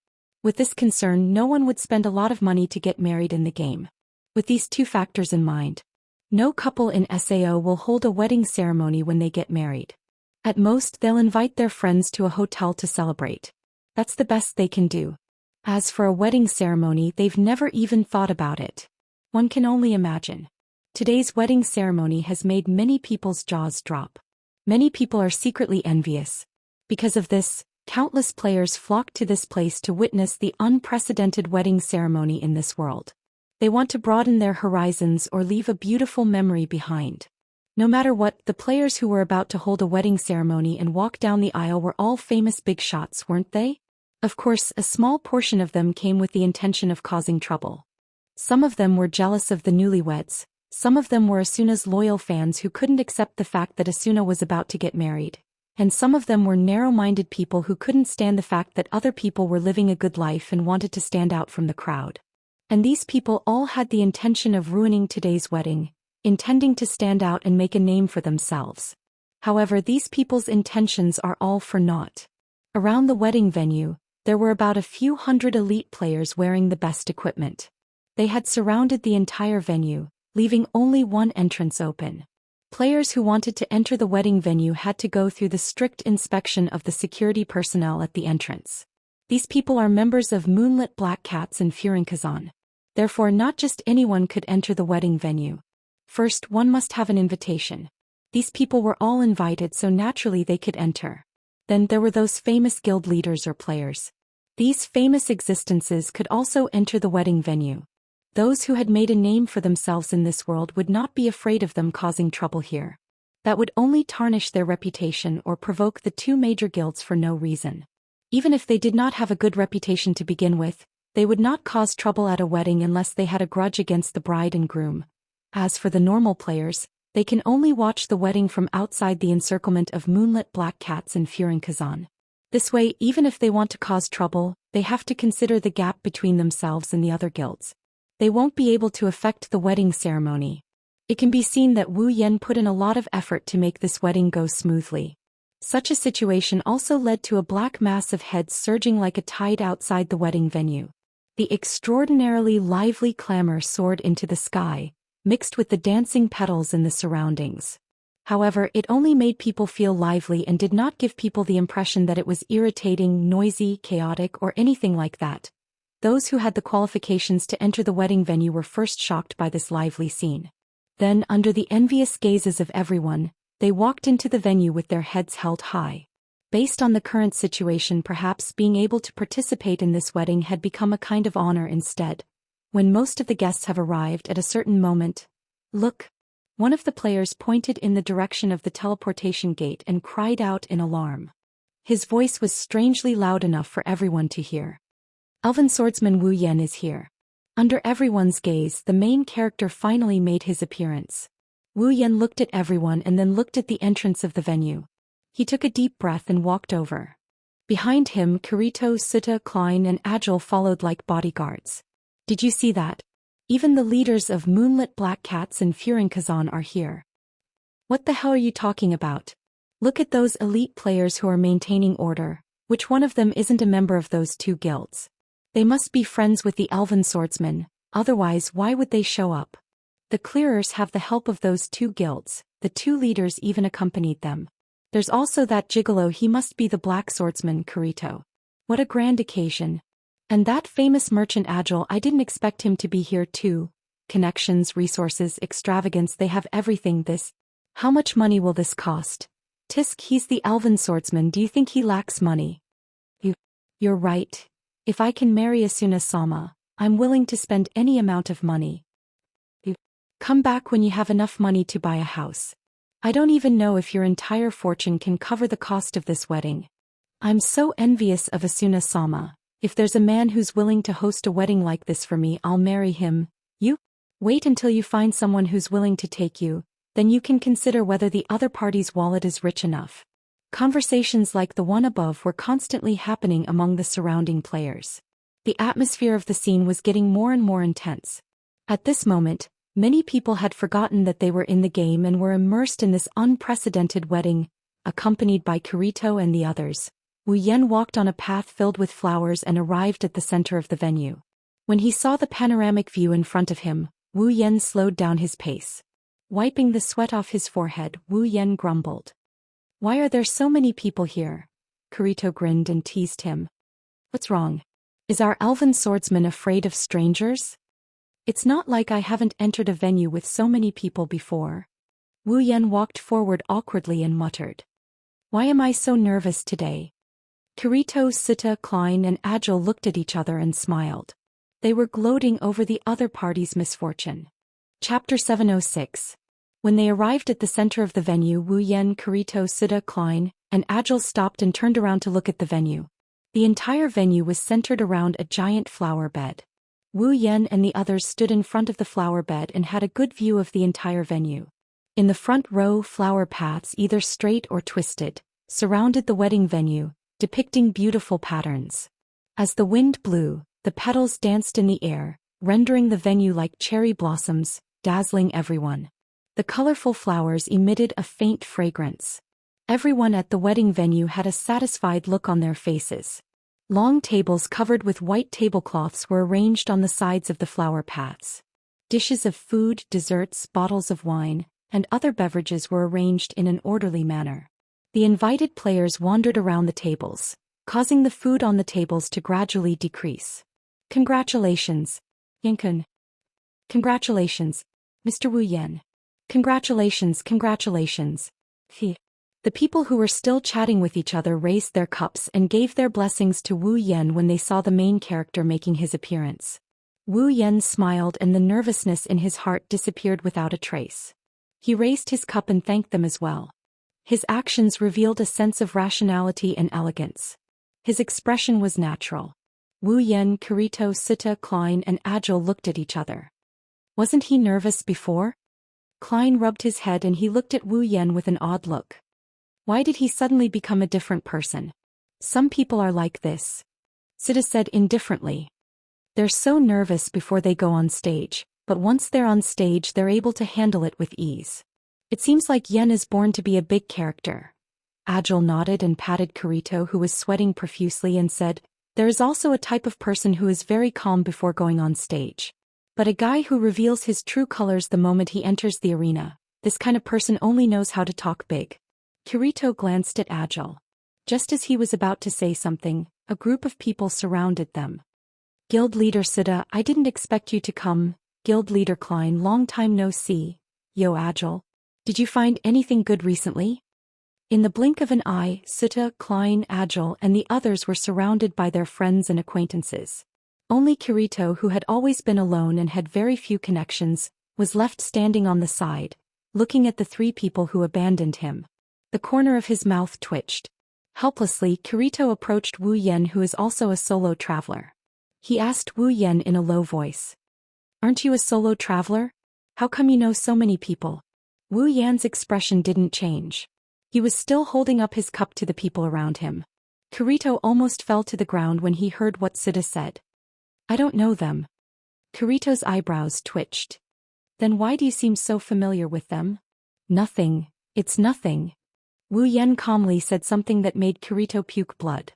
With this concern, no one would spend a lot of money to get married in the game. With these two factors in mind, no couple in SAO will hold a wedding ceremony when they get married. At most, they'll invite their friends to a hotel to celebrate. That's the best they can do. As for a wedding ceremony, they've never even thought about it. One can only imagine. Today's wedding ceremony has made many people's jaws drop. Many people are secretly envious. Because of this, countless players flock to this place to witness the unprecedented wedding ceremony in this world. They want to broaden their horizons or leave a beautiful memory behind. No matter what, the players who were about to hold a wedding ceremony and walk down the aisle were all famous big shots, weren't they? Of course, a small portion of them came with the intention of causing trouble. Some of them were jealous of the newlyweds. Some of them were Asuna's loyal fans who couldn't accept the fact that Asuna was about to get married. And some of them were narrow-minded people who couldn't stand the fact that other people were living a good life and wanted to stand out from the crowd. And these people all had the intention of ruining today's wedding, intending to stand out and make a name for themselves. However, these people's intentions are all for naught. Around the wedding venue, there were about a few hundred elite players wearing the best equipment. They had surrounded the entire venue, leaving only one entrance open. Players who wanted to enter the wedding venue had to go through the strict inspection of the security personnel at the entrance. These people are members of Moonlit Black Cats and Furin. Therefore, not just anyone could enter the wedding venue. First, one must have an invitation. These people were all invited, so naturally they could enter. Then there were those famous guild leaders or players. These famous existences could also enter the wedding venue. Those who had made a name for themselves in this world would not be afraid of them causing trouble here. That would only tarnish their reputation or provoke the two major guilds for no reason. Even if they did not have a good reputation to begin with, they would not cause trouble at a wedding unless they had a grudge against the bride and groom. As for the normal players, they can only watch the wedding from outside the encirclement of Moonlit Black Cats and Furin. This way, even if they want to cause trouble, they have to consider the gap between themselves and the other guilds. They won't be able to affect the wedding ceremony. It can be seen that Wu Yan put in a lot of effort to make this wedding go smoothly. Such a situation also led to a black mass of heads surging like a tide outside the wedding venue. The extraordinarily lively clamor soared into the sky, mixed with the dancing petals in the surroundings. However, it only made people feel lively and did not give people the impression that it was irritating, noisy, chaotic, or anything like that. Those who had the qualifications to enter the wedding venue were first shocked by this lively scene. Then, under the envious gazes of everyone, they walked into the venue with their heads held high. Based on the current situation, perhaps being able to participate in this wedding had become a kind of honor instead. When most of the guests have arrived at a certain moment, look. One of the players pointed in the direction of the teleportation gate and cried out in alarm. His voice was strangely loud enough for everyone to hear. Elven swordsman Wu Yan is here. Under everyone's gaze, the main character finally made his appearance. Wu Yan looked at everyone and then looked at the entrance of the venue. He took a deep breath and walked over. Behind him, Kirito, Sita, Klein, and Agile followed like bodyguards. Did you see that? Even the leaders of Moonlit Black Cats and Furin Kazan are here. What the hell are you talking about? Look at those elite players who are maintaining order. Which one of them isn't a member of those two guilds? They must be friends with the elven swordsman, otherwise why would they show up? The clearers have the help of those two guilds, the two leaders even accompanied them. There's also that gigolo, he must be the black swordsman Kirito. What a grand occasion. And that famous merchant Agile, I didn't expect him to be here too. Connections, resources, extravagance, they have everything. How much money will this cost? Tisk, he's the elven swordsman, do you think he lacks money? You're right. If I can marry Asuna-sama, I'm willing to spend any amount of money. Come back when you have enough money to buy a house. I don't even know if your entire fortune can cover the cost of this wedding. I'm so envious of Asuna-sama. If there's a man who's willing to host a wedding like this for me, I'll marry him. You? Wait until you find someone who's willing to take you, then you can consider whether the other party's wallet is rich enough. Conversations like the one above were constantly happening among the surrounding players. The atmosphere of the scene was getting more and more intense. At this moment, many people had forgotten that they were in the game and were immersed in this unprecedented wedding, accompanied by Kirito and the others. Wu Yan walked on a path filled with flowers and arrived at the center of the venue. When he saw the panoramic view in front of him, Wu Yan slowed down his pace. Wiping the sweat off his forehead, Wu Yan grumbled. Why are there so many people here? Kirito grinned and teased him. What's wrong? Is our elven swordsman afraid of strangers? It's not like I haven't entered a venue with so many people before. Wu Yan walked forward awkwardly and muttered. Why am I so nervous today? Kirito, Sita, Klein, and Agile looked at each other and smiled. They were gloating over the other party's misfortune. Chapter 706. When they arrived at the center of the venue, Wu Yan, Kirito, Sita, Klein, and Agile stopped and turned around to look at the venue. The entire venue was centered around a giant flower bed. Wu Yan and the others stood in front of the flower bed and had a good view of the entire venue. In the front row, flower paths, either straight or twisted, surrounded the wedding venue, depicting beautiful patterns. As the wind blew, the petals danced in the air, rendering the venue like cherry blossoms, dazzling everyone. The colorful flowers emitted a faint fragrance. Everyone at the wedding venue had a satisfied look on their faces. Long tables covered with white tablecloths were arranged on the sides of the flower paths. Dishes of food, desserts, bottles of wine, and other beverages were arranged in an orderly manner. The invited players wandered around the tables, causing the food on the tables to gradually decrease. Congratulations, Yankun. Congratulations, Mr. Wu Yan. Congratulations, congratulations. The people who were still chatting with each other raised their cups and gave their blessings to Wu Yan when they saw the main character making his appearance. Wu Yan smiled and the nervousness in his heart disappeared without a trace. He raised his cup and thanked them as well. His actions revealed a sense of rationality and elegance. His expression was natural. Wu Yan, Kirito, Sita, Klein, and Agile looked at each other. Wasn't he nervous before? Klein rubbed his head and he looked at Wu Yan with an odd look. Why did he suddenly become a different person? Some people are like this. Sita said indifferently. They're so nervous before they go on stage, but once they're on stage they're able to handle it with ease. It seems like Yen is born to be a big character. Agile nodded and patted Kirito, who was sweating profusely, and said, there is also a type of person who is very calm before going on stage. But a guy who reveals his true colors the moment he enters the arena, this kind of person only knows how to talk big. Kirito glanced at Agile. Just as he was about to say something, a group of people surrounded them. Guild leader Sita, I didn't expect you to come. Guild leader Klein, long time no see. Yo Agile. Did you find anything good recently? In the blink of an eye, Sita, Klein, Agile, and the others were surrounded by their friends and acquaintances. Only Kirito, who had always been alone and had very few connections, was left standing on the side, looking at the three people who abandoned him. The corner of his mouth twitched. Helplessly, Kirito approached Wu Yan, who is also a solo traveler. He asked Wu Yan in a low voice. "Aren't you a solo traveler? How come you know so many people?" Wu Yan's expression didn't change. He was still holding up his cup to the people around him. Kirito almost fell to the ground when he heard what Sita said. "I don't know them." Kirito's eyebrows twitched. "Then why do you seem so familiar with them?" "Nothing, it's nothing." Wu Yan calmly said something that made Kirito puke blood.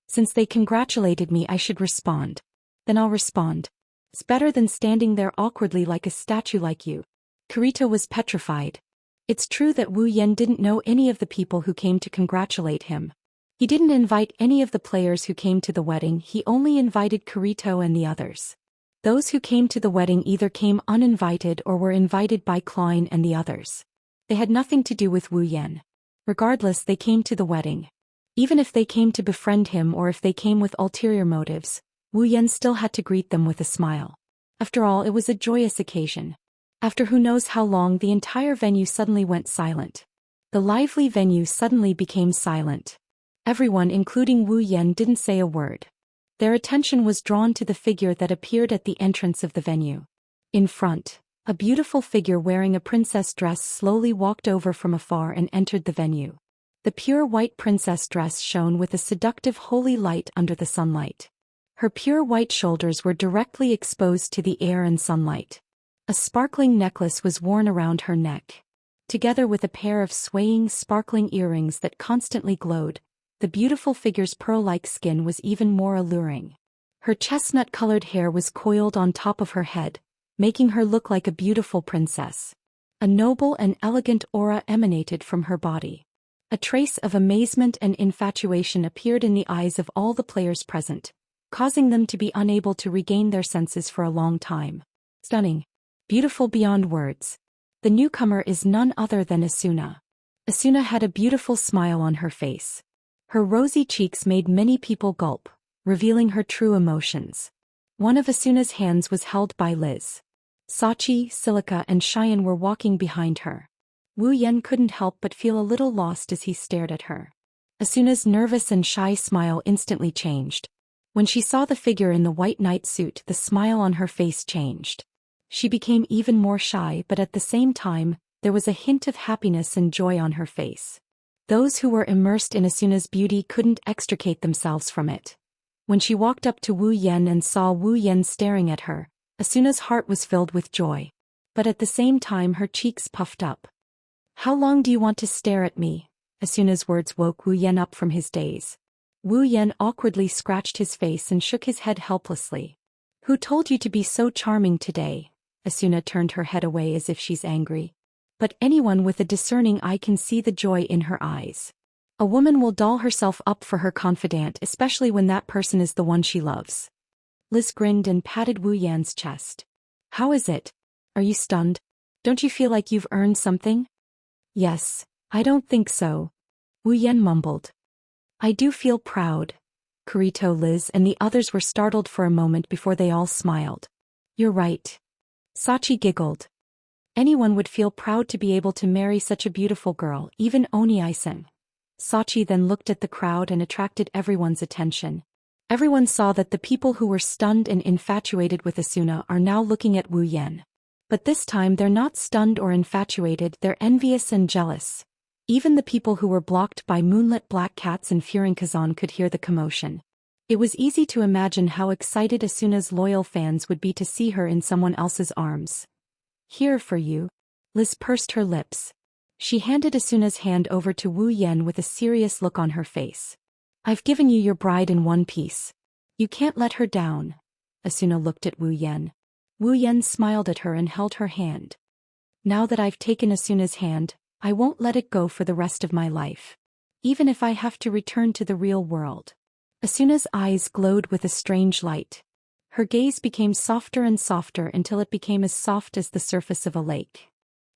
"Since they congratulated me, I should respond. Then I'll respond. It's better than standing there awkwardly like a statue like you." Kirito was petrified. It's true that Wu Yan didn't know any of the people who came to congratulate him. He didn't invite any of the players who came to the wedding, he only invited Kirito and the others. Those who came to the wedding either came uninvited or were invited by Klein and the others. They had nothing to do with Wu Yan. Regardless, they came to the wedding. Even if they came to befriend him or if they came with ulterior motives, Wu Yan still had to greet them with a smile. After all, it was a joyous occasion. After who knows how long, the entire venue suddenly went silent. The lively venue suddenly became silent. Everyone, including Wu Yan, didn't say a word. Their attention was drawn to the figure that appeared at the entrance of the venue. In front, a beautiful figure wearing a princess dress slowly walked over from afar and entered the venue. The pure white princess dress shone with a seductive holy light under the sunlight. Her pure white shoulders were directly exposed to the air and sunlight. A sparkling necklace was worn around her neck. Together with a pair of swaying, sparkling earrings that constantly glowed, the beautiful figure's pearl-like skin was even more alluring. Her chestnut-colored hair was coiled on top of her head, making her look like a beautiful princess. A noble and elegant aura emanated from her body. A trace of amazement and infatuation appeared in the eyes of all the players present, causing them to be unable to regain their senses for a long time. Stunning. Beautiful beyond words. The newcomer is none other than Asuna. Asuna had a beautiful smile on her face. Her rosy cheeks made many people gulp, revealing her true emotions. One of Asuna's hands was held by Liz. Sachi, Silica and Xian were walking behind her. Wu Yan couldn't help but feel a little lost as he stared at her. Asuna's nervous and shy smile instantly changed. When she saw the figure in the white night suit, the smile on her face changed. She became even more shy, but at the same time, there was a hint of happiness and joy on her face. Those who were immersed in Asuna's beauty couldn't extricate themselves from it. When she walked up to Wu Yan and saw Wu Yan staring at her, Asuna's heart was filled with joy. But at the same time her cheeks puffed up. "How long do you want to stare at me?" Asuna's words woke Wu Yan up from his daze. Wu Yan awkwardly scratched his face and shook his head helplessly. "Who told you to be so charming today?" Asuna turned her head away as if she's angry. But anyone with a discerning eye can see the joy in her eyes. A woman will doll herself up for her confidant, especially when that person is the one she loves. Liz grinned and patted Wu Yan's chest. "How is it? Are you stunned? Don't you feel like you've earned something?" "Yes, I don't think so," Wu Yan mumbled. "I do feel proud." Kirito, Liz and the others were startled for a moment before they all smiled. "You're right." Sachi giggled. Anyone would feel proud to be able to marry such a beautiful girl, even Oni-san. Sachi then looked at the crowd and attracted everyone's attention. Everyone saw that the people who were stunned and infatuated with Asuna are now looking at Wu Yan. But this time they're not stunned or infatuated, they're envious and jealous. Even the people who were blocked by moonlit black cats and Furinkazan could hear the commotion. It was easy to imagine how excited Asuna's loyal fans would be to see her in someone else's arms. "Here for you." Liz pursed her lips. She handed Asuna's hand over to Wu Yan with a serious look on her face. "I've given you your bride in one piece. You can't let her down." Asuna looked at Wu Yan. Wu Yan smiled at her and held her hand. "Now that I've taken Asuna's hand, I won't let it go for the rest of my life. Even if I have to return to the real world." Asuna's eyes glowed with a strange light. Her gaze became softer and softer until it became as soft as the surface of a lake.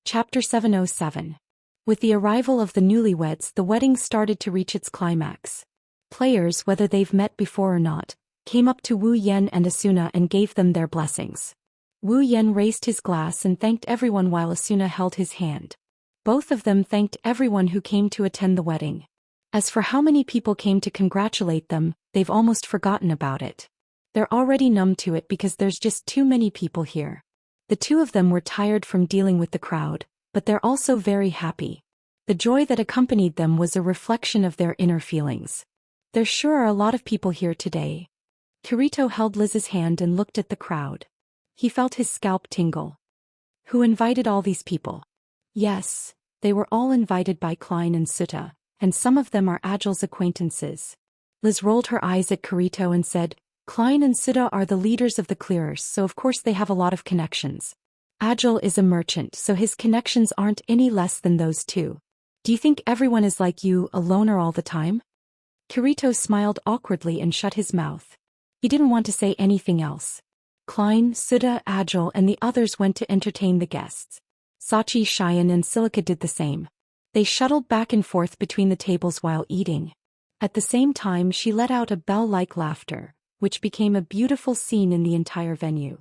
Chapter 707. With the arrival of the newlyweds, the wedding started to reach its climax. Players, whether they've met before or not, came up to Wu Yan and Asuna and gave them their blessings. Wu Yan raised his glass and thanked everyone while Asuna held his hand. Both of them thanked everyone who came to attend the wedding. As for how many people came to congratulate them, they've almost forgotten about it. They're already numb to it because there's just too many people here. The two of them were tired from dealing with the crowd, but they're also very happy. The joy that accompanied them was a reflection of their inner feelings. There sure are a lot of people here today. Kirito held Liz's hand and looked at the crowd. He felt his scalp tingle. Who invited all these people? Yes, they were all invited by Klein and Sutta, and some of them are Agile's acquaintances. Liz rolled her eyes at Kirito and said, Klein and Sutta are the leaders of the clearers, so of course they have a lot of connections. Agile is a merchant, so his connections aren't any less than those two. Do you think everyone is like you, a loner all the time? Kirito smiled awkwardly and shut his mouth. He didn't want to say anything else. Klein, Sutta, Agile, and the others went to entertain the guests. Sachi, Xian, and Silica did the same. They shuttled back and forth between the tables while eating. At the same time, she let out a bell-like laughter, which became a beautiful scene in the entire venue.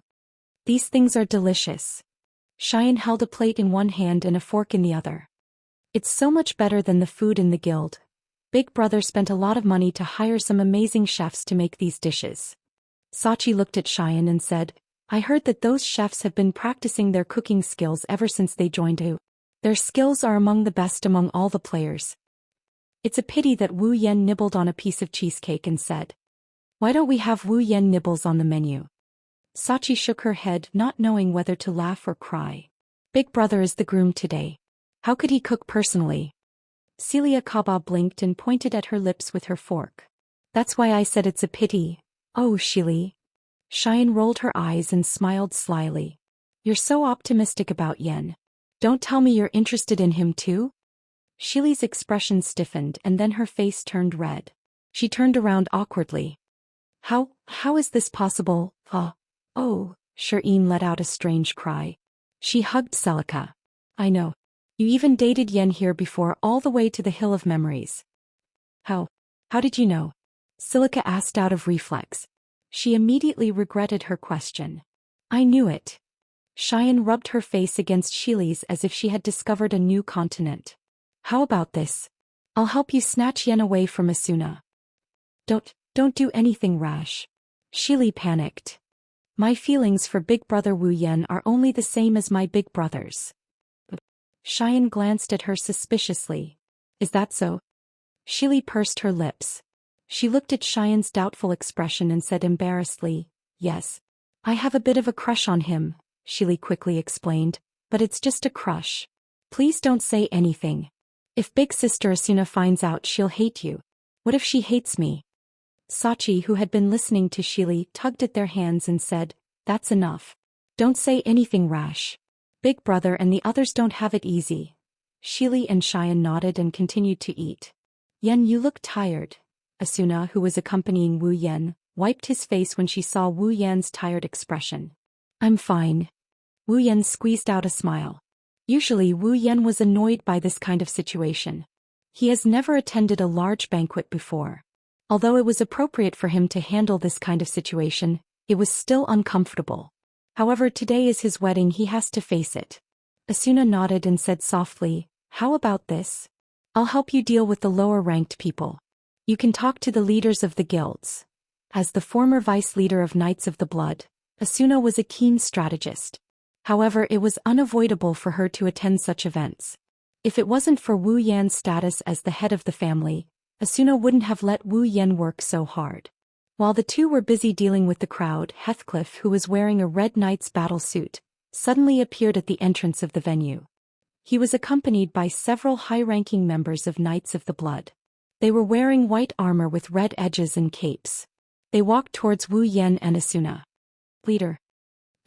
These things are delicious. Xian held a plate in one hand and a fork in the other. It's so much better than the food in the guild. Big Brother spent a lot of money to hire some amazing chefs to make these dishes. Sachi looked at Xian and said, I heard that those chefs have been practicing their cooking skills ever since they joined you. Their skills are among the best among all the players. It's a pity that Wu Yan nibbled on a piece of cheesecake and said, Why don't we have Wu Yan nibbles on the menu? Sachi shook her head, not knowing whether to laugh or cry. Big Brother is the groom today. How could he cook personally? Celia Kaba blinked and pointed at her lips with her fork. That's why I said it's a pity. Oh, Shili. Xian rolled her eyes and smiled slyly. You're so optimistic about Yen. Don't tell me you're interested in him too? Shili's expression stiffened and then her face turned red. She turned around awkwardly. How is this possible? Oh, Shireen let out a strange cry. She hugged Celica. I know. You even dated Yen here before, all the way to the Hill of Memories. How did you know? Silica asked out of reflex. She immediately regretted her question. I knew it. Xian rubbed her face against Shili's as if she had discovered a new continent. How about this? I'll help you snatch Yen away from Asuna. Don't do anything rash. Shili panicked. My feelings for Big Brother Wu Yan are only the same as my big brother's. Xian glanced at her suspiciously. Is that so? Shili pursed her lips. She looked at Xian's doubtful expression and said embarrassedly, Yes. I have a bit of a crush on him, Shili quickly explained, but it's just a crush. Please don't say anything. If Big Sister Asuna finds out, she'll hate you. What if she hates me? Sachi, who had been listening to Shili, tugged at their hands and said, That's enough. Don't say anything rash. Big Brother and the others don't have it easy. Shili and Xian nodded and continued to eat. Yen, you look tired. Asuna, who was accompanying Wu Yan, wiped his face when she saw Wu Yan's tired expression. I'm fine. Wu Yan squeezed out a smile. Usually Wu Yan was annoyed by this kind of situation. He has never attended a large banquet before. Although it was appropriate for him to handle this kind of situation, it was still uncomfortable. However, today is his wedding, he has to face it. Asuna nodded and said softly, How about this? I'll help you deal with the lower-ranked people. You can talk to the leaders of the guilds. As the former vice leader of Knights of the Blood, Asuna was a keen strategist. However, it was unavoidable for her to attend such events. If it wasn't for Wu Yan's status as the head of the family, Asuna wouldn't have let Wu Yan work so hard. While the two were busy dealing with the crowd, Heathcliff, who was wearing a red knight's battle suit, suddenly appeared at the entrance of the venue. He was accompanied by several high-ranking members of Knights of the Blood. They were wearing white armor with red edges and capes. They walked towards Wu Yan and Asuna. Leader.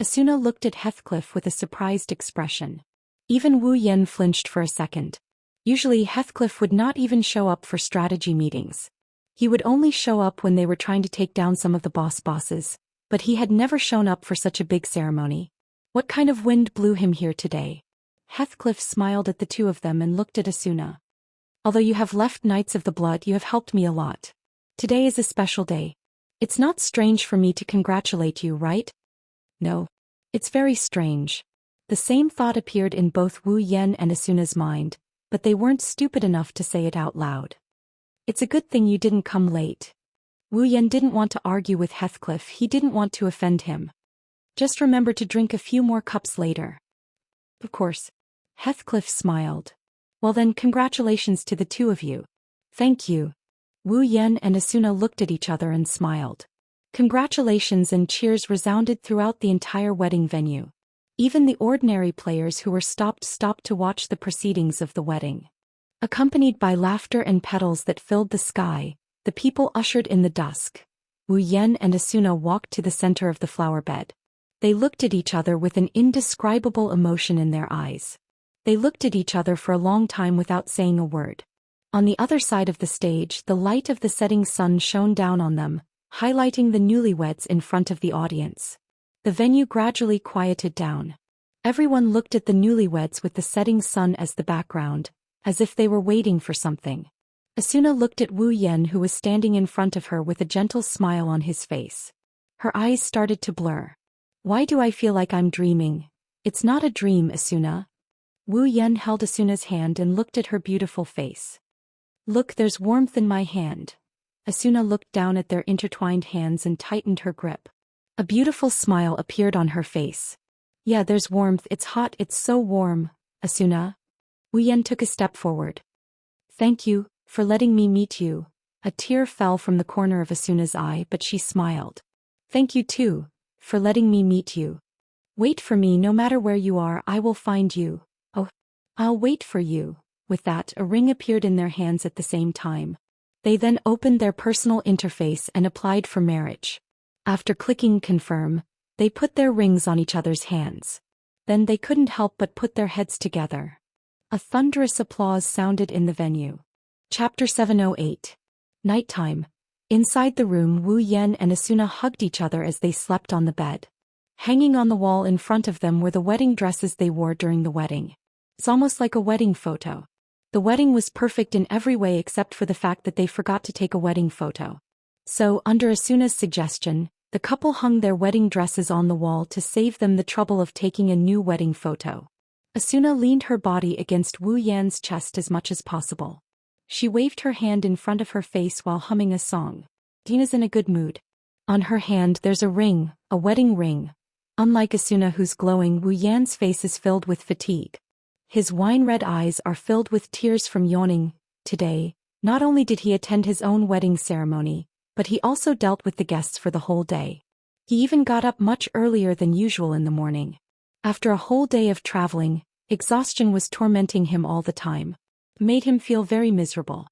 Asuna looked at Heathcliff with a surprised expression. Even Wu Yan flinched for a second. Usually Heathcliff would not even show up for strategy meetings. He would only show up when they were trying to take down some of the bosses, but he had never shown up for such a big ceremony. What kind of wind blew him here today? Heathcliff smiled at the two of them and looked at Asuna. Although you have left Knights of the Blood, you have helped me a lot. Today is a special day. It's not strange for me to congratulate you, right? No. It's very strange. The same thought appeared in both Wu Yan and Asuna's mind, but they weren't stupid enough to say it out loud. It's a good thing you didn't come late. Wu Yan didn't want to argue with Heathcliff, he didn't want to offend him. Just remember to drink a few more cups later. Of course. Heathcliff smiled. Well then, congratulations to the two of you. Thank you. Wu Yan and Asuna looked at each other and smiled. Congratulations and cheers resounded throughout the entire wedding venue. Even the ordinary players who were stopped to watch the proceedings of the wedding. Accompanied by laughter and petals that filled the sky, the people ushered in the dusk. Wu Yan and Asuna walked to the center of the flower bed. They looked at each other with an indescribable emotion in their eyes. They looked at each other for a long time without saying a word. On the other side of the stage, the light of the setting sun shone down on them, highlighting the newlyweds in front of the audience. The venue gradually quieted down. Everyone looked at the newlyweds with the setting sun as the background, as if they were waiting for something. Asuna looked at Wu Yan, who was standing in front of her with a gentle smile on his face. Her eyes started to blur. Why do I feel like I'm dreaming? It's not a dream, Asuna. Wu Yan held Asuna's hand and looked at her beautiful face. Look, there's warmth in my hand. Asuna looked down at their intertwined hands and tightened her grip. A beautiful smile appeared on her face. Yeah, there's warmth, it's hot, it's so warm, Asuna. Wu Yan took a step forward. Thank you, for letting me meet you. A tear fell from the corner of Asuna's eye, but she smiled. Thank you too, for letting me meet you. Wait for me, no matter where you are, I will find you. Oh, I'll wait for you. With that, a ring appeared in their hands at the same time. They then opened their personal interface and applied for marriage. After clicking confirm, they put their rings on each other's hands. Then they couldn't help but put their heads together. A thunderous applause sounded in the venue. Chapter 708. Nighttime. Inside the room, Wu Yan and Asuna hugged each other as they slept on the bed. Hanging on the wall in front of them were the wedding dresses they wore during the wedding. It's almost like a wedding photo. The wedding was perfect in every way except for the fact that they forgot to take a wedding photo. So, under Asuna's suggestion, the couple hung their wedding dresses on the wall to save them the trouble of taking a new wedding photo. Asuna leaned her body against Wu Yan's chest as much as possible. She waved her hand in front of her face while humming a song. Dina's in a good mood. On her hand there's a ring, a wedding ring. Unlike Asuna, who's glowing, Wu Yan's face is filled with fatigue. His wine-red eyes are filled with tears from yawning. Today, not only did he attend his own wedding ceremony, but he also dealt with the guests for the whole day. He even got up much earlier than usual in the morning. After a whole day of traveling, exhaustion was tormenting him all the time. Made him feel very miserable.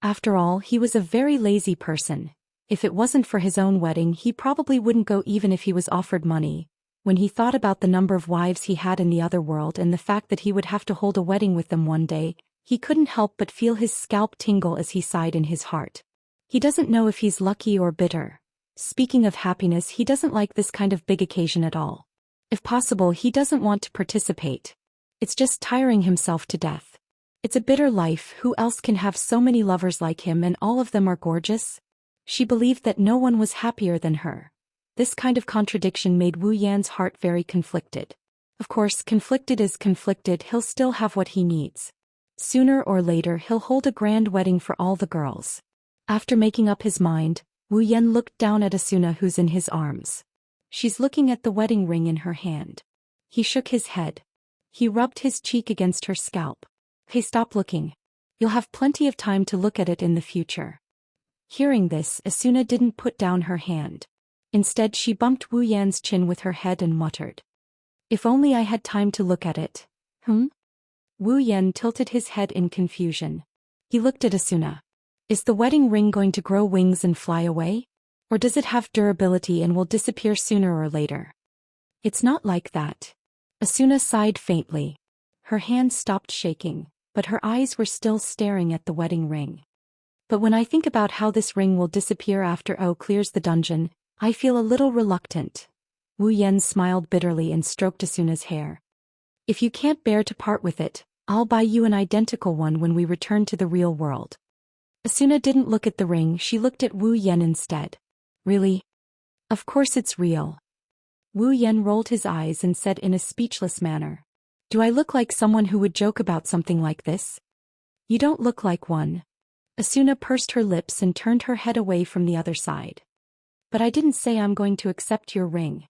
After all, he was a very lazy person. If it wasn't for his own wedding, he probably wouldn't go even if he was offered money. When he thought about the number of wives he had in the other world and the fact that he would have to hold a wedding with them one day, he couldn't help but feel his scalp tingle as he sighed in his heart. He doesn't know if he's lucky or bitter. Speaking of happiness, he doesn't like this kind of big occasion at all. If possible, he doesn't want to participate. It's just tiring himself to death. It's a bitter life. Who else can have so many lovers like him and all of them are gorgeous? She believed that no one was happier than her. This kind of contradiction made Wu Yan's heart very conflicted. Of course, conflicted is conflicted, he'll still have what he needs. Sooner or later he'll hold a grand wedding for all the girls. After making up his mind, Wu Yan looked down at Asuna, who's in his arms. She's looking at the wedding ring in her hand. He shook his head. He rubbed his cheek against her scalp. Hey, stop looking. You'll have plenty of time to look at it in the future. Hearing this, Asuna didn't put down her hand. Instead, she bumped Wu Yan's chin with her head and muttered. If only I had time to look at it. Wu Yan tilted his head in confusion. He looked at Asuna. Is the wedding ring going to grow wings and fly away? Or does it have durability and will disappear sooner or later? It's not like that. Asuna sighed faintly. Her hand stopped shaking, but her eyes were still staring at the wedding ring. But when I think about how this ring will disappear after O clears the dungeon, I feel a little reluctant. Wu Yan smiled bitterly and stroked Asuna's hair. If you can't bear to part with it, I'll buy you an identical one when we return to the real world. Asuna didn't look at the ring, she looked at Wu Yan instead. Really? Of course it's real. Wu Yan rolled his eyes and said in a speechless manner. Do I look like someone who would joke about something like this? You don't look like one. Asuna pursed her lips and turned her head away from the other side. But I didn't say I'm going to accept your ring.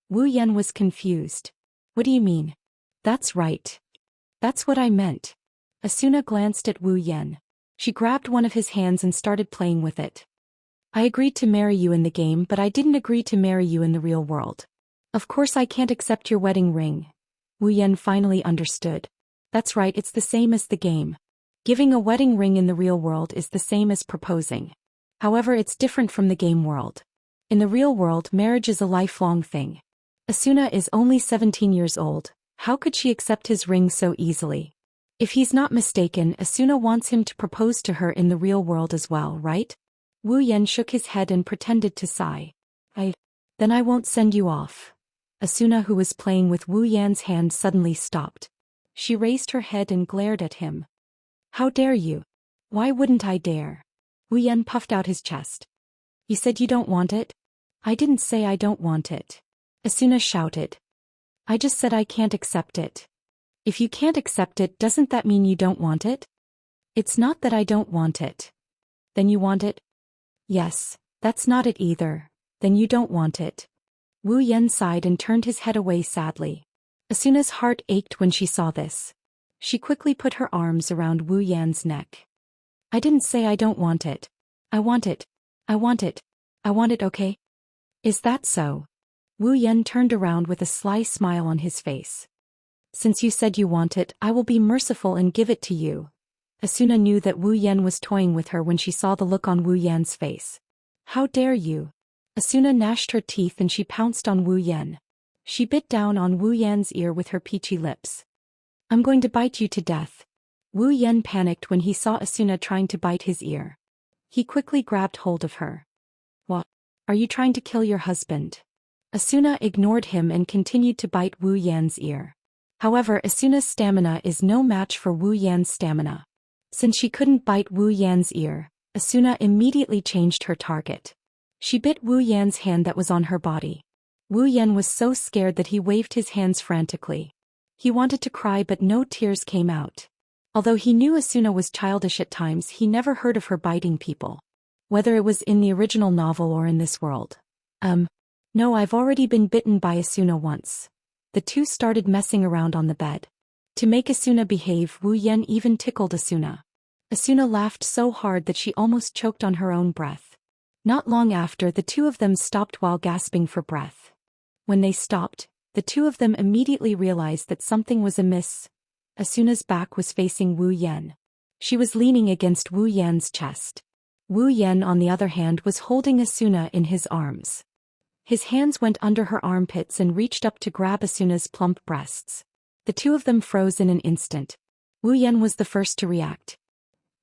Wu Yan was confused. What do you mean? That's right. That's what I meant. Asuna glanced at Wu Yan. She grabbed one of his hands and started playing with it. I agreed to marry you in the game, but I didn't agree to marry you in the real world. Of course I can't accept your wedding ring. Wu Yan finally understood. That's right, it's the same as the game. Giving a wedding ring in the real world is the same as proposing. However, it's different from the game world. In the real world, marriage is a lifelong thing. Asuna is only 17 years old. How could she accept his ring so easily? If he's not mistaken, Asuna wants him to propose to her in the real world as well, right? Wu Yan shook his head and pretended to sigh. Then I won't send you off. Asuna, who was playing with Wu Yan's hand, suddenly stopped. She raised her head and glared at him. How dare you? Why wouldn't I dare? Wu Yan puffed out his chest. You said you don't want it? I didn't say I don't want it. Asuna shouted. I just said I can't accept it. If you can't accept it, doesn't that mean you don't want it? It's not that I don't want it. Then you want it? Yes, that's not it either. Then you don't want it. Wu Yan sighed and turned his head away sadly. Asuna's heart ached when she saw this. She quickly put her arms around Wu Yan's neck. I didn't say I don't want it. I want it. I want it. I want it, okay? Is that so? Wu Yan turned around with a sly smile on his face. Since you said you want it, I will be merciful and give it to you. Asuna knew that Wu Yan was toying with her when she saw the look on Wu Yan's face. How dare you? Asuna gnashed her teeth and she pounced on Wu Yan. She bit down on Wu Yan's ear with her peachy lips. I'm going to bite you to death. Wu Yan panicked when he saw Asuna trying to bite his ear. He quickly grabbed hold of her. What? Are you trying to kill your husband? Asuna ignored him and continued to bite Wu Yan's ear. However, Asuna's stamina is no match for Wu Yan's stamina. Since she couldn't bite Wu Yan's ear, Asuna immediately changed her target. She bit Wu Yan's hand that was on her body. Wu Yan was so scared that he waved his hands frantically. He wanted to cry but no tears came out. Although he knew Asuna was childish at times, he never heard of her biting people. Whether it was in the original novel or in this world. No, I've already been bitten by Asuna once. The two started messing around on the bed. To make Asuna behave, Wu Yan even tickled Asuna. Asuna laughed so hard that she almost choked on her own breath. Not long after, the two of them stopped while gasping for breath. When they stopped, the two of them immediately realized that something was amiss. Asuna's back was facing Wu Yan. She was leaning against Wu Yan's chest. Wu Yan, on the other hand, was holding Asuna in his arms. His hands went under her armpits and reached up to grab Asuna's plump breasts. The two of them froze in an instant. Wu Yan was the first to react.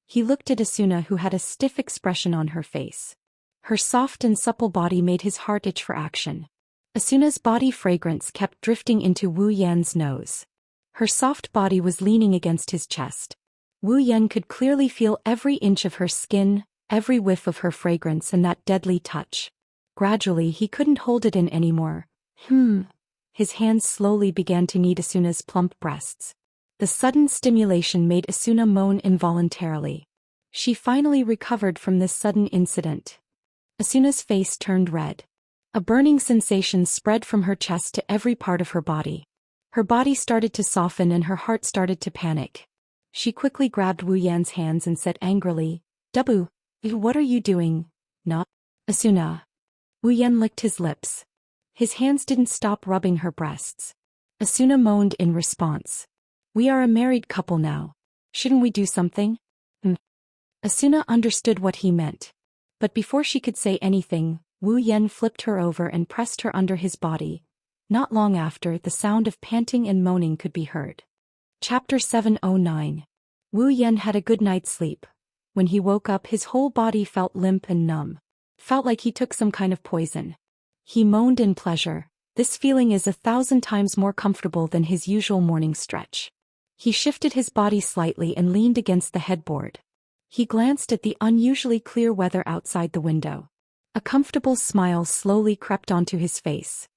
He looked at Asuna, who had a stiff expression on her face. Her soft and supple body made his heart itch for action. Asuna's body fragrance kept drifting into Wu Yan's nose. Her soft body was leaning against his chest. Wu Yan could clearly feel every inch of her skin, every whiff of her fragrance, and that deadly touch. Gradually, he couldn't hold it in anymore. His hands slowly began to knead Asuna's plump breasts. The sudden stimulation made Asuna moan involuntarily. She finally recovered from this sudden incident. Asuna's face turned red. A burning sensation spread from her chest to every part of her body. Her body started to soften and her heart started to panic. She quickly grabbed Wu Yan's hands and said angrily, "Dabu, what are you doing?" "Not, Asuna." Wu Yan licked his lips. His hands didn't stop rubbing her breasts. Asuna moaned in response. "We are a married couple now. Shouldn't we do something?" Asuna understood what he meant. But before she could say anything, Wu Yan flipped her over and pressed her under his body. Not long after, the sound of panting and moaning could be heard. Chapter 709. Wu Yan had a good night's sleep. When he woke up, his whole body felt limp and numb. Felt like he took some kind of poison. He moaned in pleasure. This feeling is 1,000 times more comfortable than his usual morning stretch. He shifted his body slightly and leaned against the headboard. He glanced at the unusually clear weather outside the window. A comfortable smile slowly crept onto his face.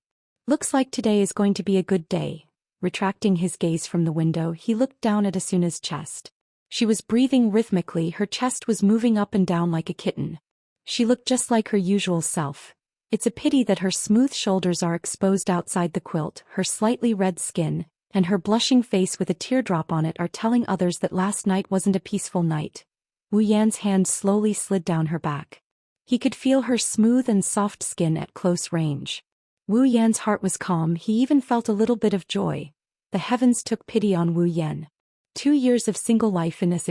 Looks like today is going to be a good day. Retracting his gaze from the window, he looked down at Asuna's chest. She was breathing rhythmically, her chest was moving up and down like a kitten. She looked just like her usual self. It's a pity that her smooth shoulders are exposed outside the quilt, her slightly red skin, and her blushing face with a teardrop on it are telling others that last night wasn't a peaceful night. Wu Yan's hand slowly slid down her back. He could feel her smooth and soft skin at close range. Wu Yan's heart was calm, he even felt a little bit of joy. The heavens took pity on Wu Yan. 2 years of single life in this.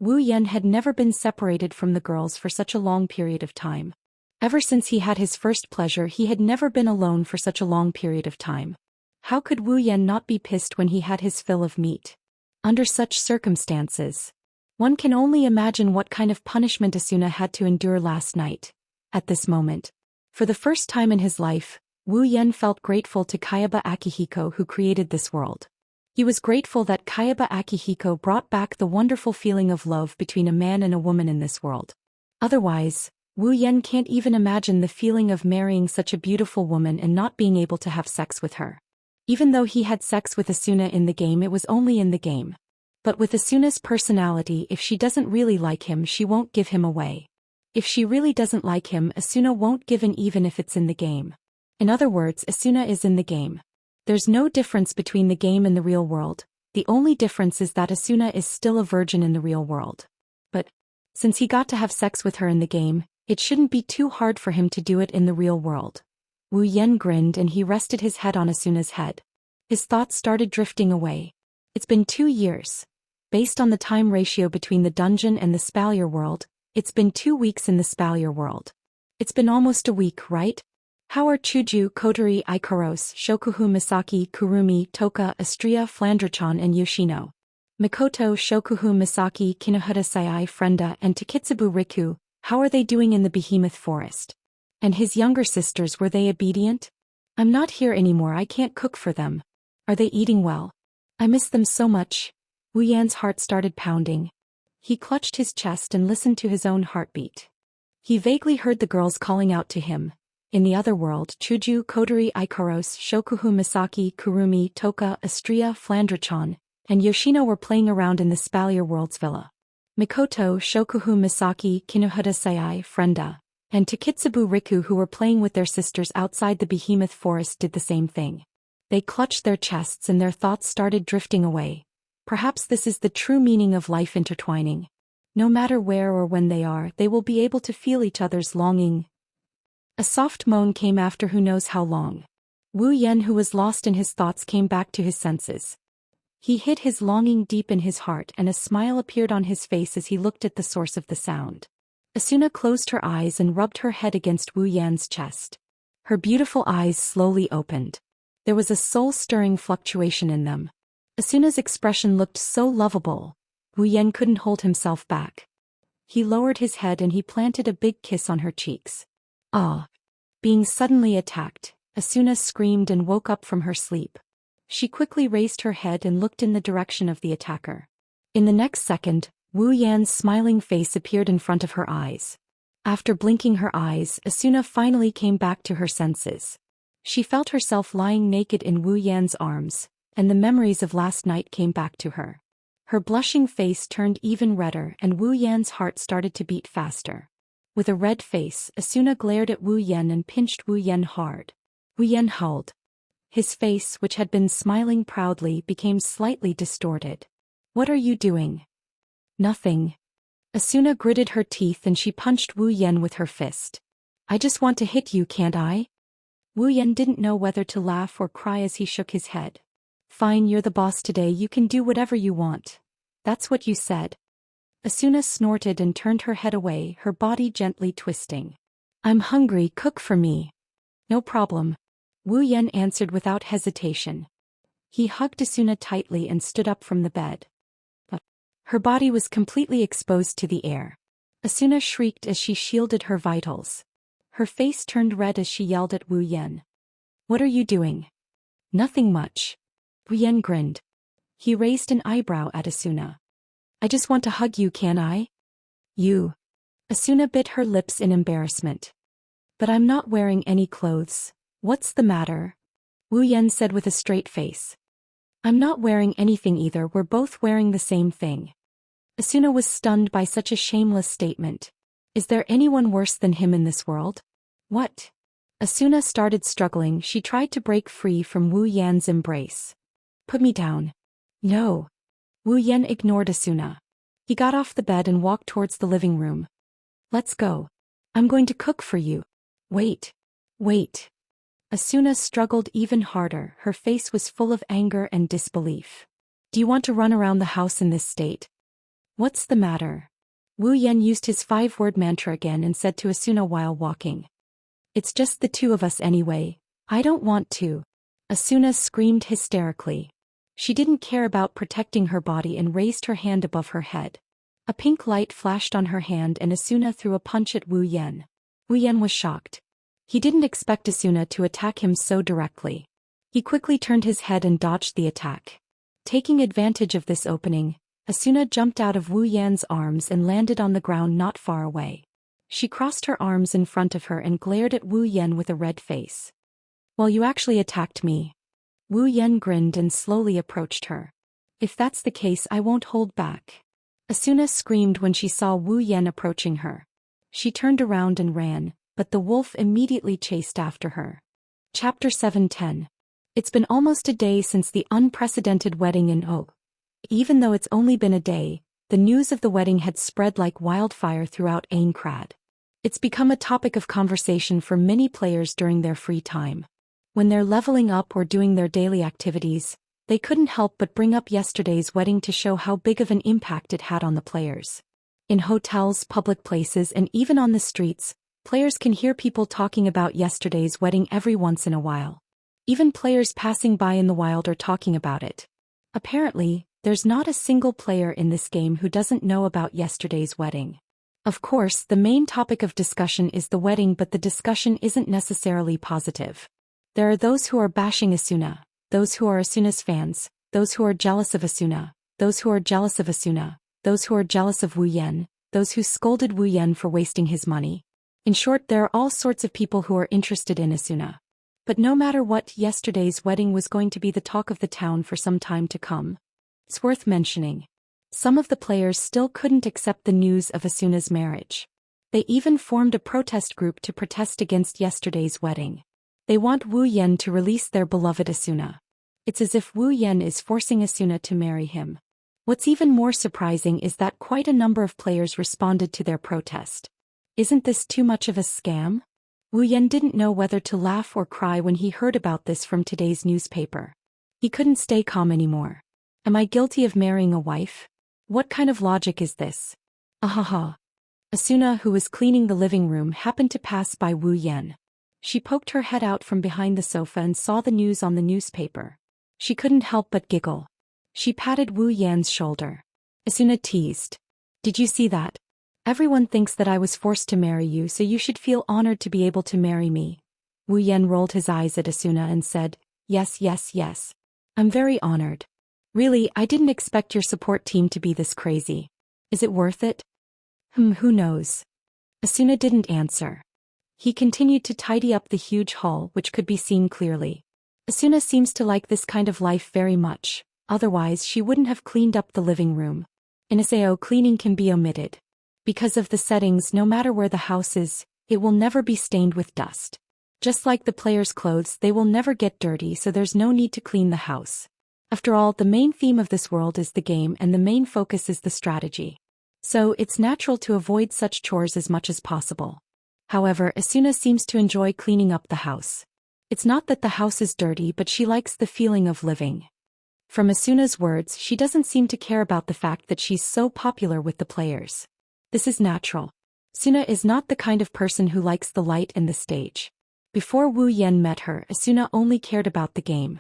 Wu Yan had never been separated from the girls for such a long period of time. Ever since he had his first pleasure, he had never been alone for such a long period of time. How could Wu Yan not be pissed when he had his fill of meat? Under such circumstances, one can only imagine what kind of punishment Asuna had to endure last night. At this moment, for the first time in his life, Wu Yan felt grateful to Kayaba Akihiko who created this world. He was grateful that Kayaba Akihiko brought back the wonderful feeling of love between a man and a woman in this world. Otherwise, Wu Yan can't even imagine the feeling of marrying such a beautiful woman and not being able to have sex with her. Even though he had sex with Asuna in the game, it was only in the game. But with Asuna's personality, if she doesn't really like him, she won't give him away. If she really doesn't like him, Asuna won't give in even if it's in the game. In other words, Asuna is in the game. There's no difference between the game and the real world. The only difference is that Asuna is still a virgin in the real world. But since he got to have sex with her in the game, it shouldn't be too hard for him to do it in the real world. Wu Yan grinned and he rested his head on Asuna's head. His thoughts started drifting away. It's been 2 years. Based on the time ratio between the dungeon and the Spalier world, it's been 2 weeks in the Spalier world. It's been almost a week, right? How are Chuju, Kotori, Ikaros, Shokuhu Misaki, Kurumi, Toka, Astria, Flandrachan and Yoshino? Mikoto, Shokuhu Misaki, Kinohara Sayai, Frenda, and Takitsubu Riku, how are they doing in the Behemoth Forest? And his younger sisters, were they obedient? I'm not here anymore, I can't cook for them. Are they eating well? I miss them so much. Wu Yan's heart started pounding. He clutched his chest and listened to his own heartbeat. He vaguely heard the girls calling out to him. In the other world, Chuju, Kotori, Ikaros, Shokuhu Misaki, Kurumi, Toka, Astria, Flandrachan, and Yoshino were playing around in the Spalier world's villa. Mikoto, Shokuhu Misaki, Kinohara Sayai, Frenda, and Takitsubu Riku, who were playing with their sisters outside the Behemoth Forest, did the same thing. They clutched their chests and their thoughts started drifting away. Perhaps this is the true meaning of life intertwining. No matter where or when they are, they will be able to feel each other's longing. A soft moan came after who knows how long. Wu Yan, who was lost in his thoughts, came back to his senses. He hid his longing deep in his heart and a smile appeared on his face as he looked at the source of the sound. Asuna closed her eyes and rubbed her head against Wu Yan's chest. Her beautiful eyes slowly opened. There was a soul-stirring fluctuation in them. Asuna's expression looked so lovable. Wu Yan couldn't hold himself back. He lowered his head and he planted a big kiss on her cheeks. Ah! Being suddenly attacked, Asuna screamed and woke up from her sleep. She quickly raised her head and looked in the direction of the attacker. In the next second, Wu Yan's smiling face appeared in front of her eyes. After blinking her eyes, Asuna finally came back to her senses. She felt herself lying naked in Wu Yan's arms, and the memories of last night came back to her. Her blushing face turned even redder and Wu Yan's heart started to beat faster. With a red face, Asuna glared at Wu Yan and pinched Wu Yan hard. Wu Yan howled. His face, which had been smiling proudly, became slightly distorted. What are you doing? Nothing. Asuna gritted her teeth and she punched Wu Yan with her fist. I just want to hit you, can't I? Wu Yan didn't know whether to laugh or cry as he shook his head. Fine, you're the boss today, you can do whatever you want. That's what you said. Asuna snorted and turned her head away, her body gently twisting. I'm hungry, cook for me. No problem. Wu Yan answered without hesitation. He hugged Asuna tightly and stood up from the bed. But her body was completely exposed to the air. Asuna shrieked as she shielded her vitals. Her face turned red as she yelled at Wu Yan. What are you doing? Nothing much. Wu Yan grinned. He raised an eyebrow at Asuna. I just want to hug you, can I? You. Asuna bit her lips in embarrassment. But I'm not wearing any clothes. What's the matter? Wu Yan said with a straight face. I'm not wearing anything either, we're both wearing the same thing. Asuna was stunned by such a shameless statement. Is there anyone worse than him in this world? What? Asuna started struggling. She tried to break free from Wu Yan's embrace. Put me down. No. Wu Yan ignored Asuna. He got off the bed and walked towards the living room. Let's go. I'm going to cook for you. Wait. Wait. Asuna struggled even harder. Her face was full of anger and disbelief. Do you want to run around the house in this state? What's the matter? Wu Yan used his 5-word mantra again and said to Asuna while walking. It's just the two of us anyway. I don't want to. Asuna screamed hysterically. She didn't care about protecting her body and raised her hand above her head. A pink light flashed on her hand and Asuna threw a punch at Wu Yan. Wu Yan was shocked. He didn't expect Asuna to attack him so directly. He quickly turned his head and dodged the attack. Taking advantage of this opening, Asuna jumped out of Wu Yan's arms and landed on the ground not far away. She crossed her arms in front of her and glared at Wu Yan with a red face. Well, you actually attacked me. Wu Yan grinned and slowly approached her. If that's the case, I won't hold back. Asuna screamed when she saw Wu Yan approaching her. She turned around and ran, but the wolf immediately chased after her. Chapter 7:10. It's been almost a day since the unprecedented wedding in O. Even though it's only been a day, the news of the wedding had spread like wildfire throughout Aincrad. It's become a topic of conversation for many players during their free time. When they're leveling up or doing their daily activities, they couldn't help but bring up yesterday's wedding to show how big of an impact it had on the players. In hotels, public places, and even on the streets, players can hear people talking about yesterday's wedding every once in a while. Even players passing by in the wild are talking about it. Apparently, there's not a single player in this game who doesn't know about yesterday's wedding. Of course, the main topic of discussion is the wedding, but the discussion isn't necessarily positive. There are those who are bashing Asuna, those who are Asuna's fans, those who are jealous of Asuna, those who are jealous of Asuna, those who are jealous of Wu Yan, those who scolded Wu Yan for wasting his money. In short, there are all sorts of people who are interested in Asuna. But no matter what, yesterday's wedding was going to be the talk of the town for some time to come. It's worth mentioning. Some of the players still couldn't accept the news of Asuna's marriage. They even formed a protest group to protest against yesterday's wedding. They want Wu Yan to release their beloved Asuna. It's as if Wu Yan is forcing Asuna to marry him. What's even more surprising is that quite a number of players responded to their protest. Isn't this too much of a scam? Wu Yan didn't know whether to laugh or cry when he heard about this from today's newspaper. He couldn't stay calm anymore. Am I guilty of marrying a wife? What kind of logic is this? Ahaha. Asuna, who was cleaning the living room, happened to pass by Wu Yan. She poked her head out from behind the sofa and saw the news on the newspaper. She couldn't help but giggle. She patted Wu Yan's shoulder. Asuna teased. Did you see that? Everyone thinks that I was forced to marry you, so you should feel honored to be able to marry me. Wu Yan rolled his eyes at Asuna and said, Yes, yes, yes. I'm very honored. Really, I didn't expect your support team to be this crazy. Is it worth it? Who knows? Asuna didn't answer. He continued to tidy up the huge hall, which could be seen clearly. Asuna seems to like this kind of life very much, otherwise she wouldn't have cleaned up the living room. In SAO, cleaning can be omitted. Because of the settings, no matter where the house is, it will never be stained with dust. Just like the players' clothes, they will never get dirty, so there's no need to clean the house. After all, the main theme of this world is the game and the main focus is the strategy. So it's natural to avoid such chores as much as possible. However, Asuna seems to enjoy cleaning up the house. It's not that the house is dirty, but she likes the feeling of living. From Asuna's words, she doesn't seem to care about the fact that she's so popular with the players. This is natural. Asuna is not the kind of person who likes the light and the stage. Before Wu Yan met her, Asuna only cared about the game.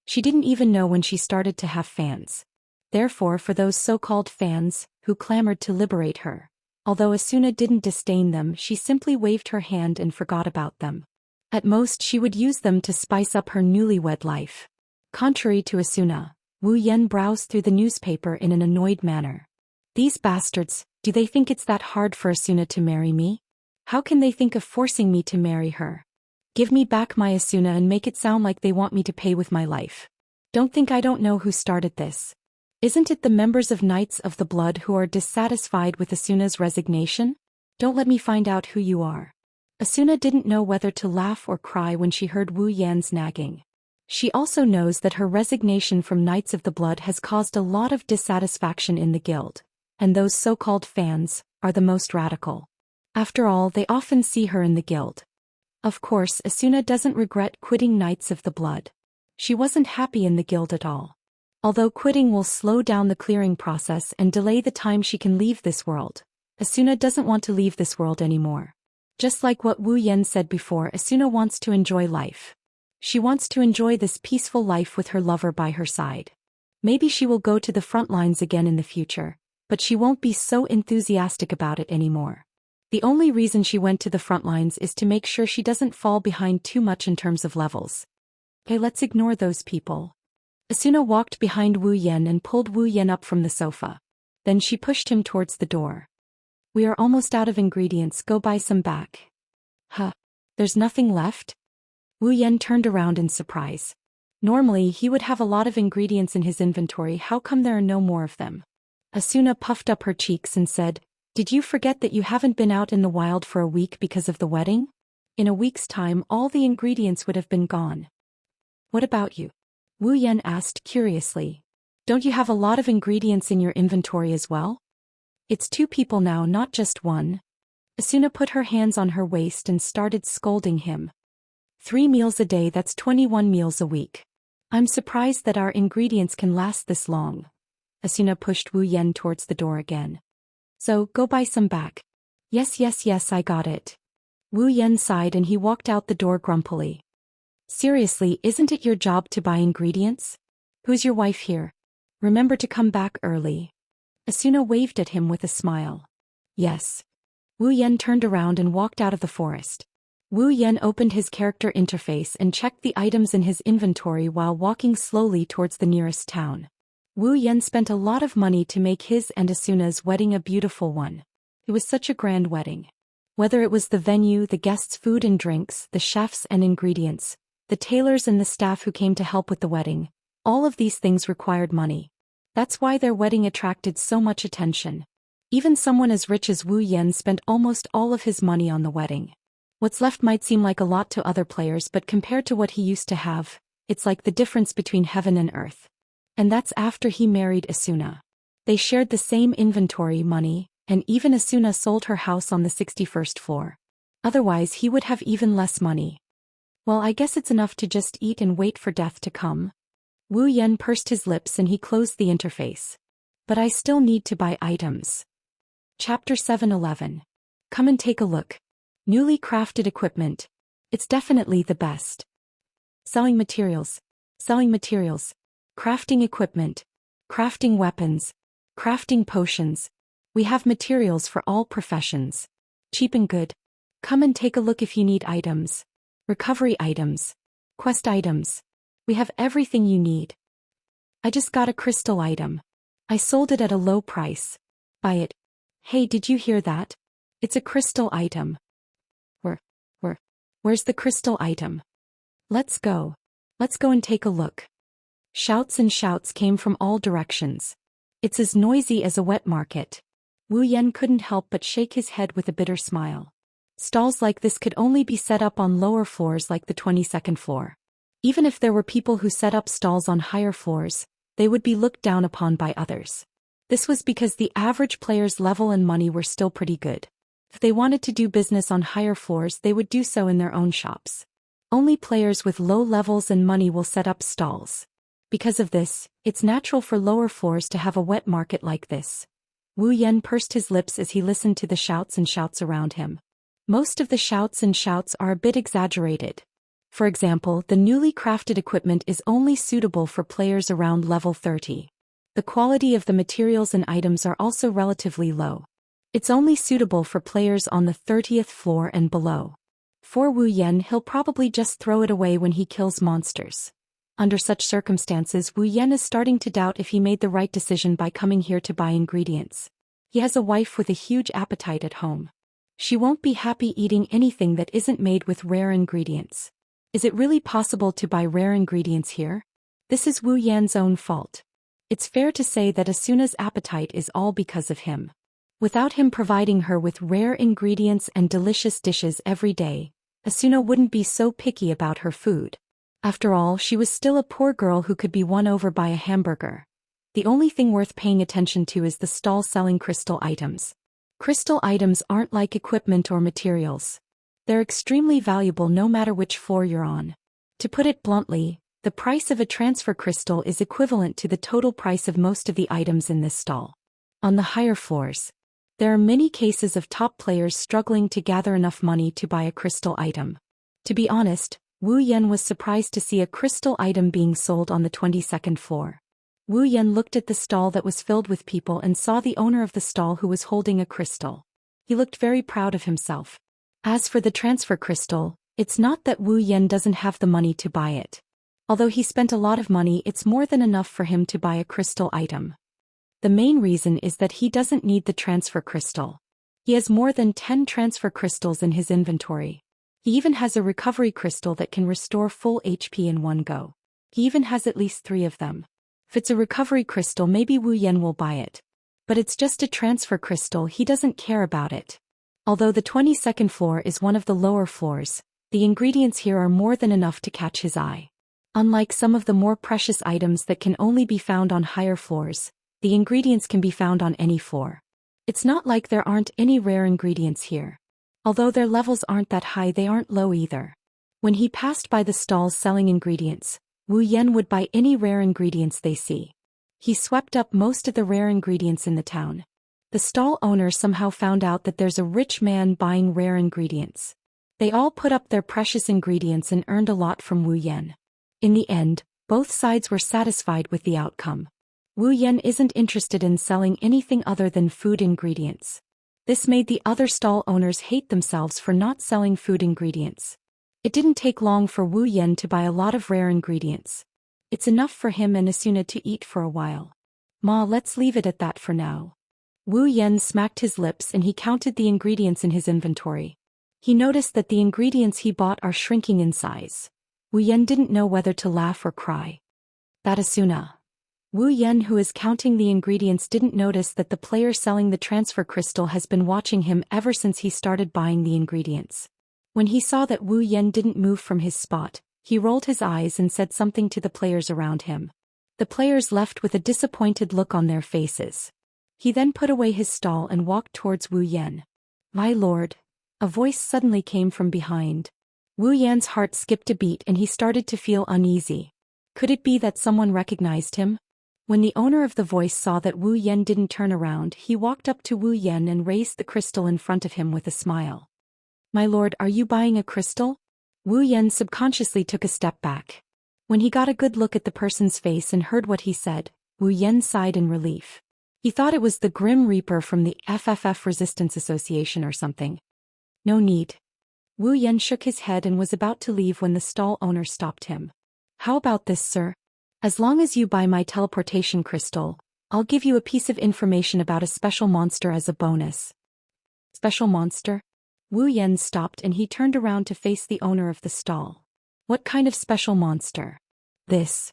She didn't even know when she started to have fans. Therefore, for those so-called fans, who clamored to liberate her, although Asuna didn't disdain them, she simply waved her hand and forgot about them. At most, she would use them to spice up her newlywed life. Contrary to Asuna, Wu Yan browsed through the newspaper in an annoyed manner. These bastards, do they think it's that hard for Asuna to marry me? How can they think of forcing me to marry her? Give me back my Asuna and make it sound like they want me to pay with my life. Don't think I don't know who started this. Isn't it the members of Knights of the Blood who are dissatisfied with Asuna's resignation? Don't let me find out who you are. Asuna didn't know whether to laugh or cry when she heard Wu Yan's nagging. She also knows that her resignation from Knights of the Blood has caused a lot of dissatisfaction in the guild, and those so-called fans are the most radical. After all, they often see her in the guild. Of course, Asuna doesn't regret quitting Knights of the Blood. She wasn't happy in the guild at all. Although quitting will slow down the clearing process and delay the time she can leave this world, Asuna doesn't want to leave this world anymore. Just like what Wu Yan said before, Asuna wants to enjoy life. She wants to enjoy this peaceful life with her lover by her side. Maybe she will go to the front lines again in the future, but she won't be so enthusiastic about it anymore. The only reason she went to the front lines is to make sure she doesn't fall behind too much in terms of levels. Okay, let's ignore those people. Asuna walked behind Wu Yan and pulled Wu Yan up from the sofa. Then she pushed him towards the door. We are almost out of ingredients, go buy some back. Huh? There's nothing left? Wu Yan turned around in surprise. Normally he would have a lot of ingredients in his inventory, how come there are no more of them? Asuna puffed up her cheeks and said, "Did you forget that you haven't been out in the wild for a week because of the wedding? In a week's time all the ingredients would have been gone." "What about you?" Wu Yan asked curiously. "Don't you have a lot of ingredients in your inventory as well?" "It's 2 people now, not just 1. Asuna put her hands on her waist and started scolding him. 3 meals a day, that's 21 meals a week. I'm surprised that our ingredients can last this long." Asuna pushed Wu Yan towards the door again. "So, go buy some back." Yes, I got it." Wu Yan sighed and he walked out the door grumpily. "Seriously, isn't it your job to buy ingredients? Who's your wife here? Remember to come back early." Asuna waved at him with a smile. "Yes." Wu Yan turned around and walked out of the forest. Wu Yan opened his character interface and checked the items in his inventory while walking slowly towards the nearest town. Wu Yan spent a lot of money to make his and Asuna's wedding a beautiful one. It was such a grand wedding. Whether it was the venue, the guests' food and drinks, the chefs and ingredients, the tailors and the staff who came to help with the wedding, all of these things required money. That's why their wedding attracted so much attention. Even someone as rich as Wu Yan spent almost all of his money on the wedding. What's left might seem like a lot to other players, but compared to what he used to have, it's like the difference between heaven and earth. And that's after he married Asuna. They shared the same inventory, money, and even Asuna sold her house on the 61st floor. Otherwise he would have even less money. Well, I guess it's enough to just eat and wait for death to come. Wu Yan pursed his lips and he closed the interface. But I still need to buy items. Chapter 7:11. Come and take a look. Newly crafted equipment. It's definitely the best. Selling materials. Selling materials. Crafting equipment. Crafting weapons. Crafting potions. We have materials for all professions. Cheap and good. Come and take a look if you need items. Recovery items. Quest items. We have everything you need. I just got a crystal item. I sold it at a low price. Buy it. Hey, did you hear that? It's a crystal item. Where's the crystal item? Let's go. Let's go and take a look. Shouts and shouts came from all directions. It's as noisy as a wet market. Wu Yan couldn't help but shake his head with a bitter smile. Stalls like this could only be set up on lower floors like the 22nd floor. Even if there were people who set up stalls on higher floors, they would be looked down upon by others. This was because the average player's level and money were still pretty good. If they wanted to do business on higher floors, they would do so in their own shops. Only players with low levels and money will set up stalls. Because of this, it's natural for lower floors to have a wet market like this. Wu Yan pursed his lips as he listened to the shouts and shouts around him. Most of the shouts and shouts are a bit exaggerated. For example, the newly crafted equipment is only suitable for players around level 30. The quality of the materials and items are also relatively low. It's only suitable for players on the 30th floor and below. For Wu Yan, he'll probably just throw it away when he kills monsters. Under such circumstances, Wu Yan is starting to doubt if he made the right decision by coming here to buy ingredients. He has a wife with a huge appetite at home. She won't be happy eating anything that isn't made with rare ingredients. Is it really possible to buy rare ingredients here? This is Wu Yan's own fault. It's fair to say that Asuna's appetite is all because of him. Without him providing her with rare ingredients and delicious dishes every day, Asuna wouldn't be so picky about her food. After all, she was still a poor girl who could be won over by a hamburger. The only thing worth paying attention to is the stall selling crystal items. Crystal items aren't like equipment or materials. They're extremely valuable no matter which floor you're on. To put it bluntly, the price of a transfer crystal is equivalent to the total price of most of the items in this stall. On the higher floors, there are many cases of top players struggling to gather enough money to buy a crystal item. To be honest, Wu Yan was surprised to see a crystal item being sold on the 22nd floor. Wu Yan looked at the stall that was filled with people and saw the owner of the stall who was holding a crystal. He looked very proud of himself. As for the transfer crystal, it's not that Wu Yan doesn't have the money to buy it. Although he spent a lot of money, it's more than enough for him to buy a crystal item. The main reason is that he doesn't need the transfer crystal. He has more than 10 transfer crystals in his inventory. He even has a recovery crystal that can restore full HP in one go. He even has at least 3 of them. If it's a recovery crystal, maybe Wu Yan will buy it. But it's just a transfer crystal, he doesn't care about it. Although the 22nd floor is one of the lower floors, the ingredients here are more than enough to catch his eye. Unlike some of the more precious items that can only be found on higher floors, the ingredients can be found on any floor. It's not like there aren't any rare ingredients here. Although their levels aren't that high, they aren't low either. When he passed by the stalls selling ingredients, Wu Yan would buy any rare ingredients they see. He swept up most of the rare ingredients in the town. The stall owner somehow found out that there's a rich man buying rare ingredients. They all put up their precious ingredients and earned a lot from Wu Yan. In the end, both sides were satisfied with the outcome. Wu Yan isn't interested in selling anything other than food ingredients. This made the other stall owners hate themselves for not selling food ingredients. It didn't take long for Wu Yan to buy a lot of rare ingredients. It's enough for him and Asuna to eat for a while. Ma, let's leave it at that for now. Wu Yan smacked his lips and he counted the ingredients in his inventory. He noticed that the ingredients he bought are shrinking in size. Wu Yan didn't know whether to laugh or cry. That Asuna. Wu Yan, who is counting the ingredients, didn't notice that the player selling the transfer crystal has been watching him ever since he started buying the ingredients. When he saw that Wu Yan didn't move from his spot, he rolled his eyes and said something to the players around him. The players left with a disappointed look on their faces. He then put away his stall and walked towards Wu Yan. My lord. A voice suddenly came from behind. Wu Yan's heart skipped a beat and he started to feel uneasy. Could it be that someone recognized him? When the owner of the voice saw that Wu Yan didn't turn around, he walked up to Wu Yan and raised the crystal in front of him with a smile. My lord, are you buying a crystal? Wu Yan subconsciously took a step back. When he got a good look at the person's face and heard what he said, Wu Yan sighed in relief. He thought it was the Grim Reaper from the FFF Resistance Association or something. No need. Wu Yan shook his head and was about to leave when the stall owner stopped him. How about this, sir? As long as you buy my teleportation crystal, I'll give you a piece of information about a special monster as a bonus. Special monster? Wu Yan stopped and he turned around to face the owner of the stall. What kind of special monster? This.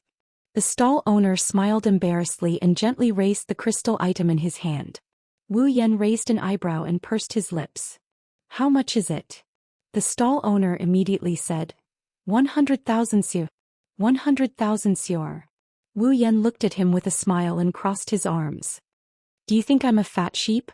The stall owner smiled embarrassedly and gently raised the crystal item in his hand. Wu Yan raised an eyebrow and pursed his lips. How much is it? The stall owner immediately said. 100,000 siu. 100,000 siu. Wu Yan looked at him with a smile and crossed his arms. Do you think I'm a fat sheep?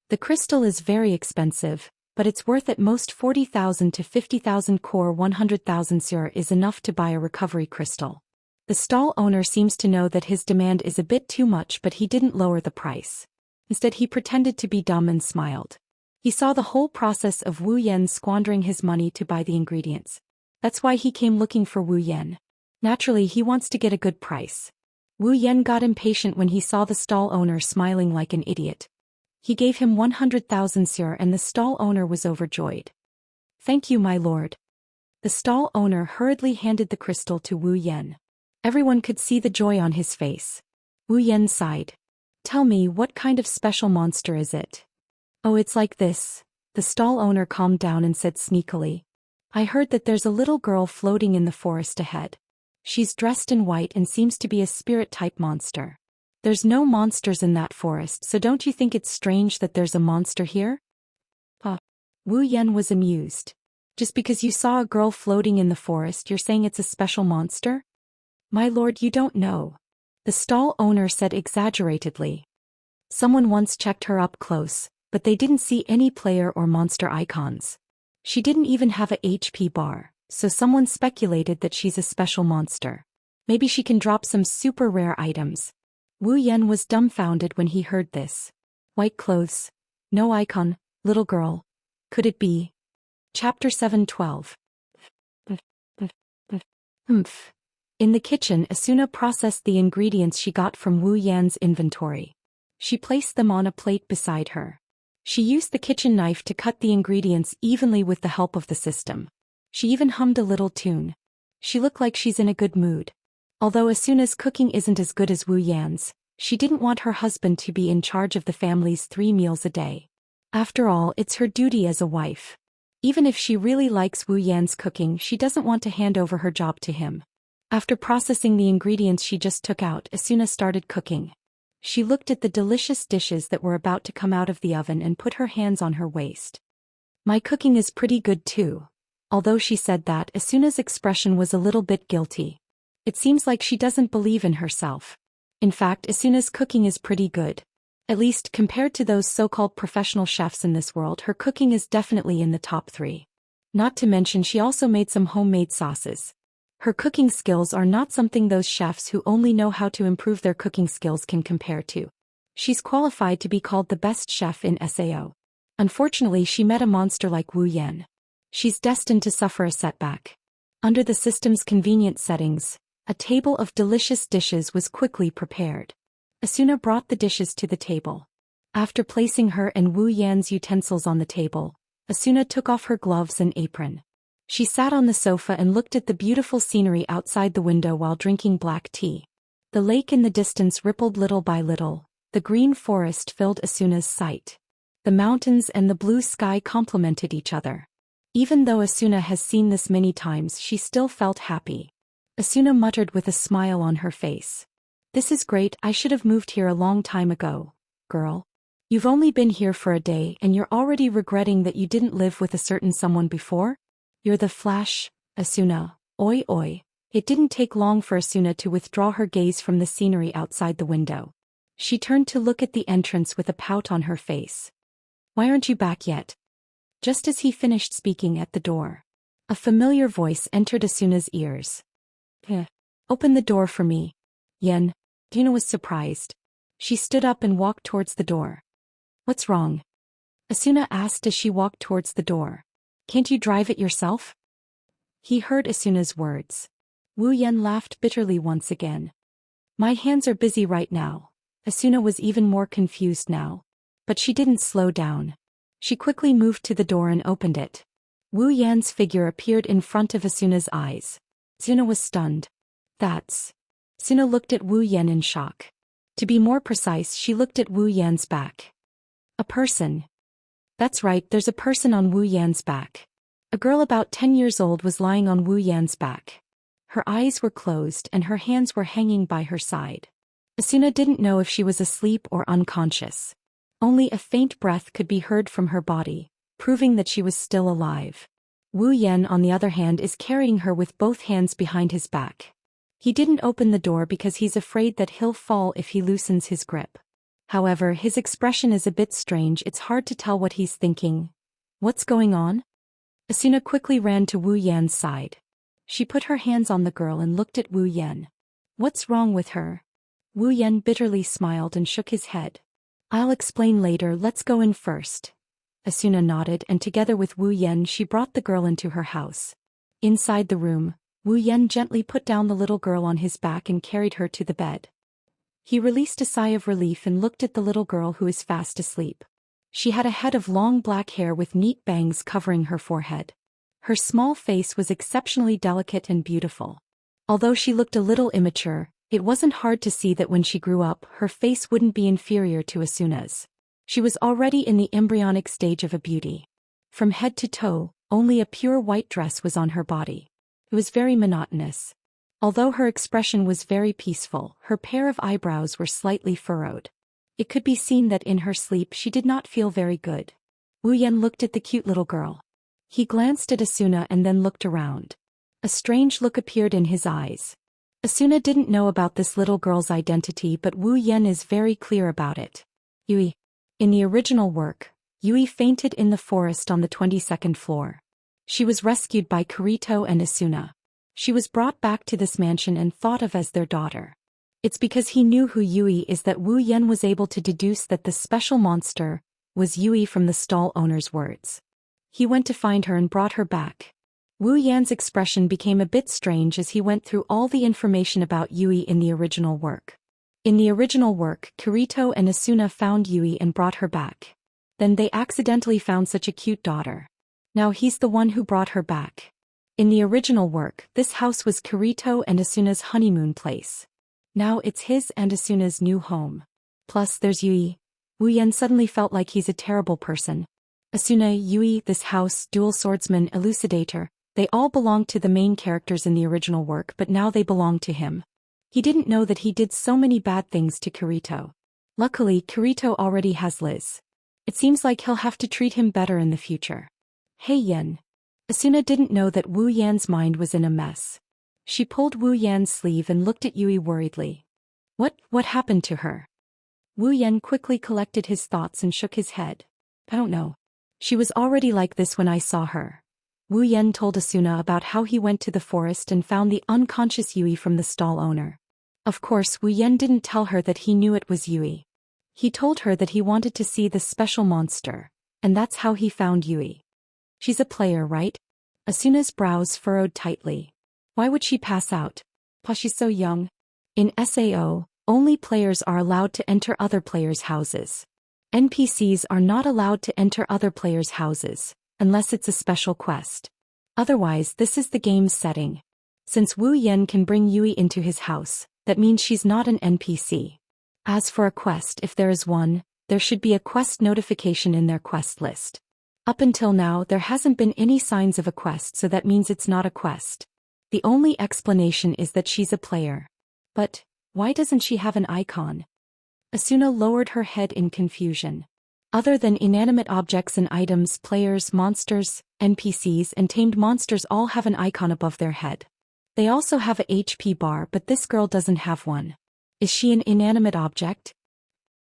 The crystal is very expensive, but it's worth at most 40,000 to 50,000 core. 100,000 siu is enough to buy a recovery crystal. The stall owner seems to know that his demand is a bit too much, but he didn't lower the price. Instead, he pretended to be dumb and smiled. He saw the whole process of Wu Yan squandering his money to buy the ingredients. That's why he came looking for Wu Yan. Naturally, he wants to get a good price. Wu Yan got impatient when he saw the stall owner smiling like an idiot. He gave him 100,000 siu and the stall owner was overjoyed. Thank you, my lord. The stall owner hurriedly handed the crystal to Wu Yan. Everyone could see the joy on his face. Wu Yan sighed. Tell me, what kind of special monster is it? Oh, it's like this. The stall owner calmed down and said sneakily. I heard that there's a little girl floating in the forest ahead. She's dressed in white and seems to be a spirit-type monster. There's no monsters in that forest, so don't you think it's strange that there's a monster here? Wu Yan was amused. Just because you saw a girl floating in the forest, you're saying it's a special monster? My lord, you don't know. The stall owner said exaggeratedly. Someone once checked her up close, but they didn't see any player or monster icons. She didn't even have a HP bar, so someone speculated that she's a special monster. Maybe she can drop some super rare items. Wu Yan was dumbfounded when he heard this. White clothes. No icon. Little girl. Could it be? Chapter 7:12. In the kitchen, Asuna processed the ingredients she got from Wu Yan's inventory. She placed them on a plate beside her. She used the kitchen knife to cut the ingredients evenly with the help of the system. She even hummed a little tune. She looked like she's in a good mood. Although Asuna's cooking isn't as good as Wu Yan's, she didn't want her husband to be in charge of the family's 3 meals a day. After all, it's her duty as a wife. Even if she really likes Wu Yan's cooking, she doesn't want to hand over her job to him. After processing the ingredients she just took out, Asuna started cooking. She looked at the delicious dishes that were about to come out of the oven and put her hands on her waist. My cooking is pretty good too. Although she said that, Asuna's expression was a little bit guilty. It seems like she doesn't believe in herself. In fact, Asuna's cooking is pretty good. At least, compared to those so-called professional chefs in this world, her cooking is definitely in the top 3. Not to mention she also made some homemade sauces. Her cooking skills are not something those chefs who only know how to improve their cooking skills can compare to. She's qualified to be called the best chef in Sao. Unfortunately, she met a monster like Wu Yan. She's destined to suffer a setback. Under the system's convenient settings, a table of delicious dishes was quickly prepared. Asuna brought the dishes to the table. After placing her and Wu Yan's utensils on the table, Asuna took off her gloves and apron. She sat on the sofa and looked at the beautiful scenery outside the window while drinking black tea. The lake in the distance rippled little by little. The green forest filled Asuna's sight. The mountains and the blue sky complemented each other. Even though Asuna has seen this many times, she still felt happy. Asuna muttered with a smile on her face. This is great, I should have moved here a long time ago, girl. You've only been here for a day and you're already regretting that you didn't live with a certain someone before? You're the Flash, Asuna. Oi oi. It didn't take long for Asuna to withdraw her gaze from the scenery outside the window. She turned to look at the entrance with a pout on her face. Why aren't you back yet? Just as he finished speaking at the door, a familiar voice entered Asuna's ears. Open the door for me. Yen. Dina was surprised. She stood up and walked towards the door. What's wrong? Asuna asked as she walked towards the door. Can't you drive it yourself? He heard Asuna's words. Wu Yan laughed bitterly once again. My hands are busy right now. Asuna was even more confused now. But she didn't slow down. She quickly moved to the door and opened it. Wu Yan's figure appeared in front of Asuna's eyes. Asuna was stunned. That's... Asuna looked at Wu Yan in shock. To be more precise, she looked at Wu Yan's back. A person. That's right, there's a person on Wu Yan's back. A girl about 10 years old was lying on Wu Yan's back. Her eyes were closed and her hands were hanging by her side. Asuna didn't know if she was asleep or unconscious. Only a faint breath could be heard from her body, proving that she was still alive. Wu Yan, on the other hand, is carrying her with both hands behind his back. He didn't open the door because he's afraid that he'll fall if he loosens his grip. However, his expression is a bit strange, it's hard to tell what he's thinking. What's going on? Asuna quickly ran to Wu Yan's side. She put her hands on the girl and looked at Wu Yan. What's wrong with her? Wu Yan bitterly smiled and shook his head. I'll explain later, let's go in first. Asuna nodded and together with Wu Yan she brought the girl into her house. Inside the room, Wu Yan gently put down the little girl on his back and carried her to the bed. He released a sigh of relief and looked at the little girl who is fast asleep. She had a head of long black hair with neat bangs covering her forehead. Her small face was exceptionally delicate and beautiful. Although she looked a little immature, it wasn't hard to see that when she grew up, her face wouldn't be inferior to Asuna's. She was already in the embryonic stage of a beauty. From head to toe, only a pure white dress was on her body. It was very monotonous. Although her expression was very peaceful, her pair of eyebrows were slightly furrowed. It could be seen that in her sleep she did not feel very good. Wu Yan looked at the cute little girl. He glanced at Asuna and then looked around. A strange look appeared in his eyes. Asuna didn't know about this little girl's identity, but Wu Yan is very clear about it. Yui. In the original work, Yui fainted in the forest on the 22nd floor. She was rescued by Kirito and Asuna. She was brought back to this mansion and thought of as their daughter. It's because he knew who Yui is that Wu Yan was able to deduce that the special monster was Yui from the stall owner's words. He went to find her and brought her back. Wu Yan's expression became a bit strange as he went through all the information about Yui in the original work. In the original work, Kirito and Asuna found Yui and brought her back. Then they accidentally found such a cute daughter. Now he's the one who brought her back. In the original work, this house was Kirito and Asuna's honeymoon place. Now it's his and Asuna's new home. Plus there's Yui. Wu Yan suddenly felt like he's a terrible person. Asuna, Yui, this house, dual swordsman, elucidator, they all belonged to the main characters in the original work, but now they belong to him. He didn't know that he did so many bad things to Kirito. Luckily, Kirito already has Liz. It seems like he'll have to treat him better in the future. Hey Yan. Asuna didn't know that Wu Yan's mind was in a mess. She pulled Wu Yan's sleeve and looked at Yui worriedly. What happened to her? Wu Yan quickly collected his thoughts and shook his head. I don't know. She was already like this when I saw her. Wu Yan told Asuna about how he went to the forest and found the unconscious Yui from the stall owner. Of course, Wu Yan didn't tell her that he knew it was Yui. He told her that he wanted to see the special monster, and that's how he found Yui. She's a player, right? Asuna's brows furrowed tightly. Why would she pass out? Pa, she's so young. In SAO, only players are allowed to enter other players' houses. NPCs are not allowed to enter other players' houses, unless it's a special quest. Otherwise, this is the game's setting. Since Wu Yan can bring Yui into his house, that means she's not an NPC. As for a quest, if there is one, there should be a quest notification in their quest list. Up until now, there hasn't been any signs of a quest, so that means it's not a quest. The only explanation is that she's a player. But why doesn't she have an icon? Asuna lowered her head in confusion. Other than inanimate objects and items, players, monsters, NPCs, and tamed monsters all have an icon above their head. They also have a HP bar, but this girl doesn't have one. Is she an inanimate object?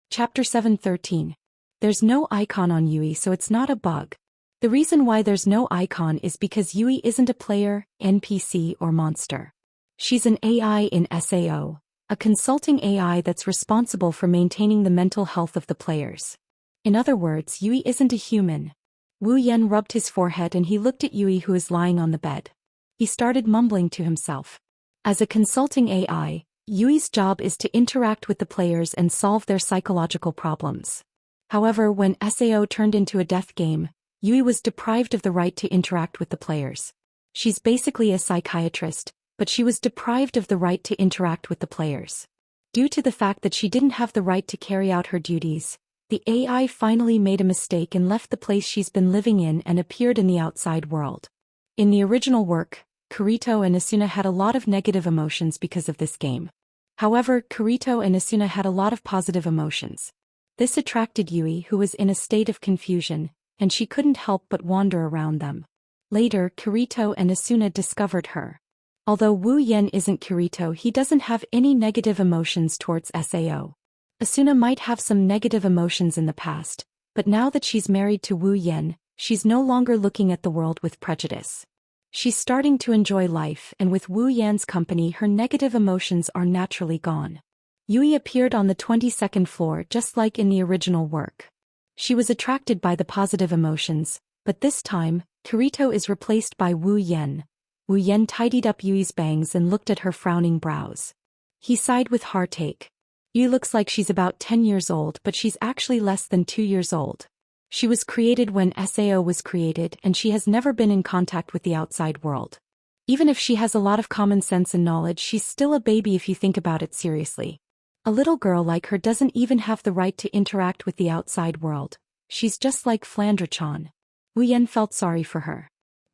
Chapter 7:13. There's no icon on Yui, so it's not a bug. The reason why there's no icon is because Yui isn't a player, NPC, or monster. She's an AI in SAO, a consulting AI that's responsible for maintaining the mental health of the players. In other words, Yui isn't a human. Wu Yan rubbed his forehead and he looked at Yui, who is lying on the bed. He started mumbling to himself. As a consulting AI, Yui's job is to interact with the players and solve their psychological problems. However, when SAO turned into a death game, Yui was deprived of the right to interact with the players. She's basically a psychiatrist, but she was deprived of the right to interact with the players. Due to the fact that she didn't have the right to carry out her duties, the AI finally made a mistake and left the place she's been living in and appeared in the outside world. In the original work, Kirito and Asuna had a lot of negative emotions because of this game. However, Kirito and Asuna had a lot of positive emotions. This attracted Yui, who was in a state of confusion, and she couldn't help but wander around them. Later, Kirito and Asuna discovered her. Although Wu Yan isn't Kirito, he doesn't have any negative emotions towards SAO. Asuna might have some negative emotions in the past, but now that she's married to Wu Yan, she's no longer looking at the world with prejudice. She's starting to enjoy life, and with Wu Yan's company, her negative emotions are naturally gone. Yui appeared on the 22nd floor just like in the original work. She was attracted by the positive emotions, but this time, Kirito is replaced by Wu Yan. Wu Yan tidied up Yui's bangs and looked at her frowning brows. He sighed with heartache. Yui looks like she's about 10 years old, but she's actually less than 2 years old. She was created when SAO was created, and she has never been in contact with the outside world. Even if she has a lot of common sense and knowledge, she's still a baby if you think about it seriously. A little girl like her doesn't even have the right to interact with the outside world. She's just like Flandre-chan. Wu Yan felt sorry for her.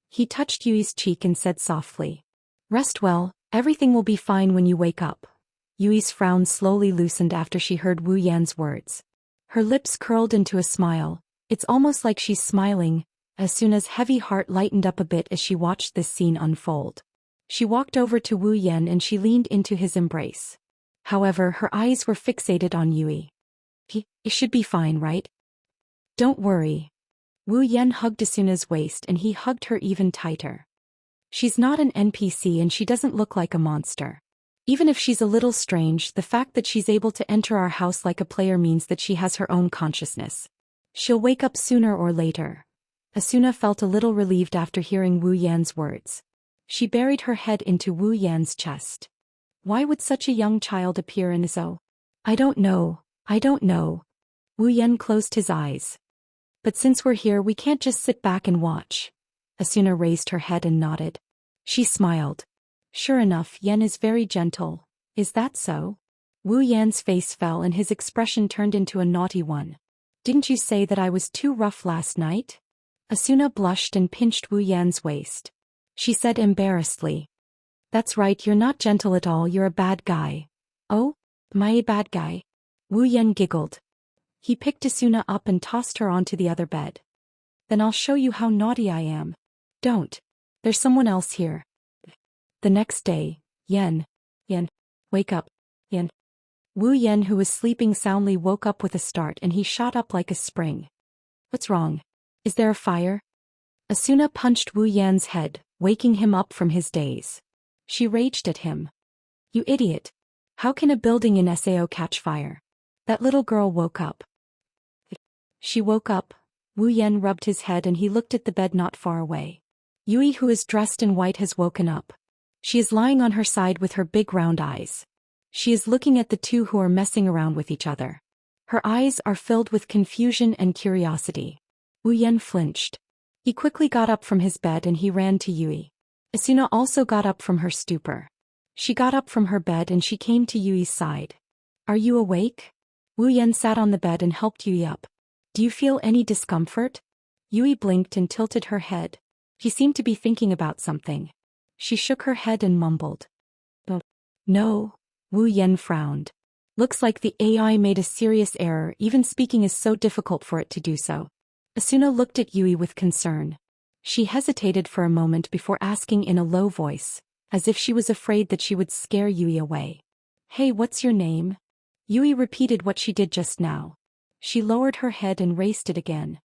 He touched Yui's cheek and said softly, "Rest well, everything will be fine when you wake up." Yui's frown slowly loosened after she heard Wu Yan's words. Her lips curled into a smile. It's almost like she's smiling. Asuna's heavy heart lightened up a bit as she watched this scene unfold. She walked over to Wu Yan and she leaned into his embrace. However, her eyes were fixated on Yui. He should be fine, right? Don't worry. Wu Yan hugged Asuna's waist and he hugged her even tighter. She's not an NPC and she doesn't look like a monster. Even if she's a little strange, the fact that she's able to enter our house like a player means that she has her own consciousness. She'll wake up sooner or later. Asuna felt a little relieved after hearing Wu Yan's words. She buried her head into Wu Yan's chest. Why would such a young child appear in a zoo? I don't know. Wu Yan closed his eyes. But since we're here, we can't just sit back and watch. Asuna raised her head and nodded. She smiled. Sure enough, Yan is very gentle. Is that so? Wu Yan's face fell and his expression turned into a naughty one. Didn't you say that I was too rough last night? Asuna blushed and pinched Wu Yan's waist. She said embarrassedly. That's right, you're not gentle at all, you're a bad guy. Oh? Am I a bad guy? Wu Yan giggled. He picked Asuna up and tossed her onto the other bed. Then I'll show you how naughty I am. Don't. There's someone else here. The next day, Yan, wake up, Yan. Wu Yan, who was sleeping soundly, woke up with a start and he shot up like a spring. What's wrong? Is there a fire? Asuna punched Wu Yan's head, waking him up from his daze. She raged at him. You idiot. How can a building in Sao catch fire? That little girl woke up. She woke up. Wu Yan rubbed his head and he looked at the bed not far away. Yui, who is dressed in white, has woken up. She is lying on her side with her big round eyes. She is looking at the two who are messing around with each other. Her eyes are filled with confusion and curiosity. Wu Yan flinched. He quickly got up from his bed and he ran to Yui. Asuna also got up from her stupor. She got up from her bed and she came to Yui's side. Are you awake? Wu Yan sat on the bed and helped Yui up. Do you feel any discomfort? Yui blinked and tilted her head. She seemed to be thinking about something. She shook her head and mumbled. No. Wu Yan frowned. Looks like the AI made a serious error, even speaking is so difficult for it to do so. Asuna looked at Yui with concern. She hesitated for a moment before asking in a low voice, as if she was afraid that she would scare Yui away. Hey, what's your name? Yui repeated what she did just now. She lowered her head and raised it again.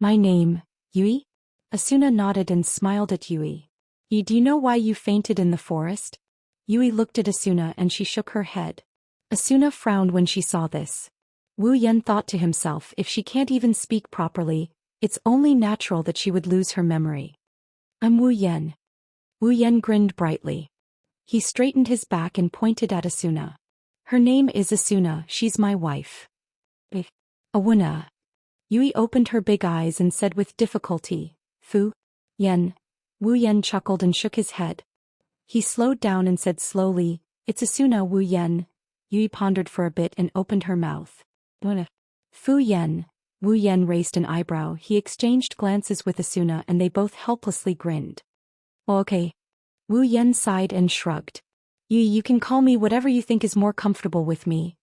My name, Yui? Asuna nodded and smiled at Yui. Do you know why you fainted in the forest? Yui looked at Asuna and she shook her head. Asuna frowned when she saw this. Wu Yan thought to himself, if she can't even speak properly, it's only natural that she would lose her memory. I'm Wu Yan. Wu Yan grinned brightly. He straightened his back and pointed at Asuna. Her name is Asuna, she's my wife. Awuna. Yui opened her big eyes and said with difficulty, Fu Yan. Wu Yan chuckled and shook his head. He slowed down and said slowly, It's Asuna, Wu Yan. Yui pondered for a bit and opened her mouth. Fu Yan. Wu Yan raised an eyebrow. He exchanged glances with Asuna and they both helplessly grinned. Oh, okay. Wu Yan sighed and shrugged. Yui, you can call me whatever you think is more comfortable with me.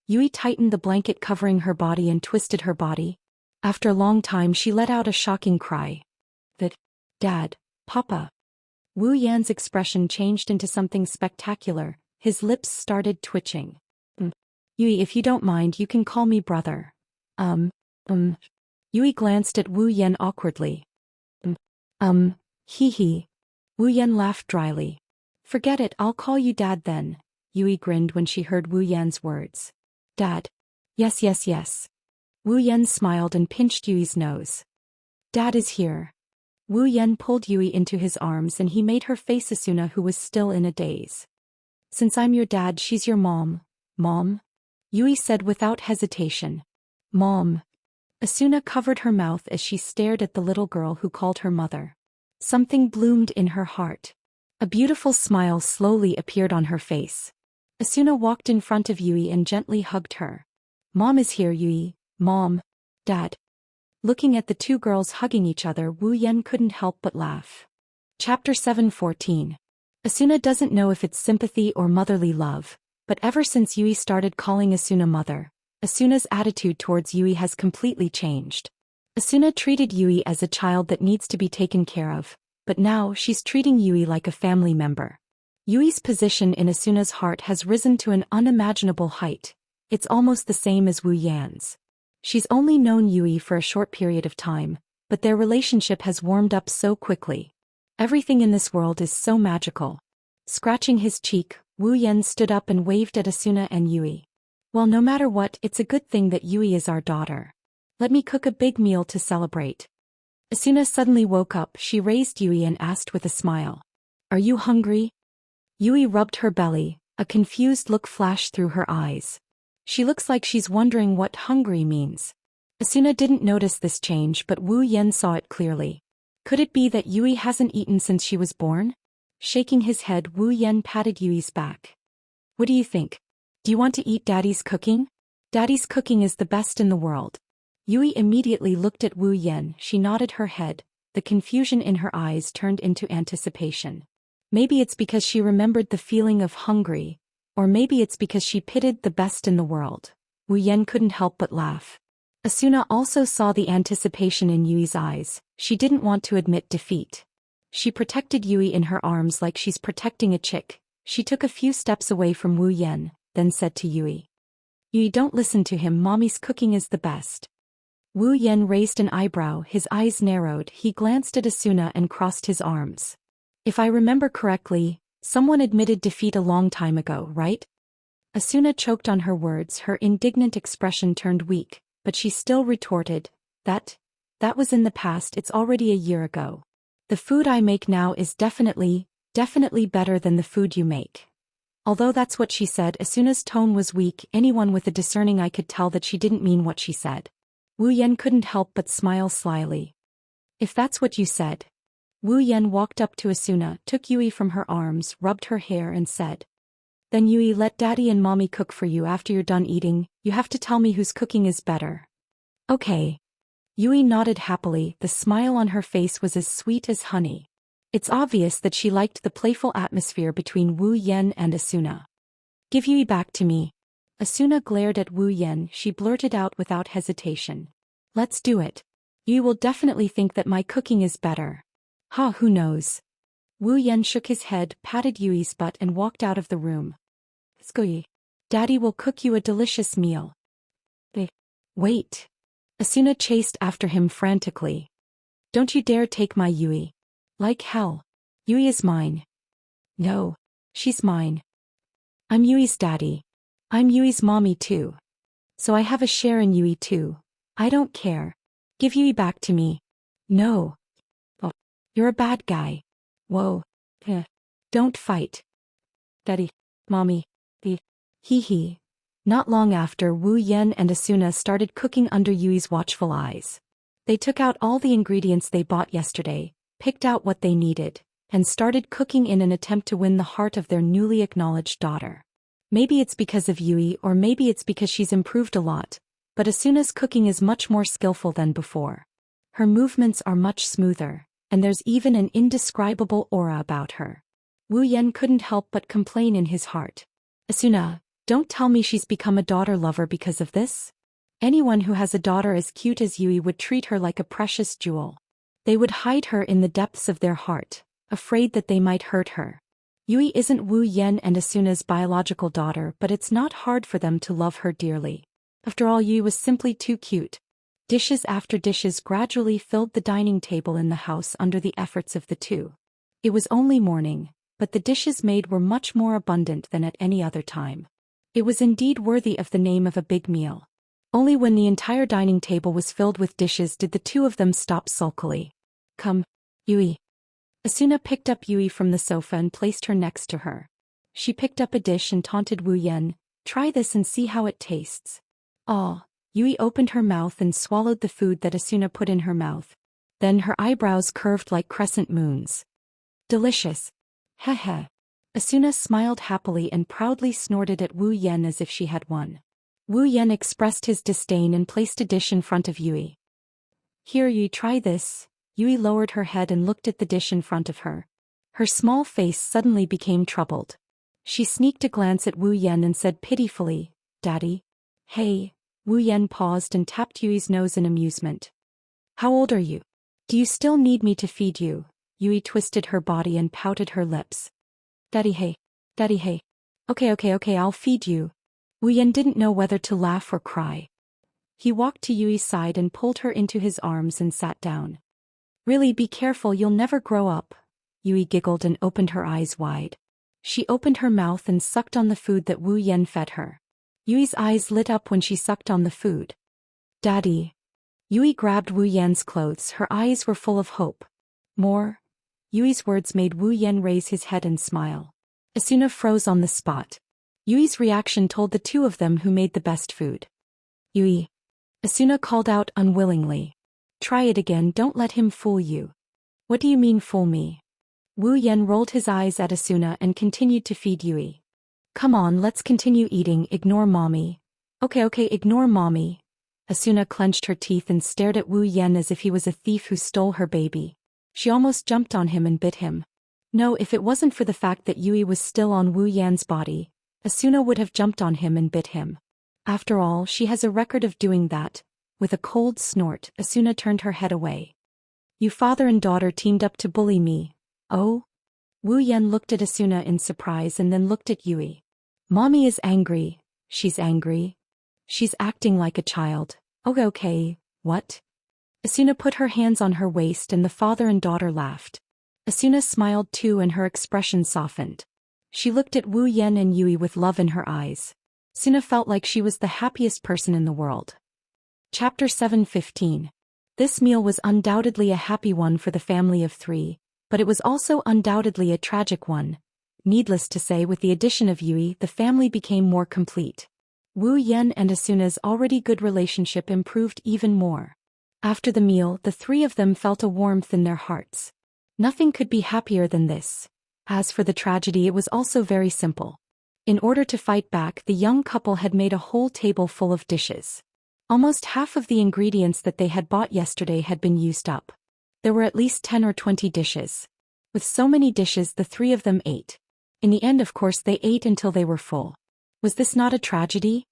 Yui tightened the blanket covering her body and twisted her body. After a long time she let out a shocking cry. Dad, Papa. Wu Yan's expression changed into something spectacular. His lips started twitching. Yui, if you don't mind, you can call me brother. Yui glanced at Wu Yan awkwardly. Hee. Wu Yan laughed dryly. Forget it, I'll call you Dad then. Yui grinned when she heard Wu Yan's words. Dad. Yes. Wu Yan smiled and pinched Yui's nose. Dad is here. Wu Yan pulled Yui into his arms and he made her face Asuna, who was still in a daze. Since I'm your dad, she's your mom. Mom? Yui said without hesitation. Mom. Asuna covered her mouth as she stared at the little girl who called her mother. Something bloomed in her heart. A beautiful smile slowly appeared on her face. Asuna walked in front of Yui and gently hugged her. Mom is here, Yui. Mom. Dad. Looking at the two girls hugging each other, Wu Yan couldn't help but laugh. Chapter 7:14. Asuna doesn't know if it's sympathy or motherly love, but ever since Yui started calling Asuna mother, Asuna's attitude towards Yui has completely changed. Asuna treated Yui as a child that needs to be taken care of, but now she's treating Yui like a family member. Yui's position in Asuna's heart has risen to an unimaginable height. It's almost the same as Wu Yan's. She's only known Yui for a short period of time, but their relationship has warmed up so quickly. Everything in this world is so magical. Scratching his cheek, Wu Yan stood up and waved at Asuna and Yui. Well, no matter what, it's a good thing that Yui is our daughter. Let me cook a big meal to celebrate. Asuna suddenly woke up. She raised Yui and asked with a smile. Are you hungry? Yui rubbed her belly. A confused look flashed through her eyes. She looks like she's wondering what hungry means. Asuna didn't notice this change, but Wu Yan saw it clearly. Could it be that Yui hasn't eaten since she was born? Shaking his head, Wu Yan patted Yui's back. What do you think? Do you want to eat Daddy's cooking? Daddy's cooking is the best in the world. Yui immediately looked at Wu Yan. She nodded her head. The confusion in her eyes turned into anticipation. Maybe it's because she remembered the feeling of hungry, or maybe it's because she pitied the best in the world. Wu Yan couldn't help but laugh. Asuna also saw the anticipation in Yui's eyes. She didn't want to admit defeat. She protected Yui in her arms like she's protecting a chick. She took a few steps away from Wu Yan, then said to Yui. Yui, don't listen to him. Mommy's cooking is the best. Wu Yan raised an eyebrow. His eyes narrowed. He glanced at Asuna and crossed his arms. If I remember correctly, someone admitted defeat a long time ago, right? Asuna choked on her words. Her indignant expression turned weak, but she still retorted, That was in the past. It's already a year ago. The food I make now is definitely better than the food you make. Although that's what she said, Asuna's tone was weak. Anyone with a discerning eye could tell that she didn't mean what she said. Wu Yan couldn't help but smile slyly. If that's what you said. Wu Yan walked up to Asuna, took Yui from her arms, rubbed her hair and said. Then Yui, let Daddy and Mommy cook for you. After you're done eating, you have to tell me whose cooking is better. Okay. Yui nodded happily. The smile on her face was as sweet as honey. It's obvious that she liked the playful atmosphere between Wu Yan and Asuna. Give Yui back to me. Asuna glared at Wu Yan. She blurted out without hesitation. Let's do it. Yui will definitely think that my cooking is better. Who knows? Wu Yan shook his head, patted Yui's butt and walked out of the room. Let's go, Yui. Daddy will cook you a delicious meal. Wait. Asuna chased after him frantically. Don't you dare take my Yui. Like hell. Yui is mine. No. She's mine. I'm Yui's daddy. I'm Yui's mommy too. So I have a share in Yui too. I don't care. Give Yui back to me. No. Oh, you're a bad guy. Whoa. Don't fight. Daddy. Mommy. Hee. Not long after, Wu Yan and Asuna started cooking under Yui's watchful eyes. They took out all the ingredients they bought yesterday, picked out what they needed, and started cooking in an attempt to win the heart of their newly acknowledged daughter. Maybe it's because of Yui, or maybe it's because she's improved a lot, but Asuna's cooking is much more skillful than before. Her movements are much smoother, and there's even an indescribable aura about her. Wu Yan couldn't help but complain in his heart. Asuna, don't tell me she's become a daughter lover because of this? Anyone who has a daughter as cute as Yui would treat her like a precious jewel. They would hide her in the depths of their heart, afraid that they might hurt her. Yui isn't Wu Yan and Asuna's biological daughter, but it's not hard for them to love her dearly. After all, Yui was simply too cute. Dishes after dishes gradually filled the dining table in the house under the efforts of the two. It was only morning, but the dishes made were much more abundant than at any other time. It was indeed worthy of the name of a big meal. Only when the entire dining table was filled with dishes did the two of them stop sulkily. Come, Yui. Asuna picked up Yui from the sofa and placed her next to her. She picked up a dish and taunted Wu Yan, try this and see how it tastes. Aw, Yui opened her mouth and swallowed the food that Asuna put in her mouth. Then her eyebrows curved like crescent moons. Delicious. Heh. Asuna smiled happily and proudly snorted at Wu Yan as if she had won. Wu Yan expressed his disdain and placed a dish in front of Yui. Here, you try this. Yui lowered her head and looked at the dish in front of her. Her small face suddenly became troubled. She sneaked a glance at Wu Yan and said pitifully, Daddy? Hey. Wu Yan paused and tapped Yui's nose in amusement. How old are you? Do you still need me to feed you? Yui twisted her body and pouted her lips. Daddy hey. Daddy hey. Okay, I'll feed you. Wu Yan didn't know whether to laugh or cry. He walked to Yui's side and pulled her into his arms and sat down. Really, be careful, you'll never grow up. Yui giggled and opened her eyes wide. She opened her mouth and sucked on the food that Wu Yan fed her. Yui's eyes lit up when she sucked on the food. Daddy. Yui grabbed Wu Yan's clothes, her eyes were full of hope. More? Yui's words made Wu Yan raise his head and smile. Asuna froze on the spot. Yui's reaction told the two of them who made the best food. Yui. Asuna called out unwillingly. Try it again, don't let him fool you. What do you mean fool me? Wu Yan rolled his eyes at Asuna and continued to feed Yui. Come on, let's continue eating, ignore mommy. Okay, ignore mommy. Asuna clenched her teeth and stared at Wu Yan as if he was a thief who stole her baby. She almost jumped on him and bit him. No, if it wasn't for the fact that Yui was still on Wu Yan's body, Asuna would have jumped on him and bit him. After all, she has a record of doing that. With a cold snort, Asuna turned her head away. You father and daughter teamed up to bully me. Oh? Wu Yan looked at Asuna in surprise and then looked at Yui. Mommy is angry. She's angry. She's acting like a child. Okay, what? Asuna put her hands on her waist and the father and daughter laughed. Asuna smiled too and her expression softened. She looked at Wu Yan and Yui with love in her eyes. Asuna felt like she was the happiest person in the world. Chapter 7:15. This meal was undoubtedly a happy one for the family of three, but it was also undoubtedly a tragic one. Needless to say, with the addition of Yui, the family became more complete. Wu Yan and Asuna's already good relationship improved even more. After the meal, the three of them felt a warmth in their hearts. Nothing could be happier than this. As for the tragedy, it was also very simple. In order to fight back, the young couple had made a whole table full of dishes. Almost half of the ingredients that they had bought yesterday had been used up. There were at least 10 or 20 dishes. With so many dishes, the three of them ate. In the end, of course, they ate until they were full. Was this not a tragedy?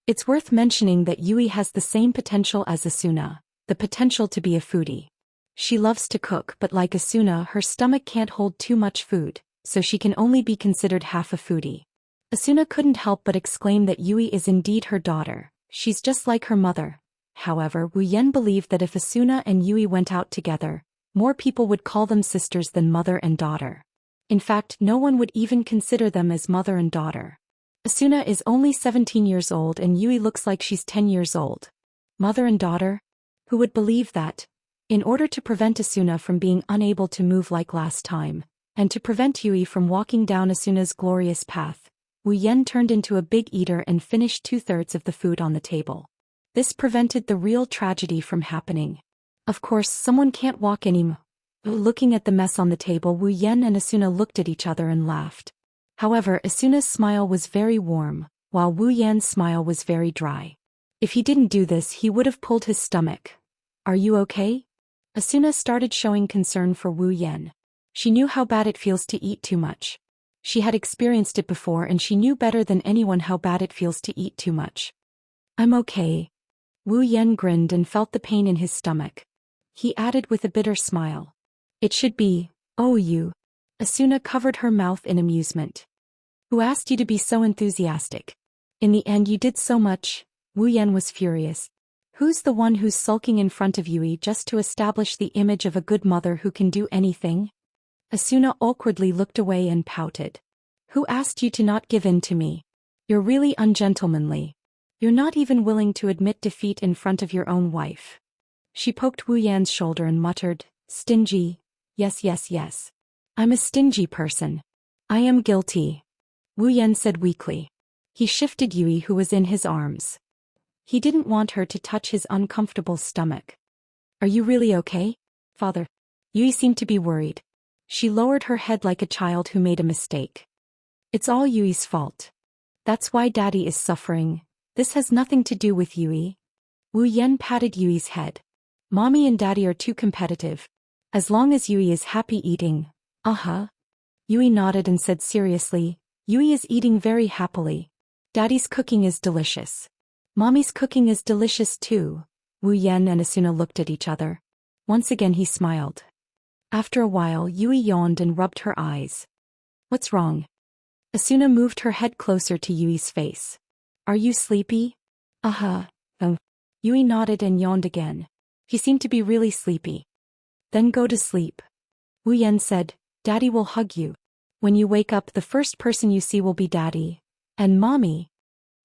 It's worth mentioning that Yui has the same potential as Asuna, the potential to be a foodie. She loves to cook, but like Asuna, her stomach can't hold too much food, so she can only be considered half a foodie. Asuna couldn't help but exclaim that Yui is indeed her daughter. She's just like her mother. However, Wu Yan believed that if Asuna and Yui went out together, more people would call them sisters than mother and daughter. In fact, no one would even consider them as mother and daughter. Asuna is only 17 years old and Yui looks like she's 10 years old. Mother and daughter? Who would believe that? In order to prevent Asuna from being unable to move like last time, and to prevent Yui from walking down Asuna's glorious path, Wu Yan turned into a big eater and finished 2/3 of the food on the table. This prevented the real tragedy from happening. Of course, someone can't walk anymore. Looking at the mess on the table, Wu Yan and Asuna looked at each other and laughed. However, Asuna's smile was very warm, while Wu Yan's smile was very dry. If he didn't do this, he would have pulled his stomach. Are you okay? Asuna started showing concern for Wu Yan. She knew how bad it feels to eat too much. She had experienced it before and she knew better than anyone how bad it feels to eat too much. I'm okay. Wu Yan grinned and felt the pain in his stomach. He added with a bitter smile. It should be, oh you. Asuna covered her mouth in amusement. Who asked you to be so enthusiastic? In the end you did so much. Wu Yan was furious. Who's the one who's sulking in front of Yui just to establish the image of a good mother who can do anything? Asuna awkwardly looked away and pouted. Who asked you to not give in to me? You're really ungentlemanly. You're not even willing to admit defeat in front of your own wife. She poked Wu Yan's shoulder and muttered, stingy. Yes. I'm a stingy person. I am guilty. Wu Yan said weakly. He shifted Yui, who was in his arms. He didn't want her to touch his uncomfortable stomach. Are you really okay, father? Yui seemed to be worried. She lowered her head like a child who made a mistake. It's all Yui's fault. That's why Daddy is suffering. This has nothing to do with Yui. Wu Yan patted Yui's head. Mommy and Daddy are too competitive. As long as Yui is happy eating. Yui nodded and said seriously, Yui is eating very happily. Daddy's cooking is delicious. Mommy's cooking is delicious too. Wu Yan and Asuna looked at each other. Once again he smiled. After a while Yui yawned and rubbed her eyes. What's wrong? Asuna moved her head closer to Yui's face. Are you sleepy? Yui nodded and yawned again. He seemed to be really sleepy. Then go to sleep. Wu Yan said, Daddy will hug you. When you wake up the first person you see will be Daddy. And Mommy.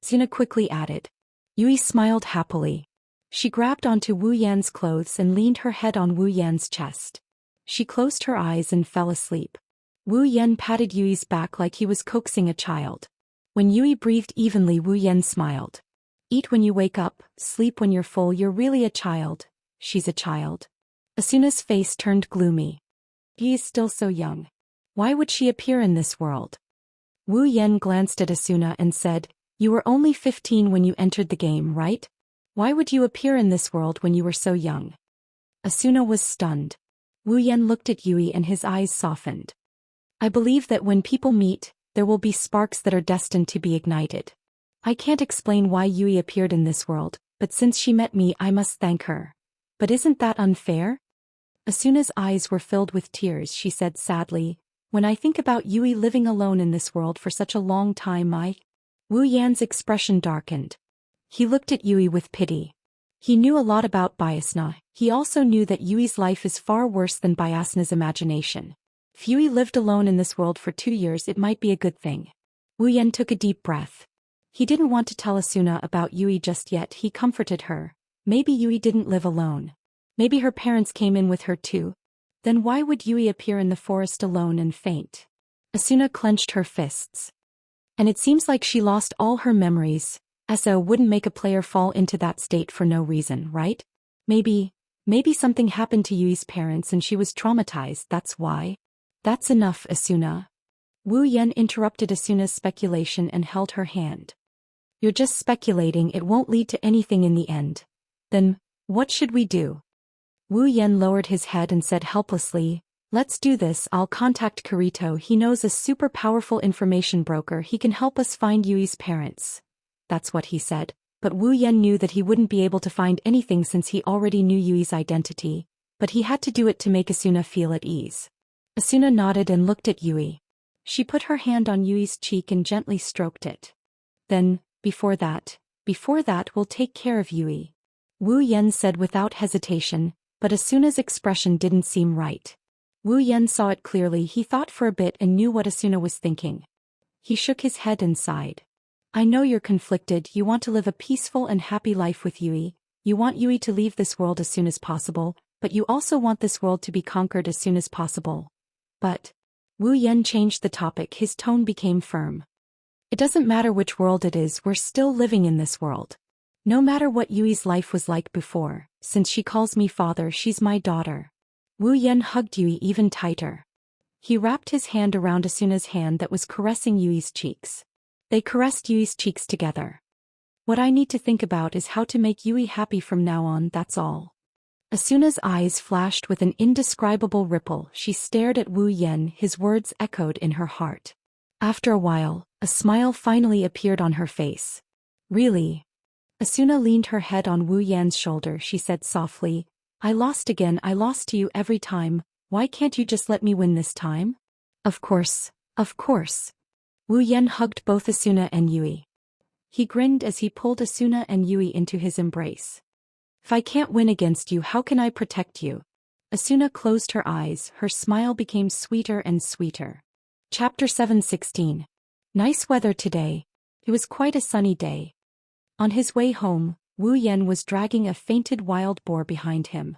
Asuna quickly added. Yui smiled happily. She grabbed onto Wu Yan's clothes and leaned her head on Wu Yan's chest. She closed her eyes and fell asleep. Wu Yan patted Yui's back like he was coaxing a child. When Yui breathed evenly, Wu Yan smiled. Eat when you wake up, sleep when you're full, you're really a child. She's a child. Asuna's face turned gloomy. He is still so young. Why would she appear in this world? Wu Yan glanced at Asuna and said, You were only 15 when you entered the game, right? Why would you appear in this world when you were so young? Asuna was stunned. Wu Yan looked at Yui and his eyes softened. I believe that when people meet, there will be sparks that are destined to be ignited. I can't explain why Yui appeared in this world, but since she met me I must thank her. But isn't that unfair? Asuna's eyes were filled with tears. She said sadly, When I think about Yui living alone in this world for such a long time Wu Yan's expression darkened. He looked at Yui with pity. He knew a lot about Biasna. He also knew that Yui's life is far worse than Biasna's imagination. If Yui lived alone in this world for 2 years it might be a good thing. Wu Yan took a deep breath. He didn't want to tell Asuna about Yui just yet. He comforted her. Maybe Yui didn't live alone. Maybe her parents came in with her too. Then why would Yui appear in the forest alone and faint? Asuna clenched her fists. And it seems like she lost all her memories. SO wouldn't make a player fall into that state for no reason, right? Maybe something happened to Yui's parents and she was traumatized, that's why. That's enough, Asuna. Wu Yan interrupted Asuna's speculation and held her hand. You're just speculating, it won't lead to anything in the end. Then, what should we do? Wu Yan lowered his head and said helplessly, Let's do this, I'll contact Kirito, he knows a super powerful information broker, he can help us find Yui's parents. That's what he said, but Wu Yan knew that he wouldn't be able to find anything since he already knew Yui's identity, but he had to do it to make Asuna feel at ease. Asuna nodded and looked at Yui. She put her hand on Yui's cheek and gently stroked it. Then, before that, we'll take care of Yui. Wu Yan said without hesitation, but Asuna's expression didn't seem right. Wu Yan saw it clearly. He thought for a bit and knew what Asuna was thinking. He shook his head and sighed. I know you're conflicted, you want to live a peaceful and happy life with Yui, you want Yui to leave this world as soon as possible, but you also want this world to be conquered as soon as possible. But, Wu Yan changed the topic, his tone became firm. It doesn't matter which world it is, we're still living in this world. No matter what Yui's life was like before, since she calls me father, she's my daughter. Wu Yan hugged Yui even tighter. He wrapped his hand around Asuna's hand that was caressing Yui's cheeks. They caressed Yui's cheeks together. What I need to think about is how to make Yui happy from now on, that's all. Asuna's eyes flashed with an indescribable ripple. She stared at Wu Yan, his words echoed in her heart. After a while, a smile finally appeared on her face. Really? Asuna leaned her head on Wu Yan's shoulder. She said softly, I lost again, I lost to you every time, why can't you just let me win this time? Of course, of course. Wu Yan hugged both Asuna and Yui. He grinned as he pulled Asuna and Yui into his embrace. If I can't win against you, how can I protect you? Asuna closed her eyes, her smile became sweeter and sweeter. Chapter 7:16. Nice weather today. It was quite a sunny day. On his way home, Wu Yan was dragging a fainted wild boar behind him.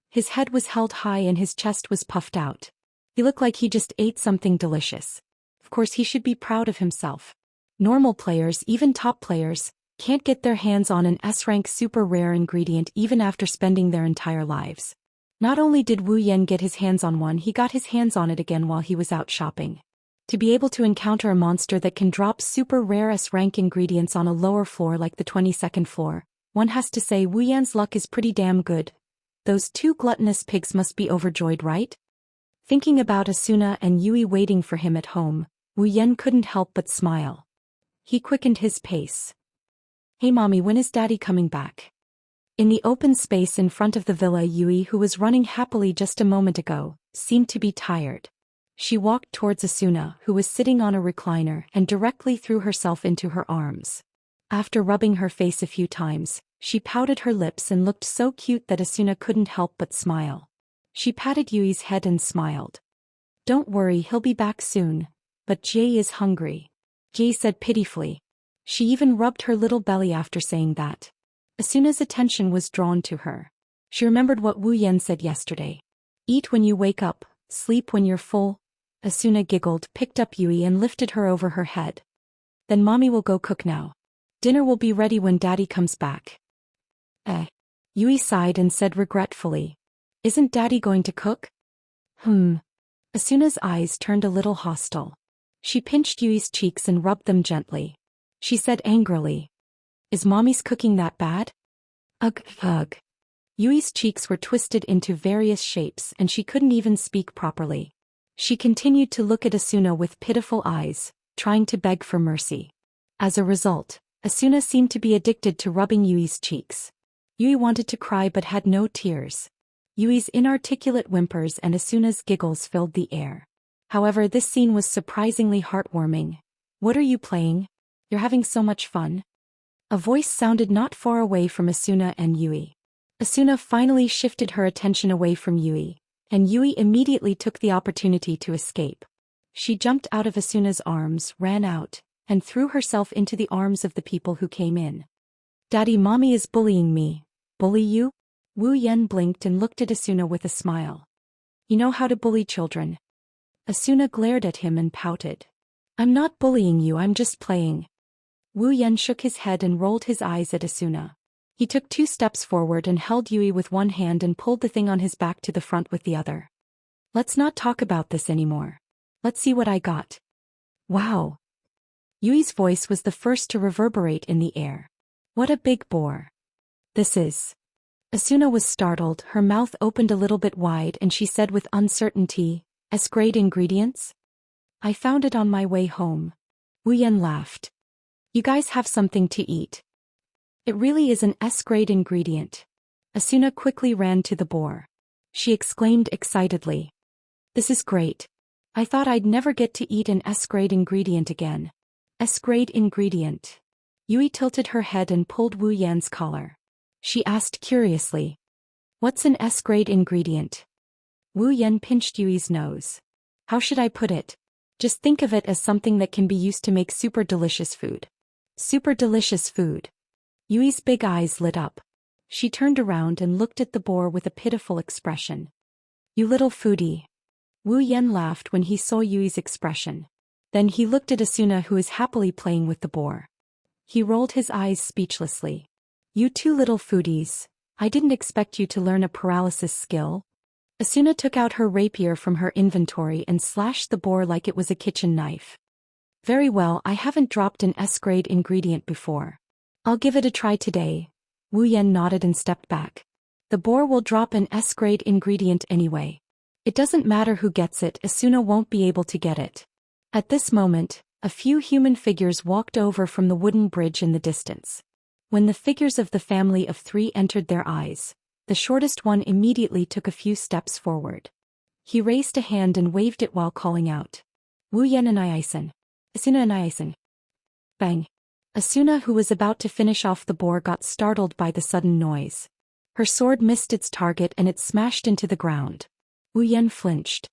His head was held high and his chest was puffed out. He looked like he just ate something delicious. Of course he should be proud of himself. Normal players, even top players, can't get their hands on an S-rank super rare ingredient even after spending their entire lives. Not only did Wu Yan get his hands on one, he got his hands on it again while he was out shopping. To be able to encounter a monster that can drop super rare S-rank ingredients on a lower floor like the 22nd floor, one has to say Wu Yan's luck is pretty damn good. Those two gluttonous pigs must be overjoyed, right? Thinking about Asuna and Yui waiting for him at home, Wu Yan couldn't help but smile. He quickened his pace. Hey mommy, when is daddy coming back? In the open space in front of the villa, Yui, who was running happily just a moment ago, seemed to be tired. She walked towards Asuna, who was sitting on a recliner, and directly threw herself into her arms. After rubbing her face a few times, she pouted her lips and looked so cute that Asuna couldn't help but smile. She patted Yui's head and smiled. Don't worry, he'll be back soon. But Jay is hungry. Jay said pitifully. She even rubbed her little belly after saying that. Asuna's attention was drawn to her. She remembered what Wu Yan said yesterday. Eat when you wake up, sleep when you're full. Asuna giggled, picked up Yui and lifted her over her head. Then mommy will go cook now. Dinner will be ready when daddy comes back. Yui sighed and said regretfully. Isn't daddy going to cook? Asuna's eyes turned a little hostile. She pinched Yui's cheeks and rubbed them gently. She said angrily. Is mommy's cooking that bad? Ugh. Yui's cheeks were twisted into various shapes and she couldn't even speak properly. She continued to look at Asuna with pitiful eyes, trying to beg for mercy. As a result, Asuna seemed to be addicted to rubbing Yui's cheeks. Yui wanted to cry but had no tears. Yui's inarticulate whimpers and Asuna's giggles filled the air. However, this scene was surprisingly heartwarming. What are you playing? You're having so much fun. A voice sounded not far away from Asuna and Yui. Asuna finally shifted her attention away from Yui, and Yui immediately took the opportunity to escape. She jumped out of Asuna's arms, ran out, and threw herself into the arms of the people who came in. Daddy, mommy is bullying me. Bully you? Wu Yan blinked and looked at Asuna with a smile. You know how to bully children. Asuna glared at him and pouted. I'm not bullying you, I'm just playing. Wu Yan shook his head and rolled his eyes at Asuna. He took 2 steps forward and held Yui with one hand and pulled the thing on his back to the front with the other. Let's not talk about this anymore. Let's see what I got. Wow. Yui's voice was the first to reverberate in the air. What a big boar. This is. Asuna was startled, her mouth opened a little bit wide and she said with uncertainty, S-grade ingredients? I found it on my way home. Wu Yan laughed. You guys have something to eat. It really is an S-grade ingredient. Asuna quickly ran to the boar. She exclaimed excitedly. This is great. I thought I'd never get to eat an S-grade ingredient again. S-grade ingredient. Yui tilted her head and pulled Wu Yan's collar. She asked curiously. What's an S-grade ingredient? Wu Yan pinched Yui's nose. How should I put it? Just think of it as something that can be used to make super delicious food. Super delicious food. Yui's big eyes lit up. She turned around and looked at the boar with a pitiful expression. You little foodie. Wu Yan laughed when he saw Yui's expression. Then he looked at Asuna, who is happily playing with the boar. He rolled his eyes speechlessly. You two little foodies, I didn't expect you to learn a paralysis skill. Asuna took out her rapier from her inventory and slashed the boar like it was a kitchen knife. Very well, I haven't dropped an S-grade ingredient before. I'll give it a try today. Wu Yan nodded and stepped back. The boar will drop an S-grade ingredient anyway. It doesn't matter who gets it, Asuna won't be able to get it. At this moment, a few human figures walked over from the wooden bridge in the distance. When the figures of the family of 3 entered their eyes, the shortest one immediately took a few steps forward. He raised a hand and waved it while calling out. Wu Yan and Iaisen. Asuna and Iaisen. Bang. Asuna, who was about to finish off the boar, got startled by the sudden noise. Her sword missed its target and it smashed into the ground. Wu Yan flinched.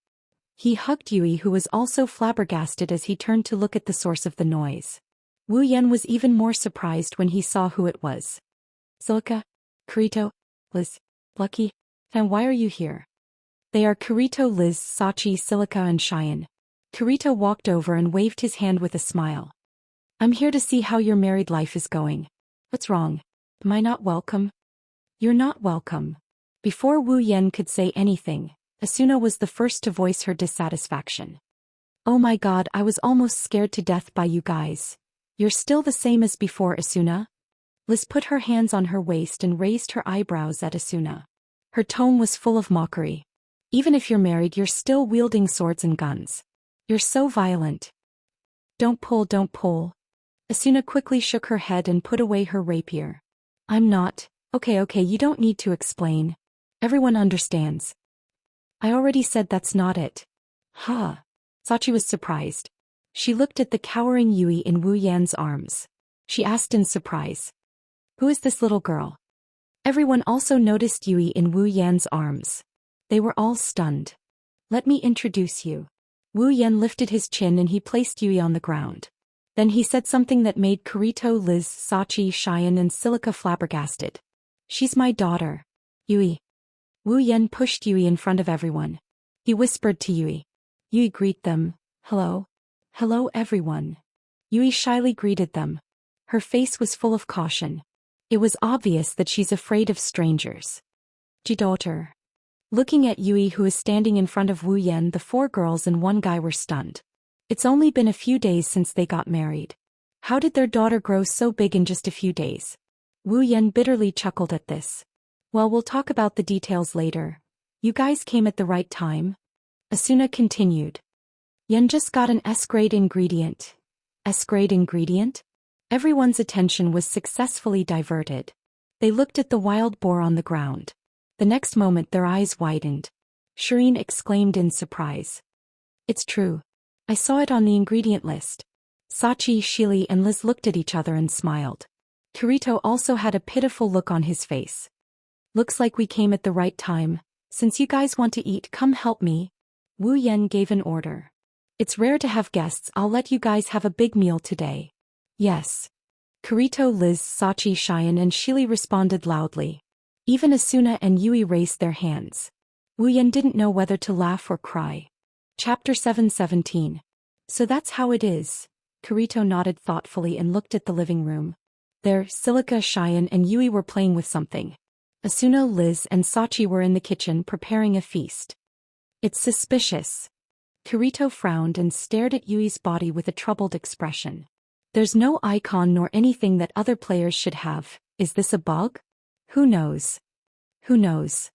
He hugged Yui, who was also flabbergasted as he turned to look at the source of the noise. Wu Yan was even more surprised when he saw who it was. Silica? Kirito? Liz? Lucky? And why are you here? They are Kirito, Liz, Sachi, Silica and Xian. Kirito walked over and waved his hand with a smile. I'm here to see how your married life is going. What's wrong? Am I not welcome? You're not welcome. Before Wu Yan could say anything, Asuna was the first to voice her dissatisfaction. Oh my god, I was almost scared to death by you guys. You're still the same as before, Asuna? Liz put her hands on her waist and raised her eyebrows at Asuna. Her tone was full of mockery. Even if you're married, you're still wielding swords and guns. You're so violent. Don't pull, don't pull. Asuna quickly shook her head and put away her rapier. I'm not. Okay, you don't need to explain. Everyone understands. I already said that's not it. Huh. Sachi was surprised. She looked at the cowering Yui in Wu Yan's arms. She asked in surprise. Who is this little girl? Everyone also noticed Yui in Wu Yan's arms. They were all stunned. Let me introduce you. Wu Yan lifted his chin and he placed Yui on the ground. Then he said something that made Kirito, Liz, Sachi, Xian and Silica flabbergasted. She's my daughter. Yui. Wu Yan pushed Yui in front of everyone. He whispered to Yui. Yui, greet them. Hello. Hello everyone. Yui shyly greeted them. Her face was full of caution. It was obvious that she's afraid of strangers. Daughter. Looking at Yui, who is standing in front of Wu Yan, the 4 girls and 1 guy were stunned. It's only been a few days since they got married. How did their daughter grow so big in just a few days? Wu Yan bitterly chuckled at this. Well, we'll talk about the details later. You guys came at the right time. Asuna continued. Yan just got an S-grade ingredient. S-grade ingredient? Everyone's attention was successfully diverted. They looked at the wild boar on the ground. The next moment their eyes widened. Shireen exclaimed in surprise. It's true. I saw it on the ingredient list. Sachi, Shili and Liz looked at each other and smiled. Kirito also had a pitiful look on his face. Looks like we came at the right time. Since you guys want to eat, come help me. Wu Yan gave an order. It's rare to have guests, I'll let you guys have a big meal today. Yes. Kirito, Liz, Sachi, Xian and Shili responded loudly. Even Asuna and Yui raised their hands. Wu Yan didn't know whether to laugh or cry. Chapter 7:17. So that's how it is. Kirito nodded thoughtfully and looked at the living room. There, Silica, Xian and Yui were playing with something. Asuna, Liz and Sachi were in the kitchen preparing a feast. It's suspicious. Kirito frowned and stared at Yui's body with a troubled expression. There's no icon nor anything that other players should have. Is this a bug? Who knows? Who knows?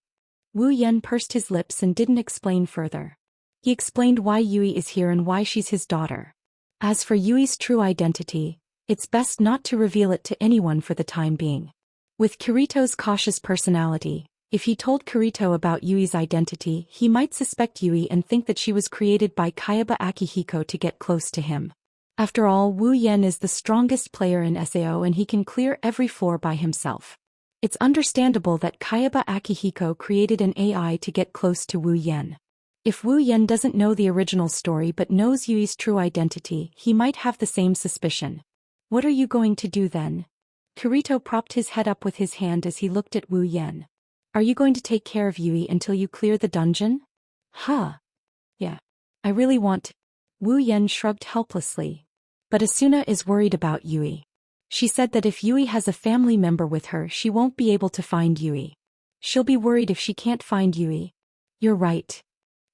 Wu Yan pursed his lips and didn't explain further. He explained why Yui is here and why she's his daughter. As for Yui's true identity, it's best not to reveal it to anyone for the time being. With Kirito's cautious personality, if he told Kirito about Yui's identity, he might suspect Yui and think that she was created by Kayaba Akihiko to get close to him. After all, Wu Yan is the strongest player in SAO and he can clear every floor by himself. It's understandable that Kayaba Akihiko created an AI to get close to Wu Yan. If Wu Yan doesn't know the original story but knows Yui's true identity, he might have the same suspicion. What are you going to do then? Kirito propped his head up with his hand as he looked at Wu Yan. Are you going to take care of Yui until you clear the dungeon? Huh. Yeah. I really want to. Wu Yan shrugged helplessly. But Asuna is worried about Yui. She said that if Yui has a family member with her, she won't be able to find Yui. She'll be worried if she can't find Yui. You're right.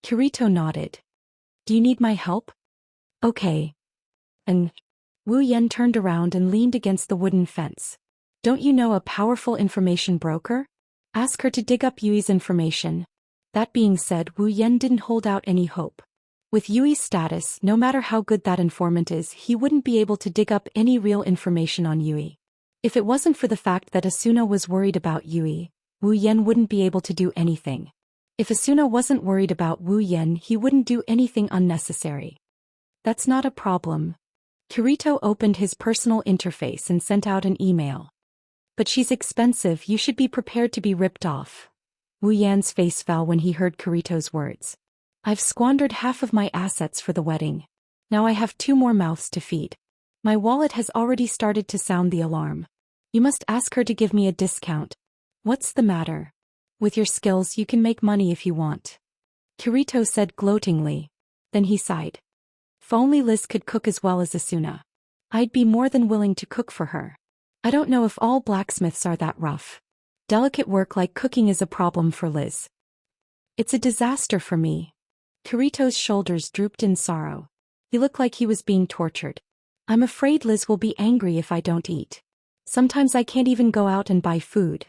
Kirito nodded. Do you need my help? Okay. And Wu Yan turned around and leaned against the wooden fence. Don't you know a powerful information broker? Ask her to dig up Yui's information. That being said, Wu Yan didn't hold out any hope. With Yui's status, no matter how good that informant is, he wouldn't be able to dig up any real information on Yui. If it wasn't for the fact that Asuna was worried about Yui, Wu Yan wouldn't be able to do anything. If Asuna wasn't worried about Wu Yan, he wouldn't do anything unnecessary. That's not a problem. Kirito opened his personal interface and sent out an email. But she's expensive, you should be prepared to be ripped off. Wu Yan's face fell when he heard Kirito's words. I've squandered half of my assets for the wedding. Now I have 2 more mouths to feed. My wallet has already started to sound the alarm. You must ask her to give me a discount. What's the matter? With your skills you can make money if you want. Kirito said gloatingly. Then he sighed. If only Liz could cook as well as Asuna. I'd be more than willing to cook for her. I don't know if all blacksmiths are that rough. Delicate work like cooking is a problem for Liz. It's a disaster for me. Kirito's shoulders drooped in sorrow. He looked like he was being tortured. I'm afraid Liz will be angry if I don't eat. Sometimes I can't even go out and buy food.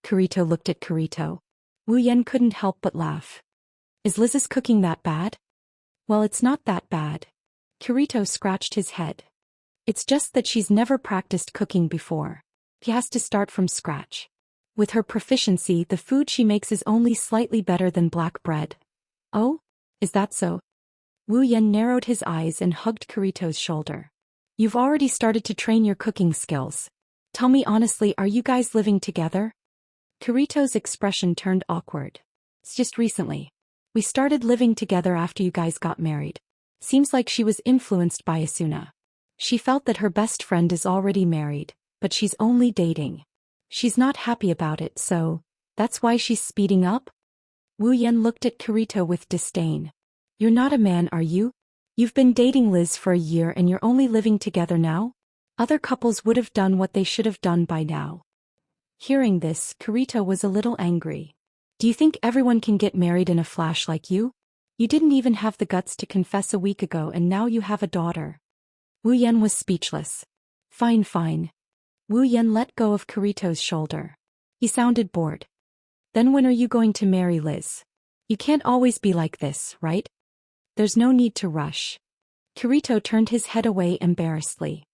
Kirito looked at Kirito. Wu Yan couldn't help but laugh. Is Liz's cooking that bad? Well, it's not that bad. Kirito scratched his head. It's just that she's never practiced cooking before. She has to start from scratch. With her proficiency, the food she makes is only slightly better than black bread. Oh? Is that so? Wu Yan narrowed his eyes and hugged Kirito's shoulder. You've already started to train your cooking skills. Tell me honestly, are you guys living together? Kirito's expression turned awkward. It's just recently. We started living together after you guys got married. Seems like she was influenced by Asuna. She felt that her best friend is already married, but she's only dating. She's not happy about it, so that's why she's speeding up? Wu Yan looked at Kirito with disdain. You're not a man, are you? You've been dating Liz for a year and you're only living together now? Other couples would have done what they should have done by now. Hearing this, Kirito was a little angry. Do you think everyone can get married in a flash like you? You didn't even have the guts to confess a week ago and now you have a daughter. Wu Yan was speechless. Fine, fine. Wu Yan let go of Kirito's shoulder. He sounded bored. Then when are you going to marry Liz? You can't always be like this, right? There's no need to rush. Kirito turned his head away embarrassedly.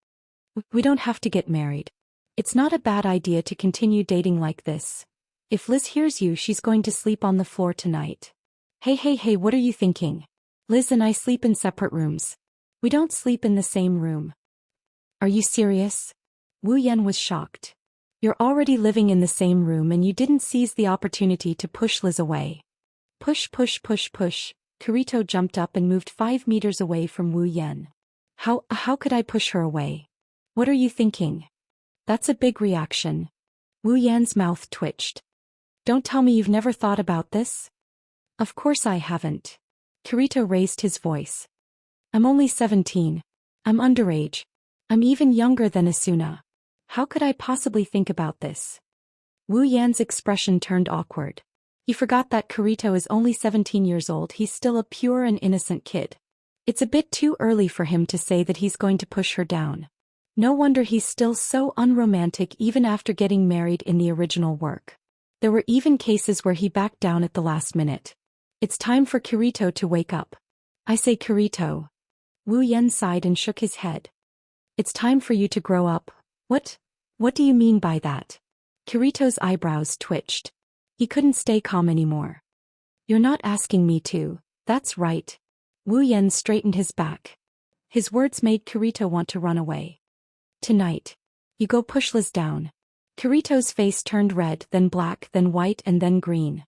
We don't have to get married. It's not a bad idea to continue dating like this. If Liz hears you, she's going to sleep on the floor tonight. Hey, what are you thinking? Liz and I sleep in separate rooms. We don't sleep in the same room. Are you serious? Wu Yan was shocked. You're already living in the same room and you didn't seize the opportunity to push Liz away. Push. Kirito jumped up and moved 5 meters away from Wu Yan. How could I push her away? What are you thinking? That's a big reaction. Wu Yan's mouth twitched. Don't tell me you've never thought about this? Of course I haven't. Kirito raised his voice. I'm only 17. I'm underage. I'm even younger than Asuna. How could I possibly think about this? Wu Yan's expression turned awkward. He forgot that Kirito is only 17 years old. He's still a pure and innocent kid. It's a bit too early for him to say that he's going to push her down. No wonder he's still so unromantic even after getting married in the original work. There were even cases where he backed down at the last minute. It's time for Kirito to wake up. I say Kirito. Wu Yan sighed and shook his head. It's time for you to grow up. What do you mean by that? Kirito's eyebrows twitched. He couldn't stay calm anymore. You're not asking me to, that's right. Wu Yan straightened his back. His words made Kirito want to run away. Tonight. You go push Liz down. Kirito's face turned red, then black, then white, and then green.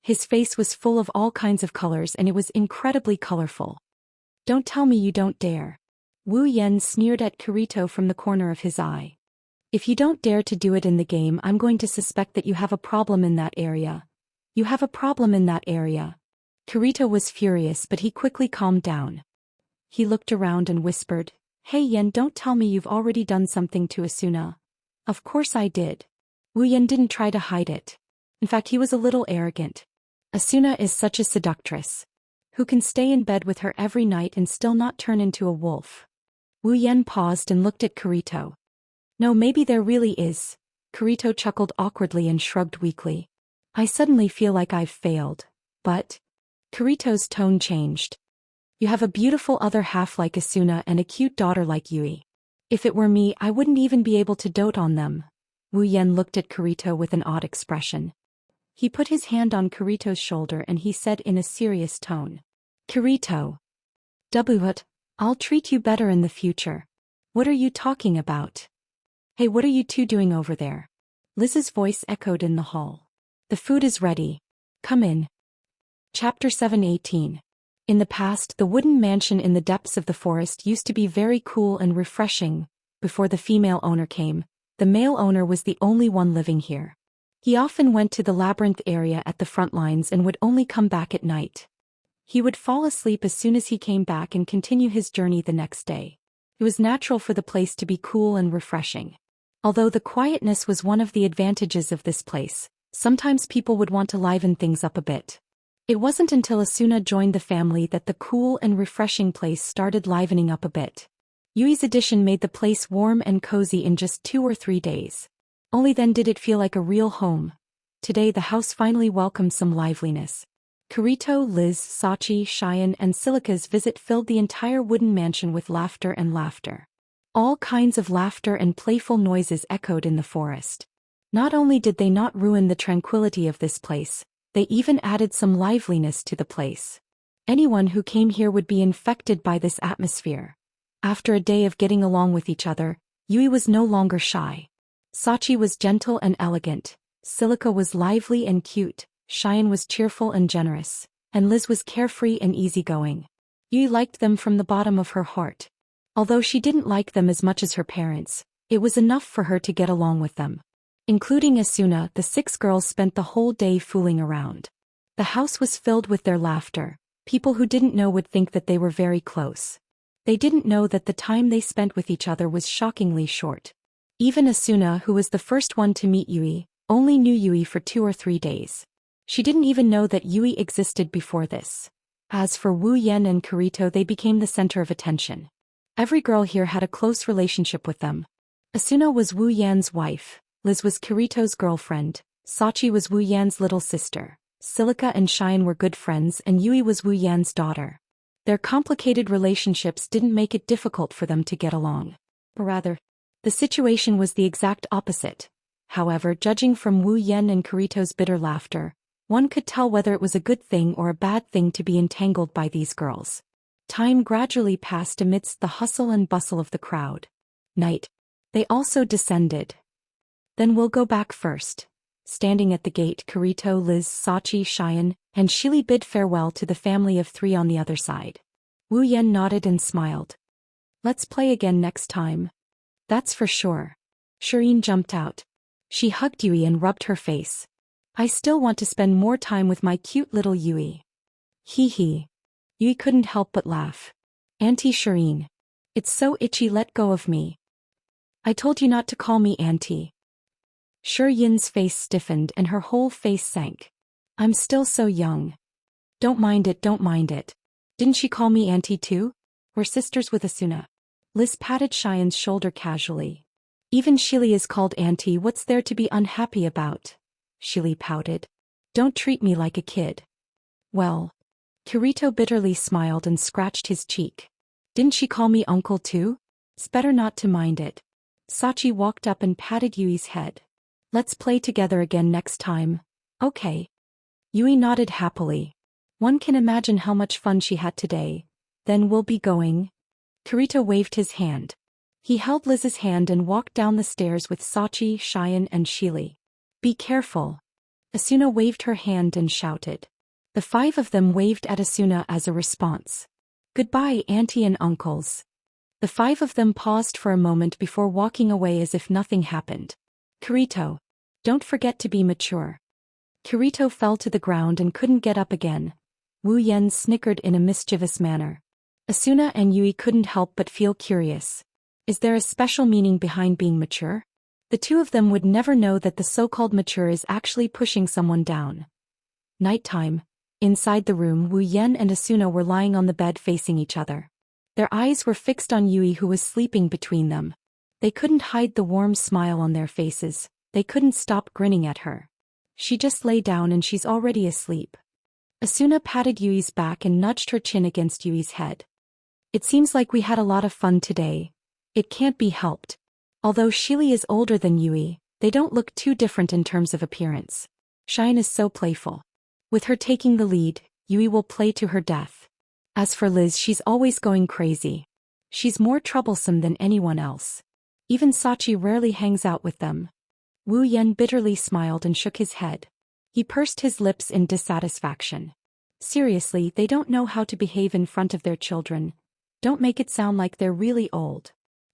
His face was full of all kinds of colors and it was incredibly colorful. Don't tell me you don't dare. Wu Yan sneered at Kirito from the corner of his eye. If you don't dare to do it in the game, I'm going to suspect that you have a problem in that area. You have a problem in that area. Kirito was furious, but he quickly calmed down. He looked around and whispered, Hey Yan, don't tell me you've already done something to Asuna. Of course I did. Wu Yan didn't try to hide it. In fact, he was a little arrogant. Asuna is such a seductress. Who can stay in bed with her every night and still not turn into a wolf? Wu Yan paused and looked at Kirito. No, maybe there really is. Kirito chuckled awkwardly and shrugged weakly. I suddenly feel like I've failed. But... Kirito's tone changed. You have a beautiful other half like Asuna and a cute daughter like Yui. If it were me, I wouldn't even be able to dote on them. Wu Yan looked at Kirito with an odd expression. He put his hand on Kirito's shoulder and he said in a serious tone. Kirito. What? I'll treat you better in the future. What are you talking about? Hey, what are you two doing over there? Liz's voice echoed in the hall. The food is ready. Come in. Chapter 7:18. In the past, the wooden mansion in the depths of the forest used to be very cool and refreshing. Before the female owner came, the male owner was the only one living here. He often went to the labyrinth area at the front lines and would only come back at night. He would fall asleep as soon as he came back and continue his journey the next day. It was natural for the place to be cool and refreshing. Although the quietness was one of the advantages of this place, sometimes people would want to liven things up a bit. It wasn't until Asuna joined the family that the cool and refreshing place started livening up a bit. Yui's addition made the place warm and cozy in just 2 or 3 days. Only then did it feel like a real home. Today the house finally welcomed some liveliness. Kirito, Liz, Sachi, Xian and Silica's visit filled the entire wooden mansion with laughter and laughter. All kinds of laughter and playful noises echoed in the forest. Not only did they not ruin the tranquility of this place, they even added some liveliness to the place. Anyone who came here would be infected by this atmosphere. After a day of getting along with each other, Yui was no longer shy. Sachi was gentle and elegant, Silica was lively and cute, Xian was cheerful and generous, and Liz was carefree and easygoing. Yui liked them from the bottom of her heart. Although she didn't like them as much as her parents, it was enough for her to get along with them. Including Asuna, the 6 girls spent the whole day fooling around. The house was filled with their laughter. People who didn't know would think that they were very close. They didn't know that the time they spent with each other was shockingly short. Even Asuna, who was the first one to meet Yui, only knew Yui for 2 or 3 days. She didn't even know that Yui existed before this. As for Wu Yan and Kirito, they became the center of attention. Every girl here had a close relationship with them. Asuna was Wu Yan's wife, Liz was Kirito's girlfriend, Sachi was Wu Yan's little sister, Silica and Xian were good friends and Yui was Wu Yan's daughter. Their complicated relationships didn't make it difficult for them to get along. Or rather, the situation was the exact opposite. However, judging from Wu Yan and Kirito's bitter laughter, one could tell whether it was a good thing or a bad thing to be entangled by these girls. Time gradually passed amidst the hustle and bustle of the crowd. Night. They also descended. Then we'll go back first. Standing at the gate, Kirito, Liz, Sachi, Xian, and Shili bid farewell to the family of 3 on the other side. Wu Yan nodded and smiled. Let's play again next time. That's for sure. Shireen jumped out. She hugged Yui and rubbed her face. I still want to spend more time with my cute little Yui. Hee hee. Yui couldn't help but laugh. Auntie Shireen. It's so itchy, let go of me. I told you not to call me auntie. Yin's face stiffened and her whole face sank. I'm still so young. Don't mind it, don't mind it. Didn't she call me auntie too? We're sisters with Asuna. Liz patted Xian's shoulder casually. Even Shili is called auntie, what's there to be unhappy about? Shili pouted. Don't treat me like a kid. Well. Kirito bitterly smiled and scratched his cheek. Didn't she call me uncle too? It's better not to mind it. Sachi walked up and patted Yui's head. Let's play together again next time. Okay. Yui nodded happily. One can imagine how much fun she had today. Then we'll be going. Kirito waved his hand. He held Liz's hand and walked down the stairs with Sachi, Xian and Shili. Be careful. Asuna waved her hand and shouted. The 5 of them waved at Asuna as a response. Goodbye, auntie and uncles. The 5 of them paused for a moment before walking away as if nothing happened. Kirito. Don't forget to be mature. Kirito fell to the ground and couldn't get up again. Wu Yan snickered in a mischievous manner. Asuna and Yui couldn't help but feel curious. Is there a special meaning behind being mature? The 2 of them would never know that the so-called mature is actually pushing someone down. Nighttime. Inside the room, Wu Yan and Asuna were lying on the bed facing each other. Their eyes were fixed on Yui, who was sleeping between them. They couldn't hide the warm smile on their faces. They couldn't stop grinning at her. She just lay down and she's already asleep. Asuna patted Yui's back and nudged her chin against Yui's head. It seems like we had a lot of fun today. It can't be helped. Although Shili is older than Yui, they don't look too different in terms of appearance. Xian is so playful. With her taking the lead, Yui will play to her death. As for Liz, she's always going crazy. She's more troublesome than anyone else. Even Sachi rarely hangs out with them. Wu Yan bitterly smiled and shook his head. He pursed his lips in dissatisfaction. Seriously, they don't know how to behave in front of their children. Don't make it sound like they're really old.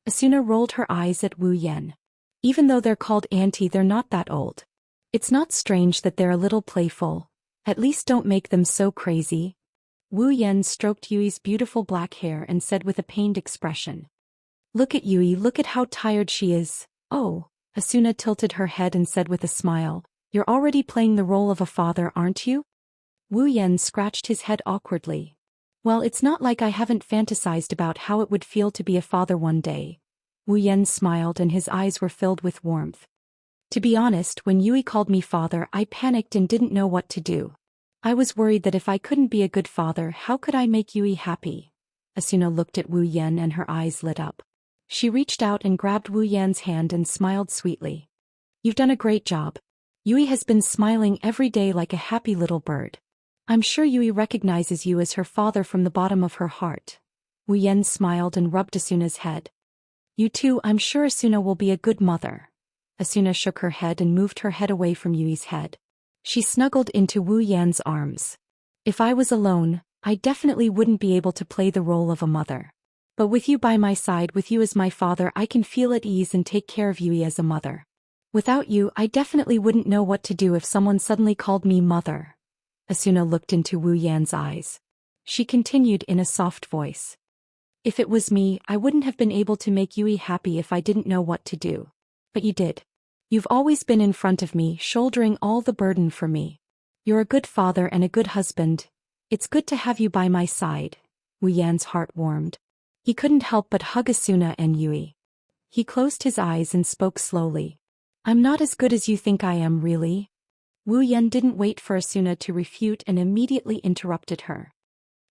Asuna rolled her eyes at Wu Yan. Even though they're called auntie, they're not that old. It's not strange that they're a little playful. At least don't make them so crazy. Wu Yan stroked Yui's beautiful black hair and said with a pained expression. Look at Yui, look at how tired she is. Oh, Asuna tilted her head and said with a smile, you're already playing the role of a father, aren't you? Wu Yan scratched his head awkwardly. Well, it's not like I haven't fantasized about how it would feel to be a father one day. Wu Yan smiled and his eyes were filled with warmth. To be honest, when Yui called me father, I panicked and didn't know what to do. I was worried that if I couldn't be a good father, how could I make Yui happy? Asuna looked at Wu Yan and her eyes lit up. She reached out and grabbed Wu Yan's hand and smiled sweetly. You've done a great job. Yui has been smiling every day like a happy little bird. I'm sure Yui recognizes you as her father from the bottom of her heart. Wu Yan smiled and rubbed Asuna's head. You too, I'm sure Asuna will be a good mother. Asuna shook her head and moved her head away from Yui's head. She snuggled into Wu Yan's arms. If I was alone, I definitely wouldn't be able to play the role of a mother. But with you by my side, with you as my father, I can feel at ease and take care of Yui as a mother. Without you, I definitely wouldn't know what to do if someone suddenly called me mother. Asuna looked into Wu Yan's eyes. She continued in a soft voice. If it was me, I wouldn't have been able to make Yui happy if I didn't know what to do. But you did. You've always been in front of me, shouldering all the burden for me. You're a good father and a good husband. It's good to have you by my side. Wu Yan's heart warmed. He couldn't help but hug Asuna and Yui. He closed his eyes and spoke slowly. I'm not as good as you think I am, really. Wu Yan didn't wait for Asuna to refute and immediately interrupted her.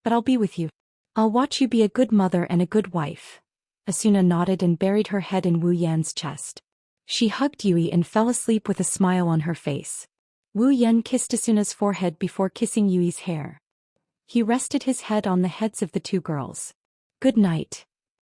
But I'll be with you. I'll watch you be a good mother and a good wife. Asuna nodded and buried her head in Wu Yan's chest. She hugged Yui and fell asleep with a smile on her face. Wu Yan kissed Asuna's forehead before kissing Yui's hair. He rested his head on the heads of the two girls. Good night.